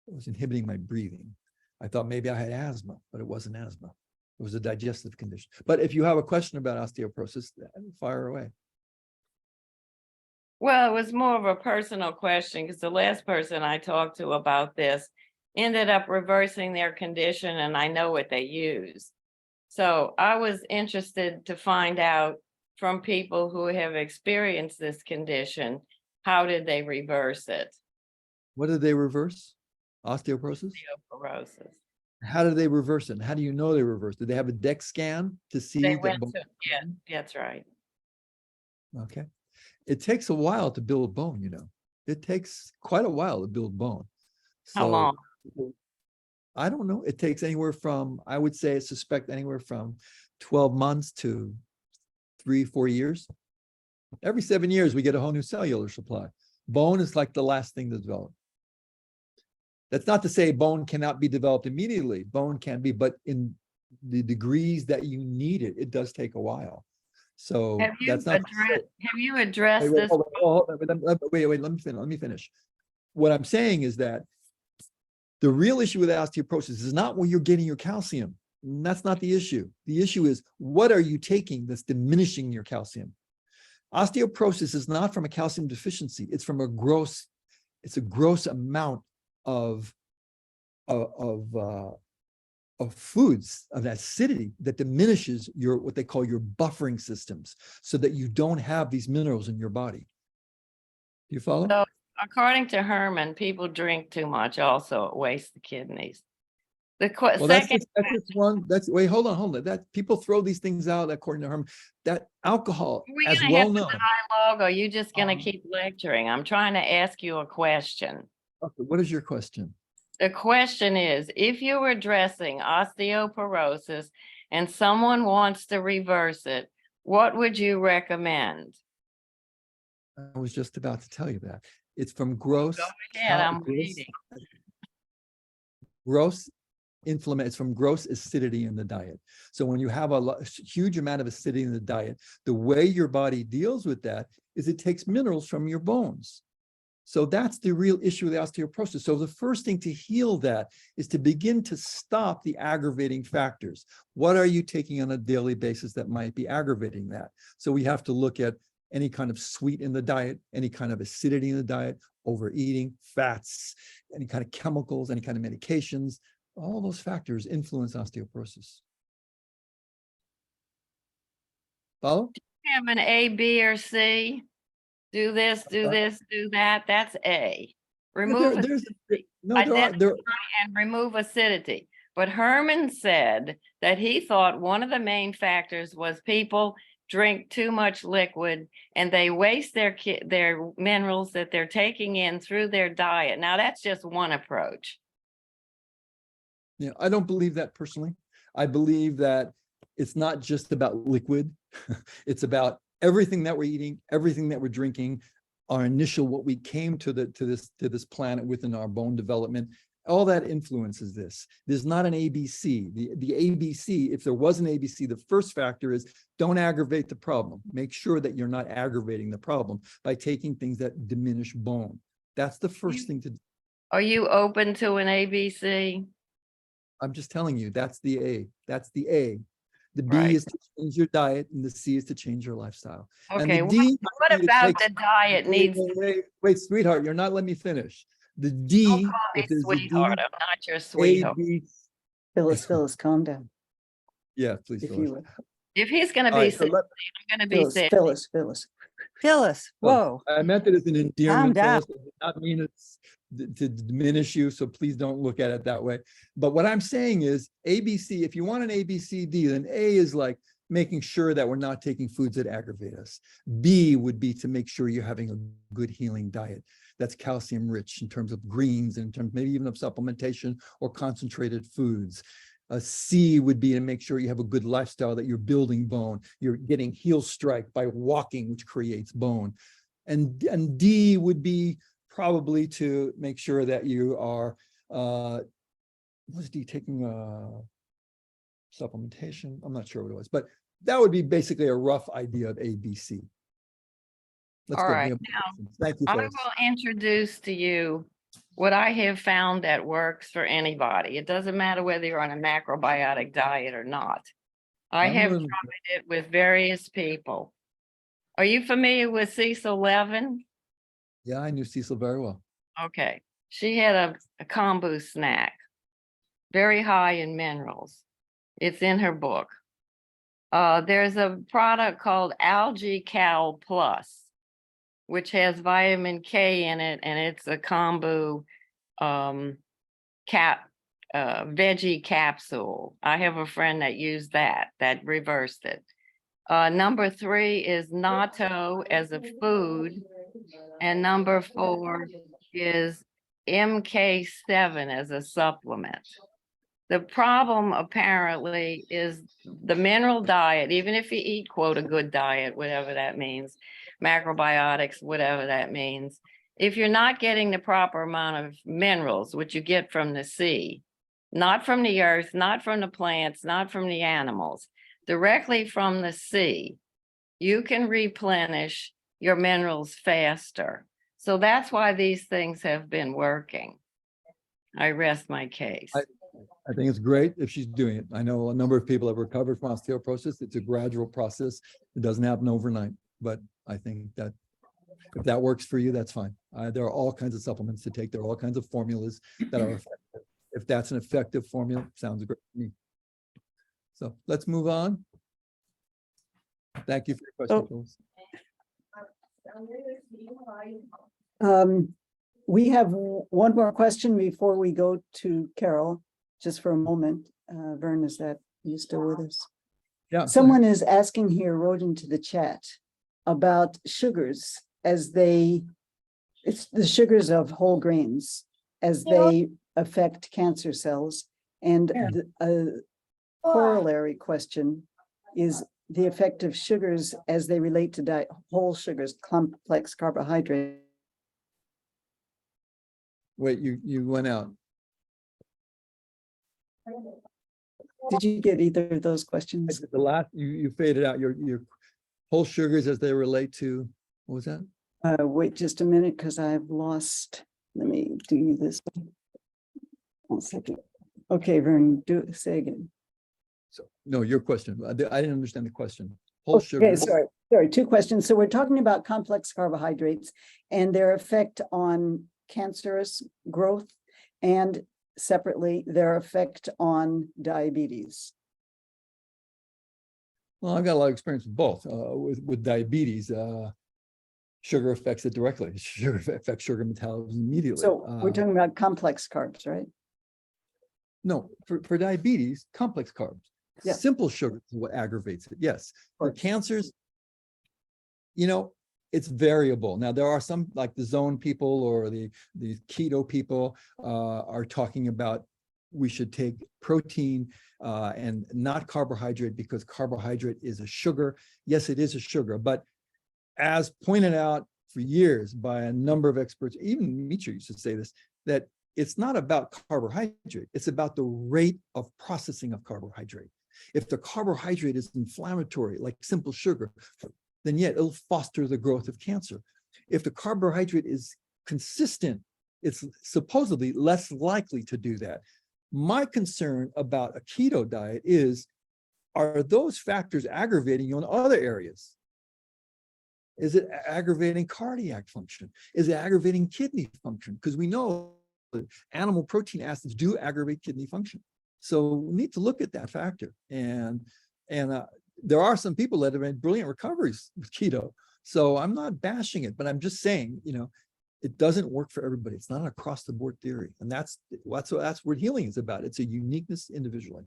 It was inhibiting my breathing. I thought maybe I had asthma, but it wasn't asthma. It was a digestive condition. But if you have a question about osteoporosis, fire away. Well, it was more of a personal question because the last person I talked to about this ended up reversing their condition, and I know what they use. So I was interested to find out from people who have experienced this condition, how did they reverse it? What did they reverse? Osteoporosis? Osteoporosis. How did they reverse it? How do you know they reversed? Did they have a DEX scan to see They that went bone? to, yeah, that's right. Okay. It takes a while to build bone, you know. It takes quite a while to build bone. How long? I don't know. It takes anywhere from, I would say, suspect anywhere from 12 months to 3-4 years. Every 7 years, we get a whole new cellular supply. Bone is like the last thing to develop. That's not to say bone cannot be developed immediately. Bone can be, but in the degrees that you need it, it does take a while. So Have you that's not. addressed Wait, this? hold on, wait, let me finish. What I'm saying is that the real issue with osteoporosis is not where you're getting your calcium. That's not the issue. The issue is what are you taking that's diminishing your calcium? Osteoporosis is not from a calcium deficiency. It's from a gross amount of foods, of acidity that diminishes your, what they call your buffering systems, so that you don't have these minerals in your body. Do you follow? So, according to Herman, people drink too much also, it wastes the kidneys. Well, that's just one. Wait, hold on. That people throw these things out according to Herman. That alcohol, We're as gonna well have known. the dialogue, or you just gonna keep lecturing? I'm trying to ask you a question. Okay, what is your question? The question is, if you were addressing osteoporosis and someone wants to reverse it, what would you recommend? I was just about to tell you that. It's from gross. Go ahead, I'm waiting. Gross inflammation. It's from gross acidity in the diet. So when you have a huge amount of acidity in the diet, the way your body deals with that is it takes minerals from your bones. So that's the real issue with osteoporosis. So the first thing to heal that is to begin to stop the aggravating factors. What are you taking on a daily basis that might be aggravating that? So we have to look at any kind of sweet in the diet, any kind of acidity in the diet, overeating, fats, any kind of chemicals, any kind of medications. All those factors influence osteoporosis. Follow? Have an A, B, or C. Do this, do this, do that. That's A. Remove acidity, and remove acidity. But Herman said that he thought one of the main factors was people drink too much liquid and they waste their minerals that they're taking in through their diet. Now that's just one approach. Yeah, I don't believe that personally. I believe that it's not just about liquid. It's about everything that we're eating, everything that we're drinking, our initial, what we came to this planet within our bone development. All that influences this. There's not an ABC. The ABC, if there was an ABC, the first factor is don't aggravate the problem. Make sure that you're not aggravating the problem by taking things that diminish bone. That's the first thing to do. Are you open to an ABC? I'm just telling you, that's the A. That's the A. The B Right. is to change your diet, and the C is to change your lifestyle. Okay, And the D, what about the diet needs? Wait, sweetheart, you're not letting me finish. The D, Don't call me if there's a D, sweetheart. I'm not your A, sweetheart. B, Phyllis, calm down, yeah, please. if Phyllis. you would. If he's going to All be right, so sick, I'm going to be sick. Phyllis. Phyllis, whoa, I meant it as an endearment, down. Phyllis. I did not mean it's to diminish you, so please don't look at it that way. But what I'm saying is ABC, if you want an ABCD, then A is like making sure that we're not taking foods that aggravate us. B would be to make sure you're having a good healing diet that's calcium rich in terms of greens, in terms maybe even of supplementation or concentrated foods. A C would be to make sure you have a good lifestyle, that you're building bone, you're getting heel strike by walking, which creates bone. And D would be probably to make sure that you are, what's D, taking supplementation? I'm not sure what it was, but that would be basically a rough idea of ABC. Let's All go. right, Thank you, I Phyllis. will introduce to you what I have found that works for anybody. It doesn't matter whether you're on a macrobiotic diet or not. I I'm have learning. tried it with various people. Are you familiar with Cecil Levin? Yeah, I knew Cecil very well. Okay, she had a kombu snack, very high in minerals. It's in her book. There's a product called Algae Cal Plus, which has vitamin K in it, and it's a kombu veggie capsule. I have a friend that used that reversed it. Number 3 is natto as a food, and number 4 is MK7 as a supplement. The problem apparently is the mineral diet, even if you eat, quote, a good diet, whatever that means, macrobiotics, whatever that means. If you're not getting the proper amount of minerals, which you get from the sea, not from the earth, not from the plants, not from the animals, directly from the sea, you can replenish your minerals faster. So that's why these things have been working. I rest my case. I think it's great if she's doing it. I know a number of people have recovered from osteoporosis. It's a gradual process. It doesn't happen overnight, but I think that if that works for you, that's fine. There are all kinds of supplements to take. There are all kinds of formulas that are effective. If that's an effective formula, sounds great to me. So let's move on. Thank you for your question, Phyllis. We have one more question before we go to Carol, just for a moment. Verne, is that you still with us? Yeah. Someone is asking here, wrote into the chat about sugars it's the sugars of whole grains as they affect cancer cells. And a corollary question is the effect of sugars as they relate to whole sugars, complex carbohydrates. Wait, you went out. Did you get either of those questions? The last you faded out. Your whole sugars as they relate to, what was that? Wait just a minute, because I've lost, let me do this. 1 second. Okay, Vern, say again. So, no, your question. I didn't understand the question. Whole sugar. Okay, sorry, 2 questions. So we're talking about complex carbohydrates and their effect on cancerous growth, and separately, their effect on diabetes. Well, I've got a lot of experience with both. With diabetes, sugar affects it directly. Sugar affects sugar metabolism immediately. So we're talking about complex carbs, right? No, for diabetes, complex carbs. Yeah. Simple sugar is what aggravates it. Yes. For cancers, it's variable. Now, there are some, like the zone people or the keto people are talking about we should take protein and not carbohydrate, because carbohydrate is a sugar. Yes, it is a sugar, but as pointed out for years by a number of experts, even Mitra used to say this, that it's not about carbohydrate, it's about the rate of processing of carbohydrate. If the carbohydrate is inflammatory, like simple sugar, then yeah, it'll foster the growth of cancer. If the carbohydrate is consistent, it's supposedly less likely to do that. My concern about a keto diet is, are those factors aggravating you in other areas? Is it aggravating cardiac function? Is it aggravating kidney function? Because we know that animal protein acids do aggravate kidney function. So we need to look at that factor. And there are some people that have made brilliant recoveries with keto. So I'm not bashing it, but I'm just saying, it doesn't work for everybody. It's not an across the board theory. And that's what healing is about. It's a uniqueness individually.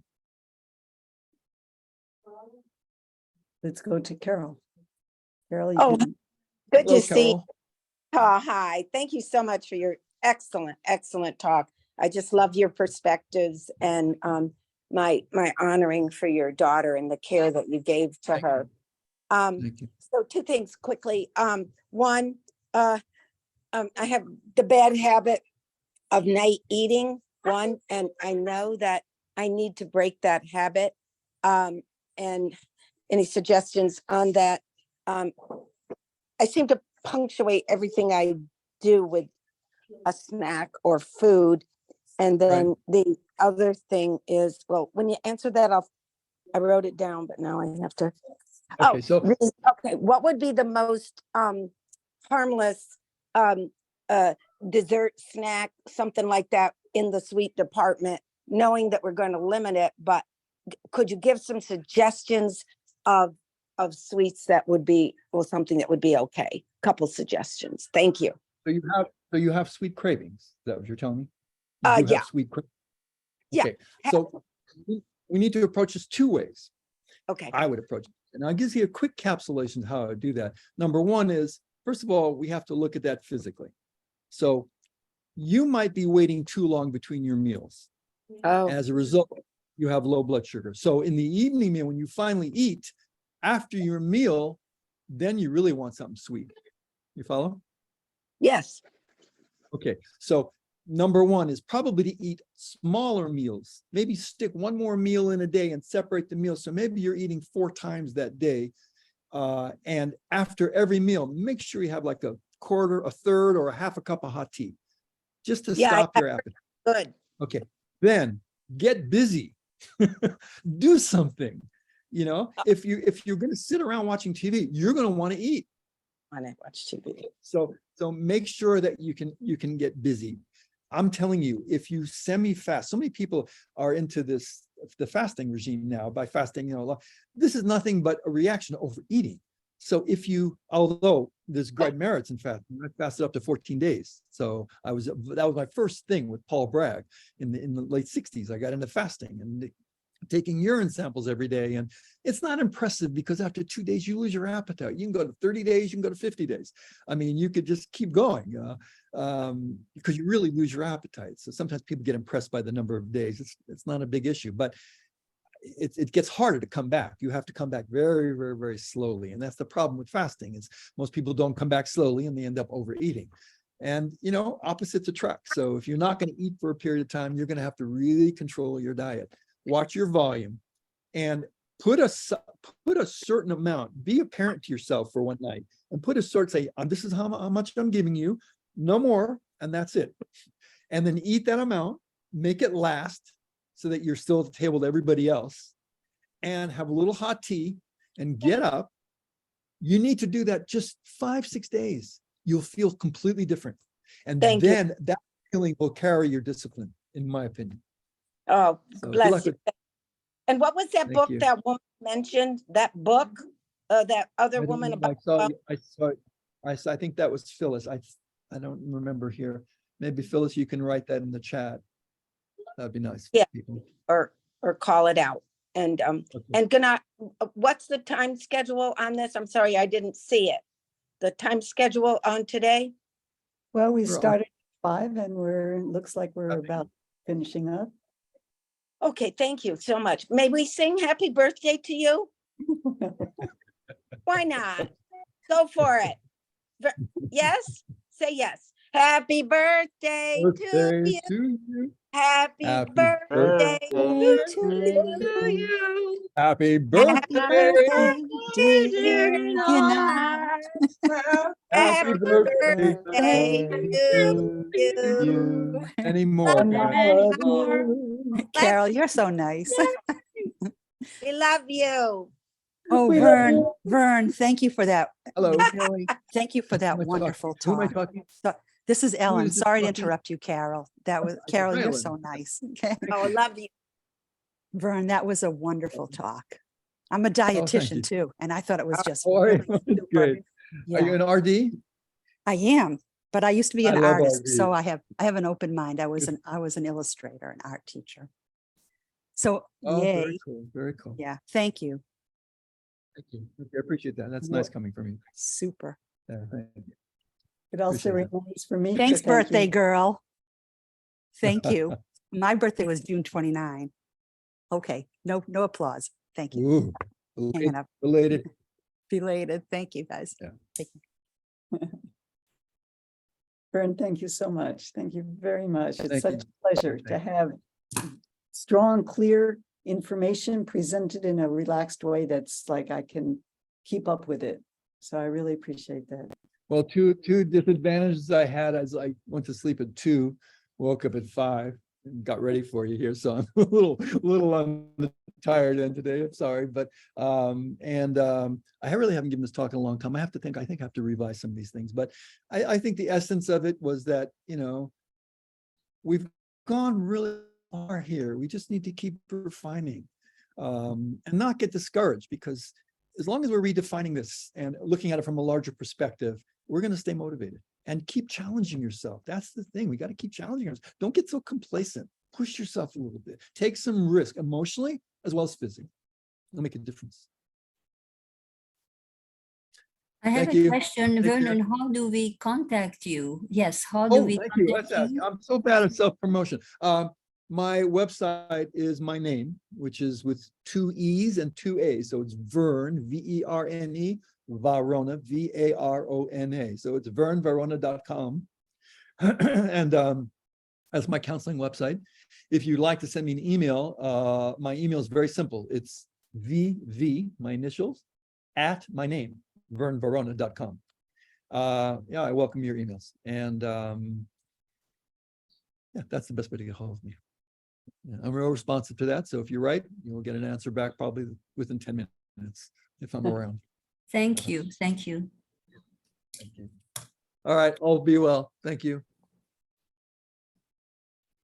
Let's go to Carol. Carol, you Oh, can- good Hello, to see. Carol. Hi, thank you so much for your excellent talk. I just love your perspectives and my honoring for your daughter and the care that you gave to her. Thank you. So 2 things quickly. One, I have the bad habit of night eating, and I know that I need to break that habit. And any suggestions on that? I seem to punctuate everything I do with a snack or food. And then the other thing is, well, when you answer that, I wrote it down, but now I have to. Okay, so Okay. What would be the most harmless dessert snack, something like that, in the sweet department, knowing that we're going to limit it, but could you give some suggestions of sweets that would be, or something that would be okay? Couple suggestions. Thank you. So you have sweet cravings. Is that what you're telling me? You do Yeah. have sweet cravings. Yeah. Okay. So we need to approach this 2 ways. Okay. I would approach it. And I'll give you a quick capsulation of how I would do that. Number one is, first of all, we have to look at that physically. So you might be waiting too long between your meals. Oh, As a result, you have low blood sugar. So in the evening meal, when you finally eat, after your meal, then you really want something sweet. You follow? yes. Okay, so number one is probably to eat smaller meals. Maybe stick 1 more meal in a day and separate the meals. So maybe you're eating 4 times that day. And after every meal, make sure you have like a quarter, a third, or a half a cup of hot tea, just to stop your appetite. Good. Okay, then get busy. Do something. If you're going to sit around watching TV, you're going to want to eat. When I watch TV. So make sure that you can get busy. I'm telling you, if you semi-fast, so many people are into the fasting regime now. By fasting, this is nothing but a reaction to overeating. So although there's great merits in fasting, I fasted up to 14 days. So that was my first thing with Paul Bragg in the late 60s. I got into fasting and taking urine samples every day. And it's not impressive, because after 2 days, you lose your appetite. You can go to 30 days, you can go to 50 days. I mean, you could just keep going because you really lose your appetite. So sometimes people get impressed by the number of days. It's not a big issue, but it gets harder to come back. You have to come back very, very, very slowly. And that's the problem with fasting, is most people don't come back slowly and they end up overeating. And, opposites attract. So if you're not going to eat for a period of time, you're going to have to really control your diet. Watch your volume and put a certain amount. Be a parent to yourself for one night. and put a sort, say, this is how much I'm giving you, no more, and that's it. And then eat that amount, make it last so that you're still at the table with everybody else, and have a little hot tea and get up. You need to do that just 5-6 days. You'll feel completely different. And Thank you. then that feeling will carry your discipline, in my opinion. Oh, So good bless luck you. with- And what was that Thank book you. that woman mentioned? That book? That other I don't woman know, about? I think that was Phyllis. I don't remember here. Maybe Phyllis, you can write that in the chat. That'd be nice. Yeah. People. Or call it out. And Okay. gonna, what's the time schedule on this? I'm sorry, I didn't see it. The time schedule on today? Well, we We're on- started at 5 and looks like we're Okay. about finishing up. Okay, thank you so much. May we sing happy birthday to you? Why not? Go for it. Yes? Say yes. Happy birthday to Birthday you. to you. Happy Happy birthday birthday to To you. you. Happy Happy birthday. birthday, dear Dear Yunai. Happy birthday birthday to you. Any more? And guys? love more. you. Carol, you're so nice. We love you. Oh, We love you. Vern, thank you for that. Hello. Really, thank you for Who that am I talking- wonderful Who am I talk. talking? So, this is Ellen. is this Sorry to talking? interrupt you, Carol. That was Carol, you're Ellen. so nice. Okay. Oh, I love you. Vern, that was a wonderful talk. I'm a Oh, thank you. dietitian too, and I thought it was just Oh, are you? really That's super. great. Are you Yeah, an RD? I am, but I used to be I an love artist, RD. so I have an open mind. I was Good. an illustrator, an art teacher. So Oh, yay, very cool. Very cool. yeah, thank you. Thank you. Okay, I appreciate that. That's Well- nice coming from you. Super. Yeah, thank you. It also Appreciate it. remains for me. to Thanks, thank birthday you. girl. Thank you. My birthday was June 29. Okay, no applause. Thank you. Ooh, Hanging belated, up. belated. Belated. Thank you, guys. Yeah. Take care. Verne, thank you so much. Thank you very much. It's Thank such you. a pleasure to Thank have strong, clear information presented in a relaxed way that's like I can keep up with it. So I really appreciate that. Well, two disadvantages I had as I went to sleep at 2, woke up at 5, and got ready for you here. So I'm a little on the tired end today. I'm sorry, but I really haven't given this talk in a long time. I think I have to revise some of these things. But I think the essence of it was that, we've gone really far here. We just need to keep refining and not get discouraged, because as long as we're redefining this and looking at it from a larger perspective, we're going to stay motivated and keep challenging yourself. That's the thing. We got to keep challenging ourselves. Don't get so complacent. Push yourself a little bit. Take some risk emotionally as well as physically. It'll make a difference. I have Thank a you. question, Take care. Vernon. How do we contact you? Yes, how do Oh, we thank you. contact Let's ask. you? I'm so bad at self-promotion. My website is my name, which is with 2 E's and 2 A's. So it's Verne, V-E-R-N-E, Varona, V-A-R-O-N-A. So it's vernevarona.com. And that's my counseling website. If you'd like to send me an email, my email is very simple. It's VV, my initials, at my name, vernevarona.com. Yeah, I welcome your emails. And yeah, that's the best way to get hold of me. Yeah, I'm real responsive to that. So if you're right, you'll get an answer back probably within 10 minutes if I'm around. Thank you. Thank you. Thank you. All right, all be well. Thank you.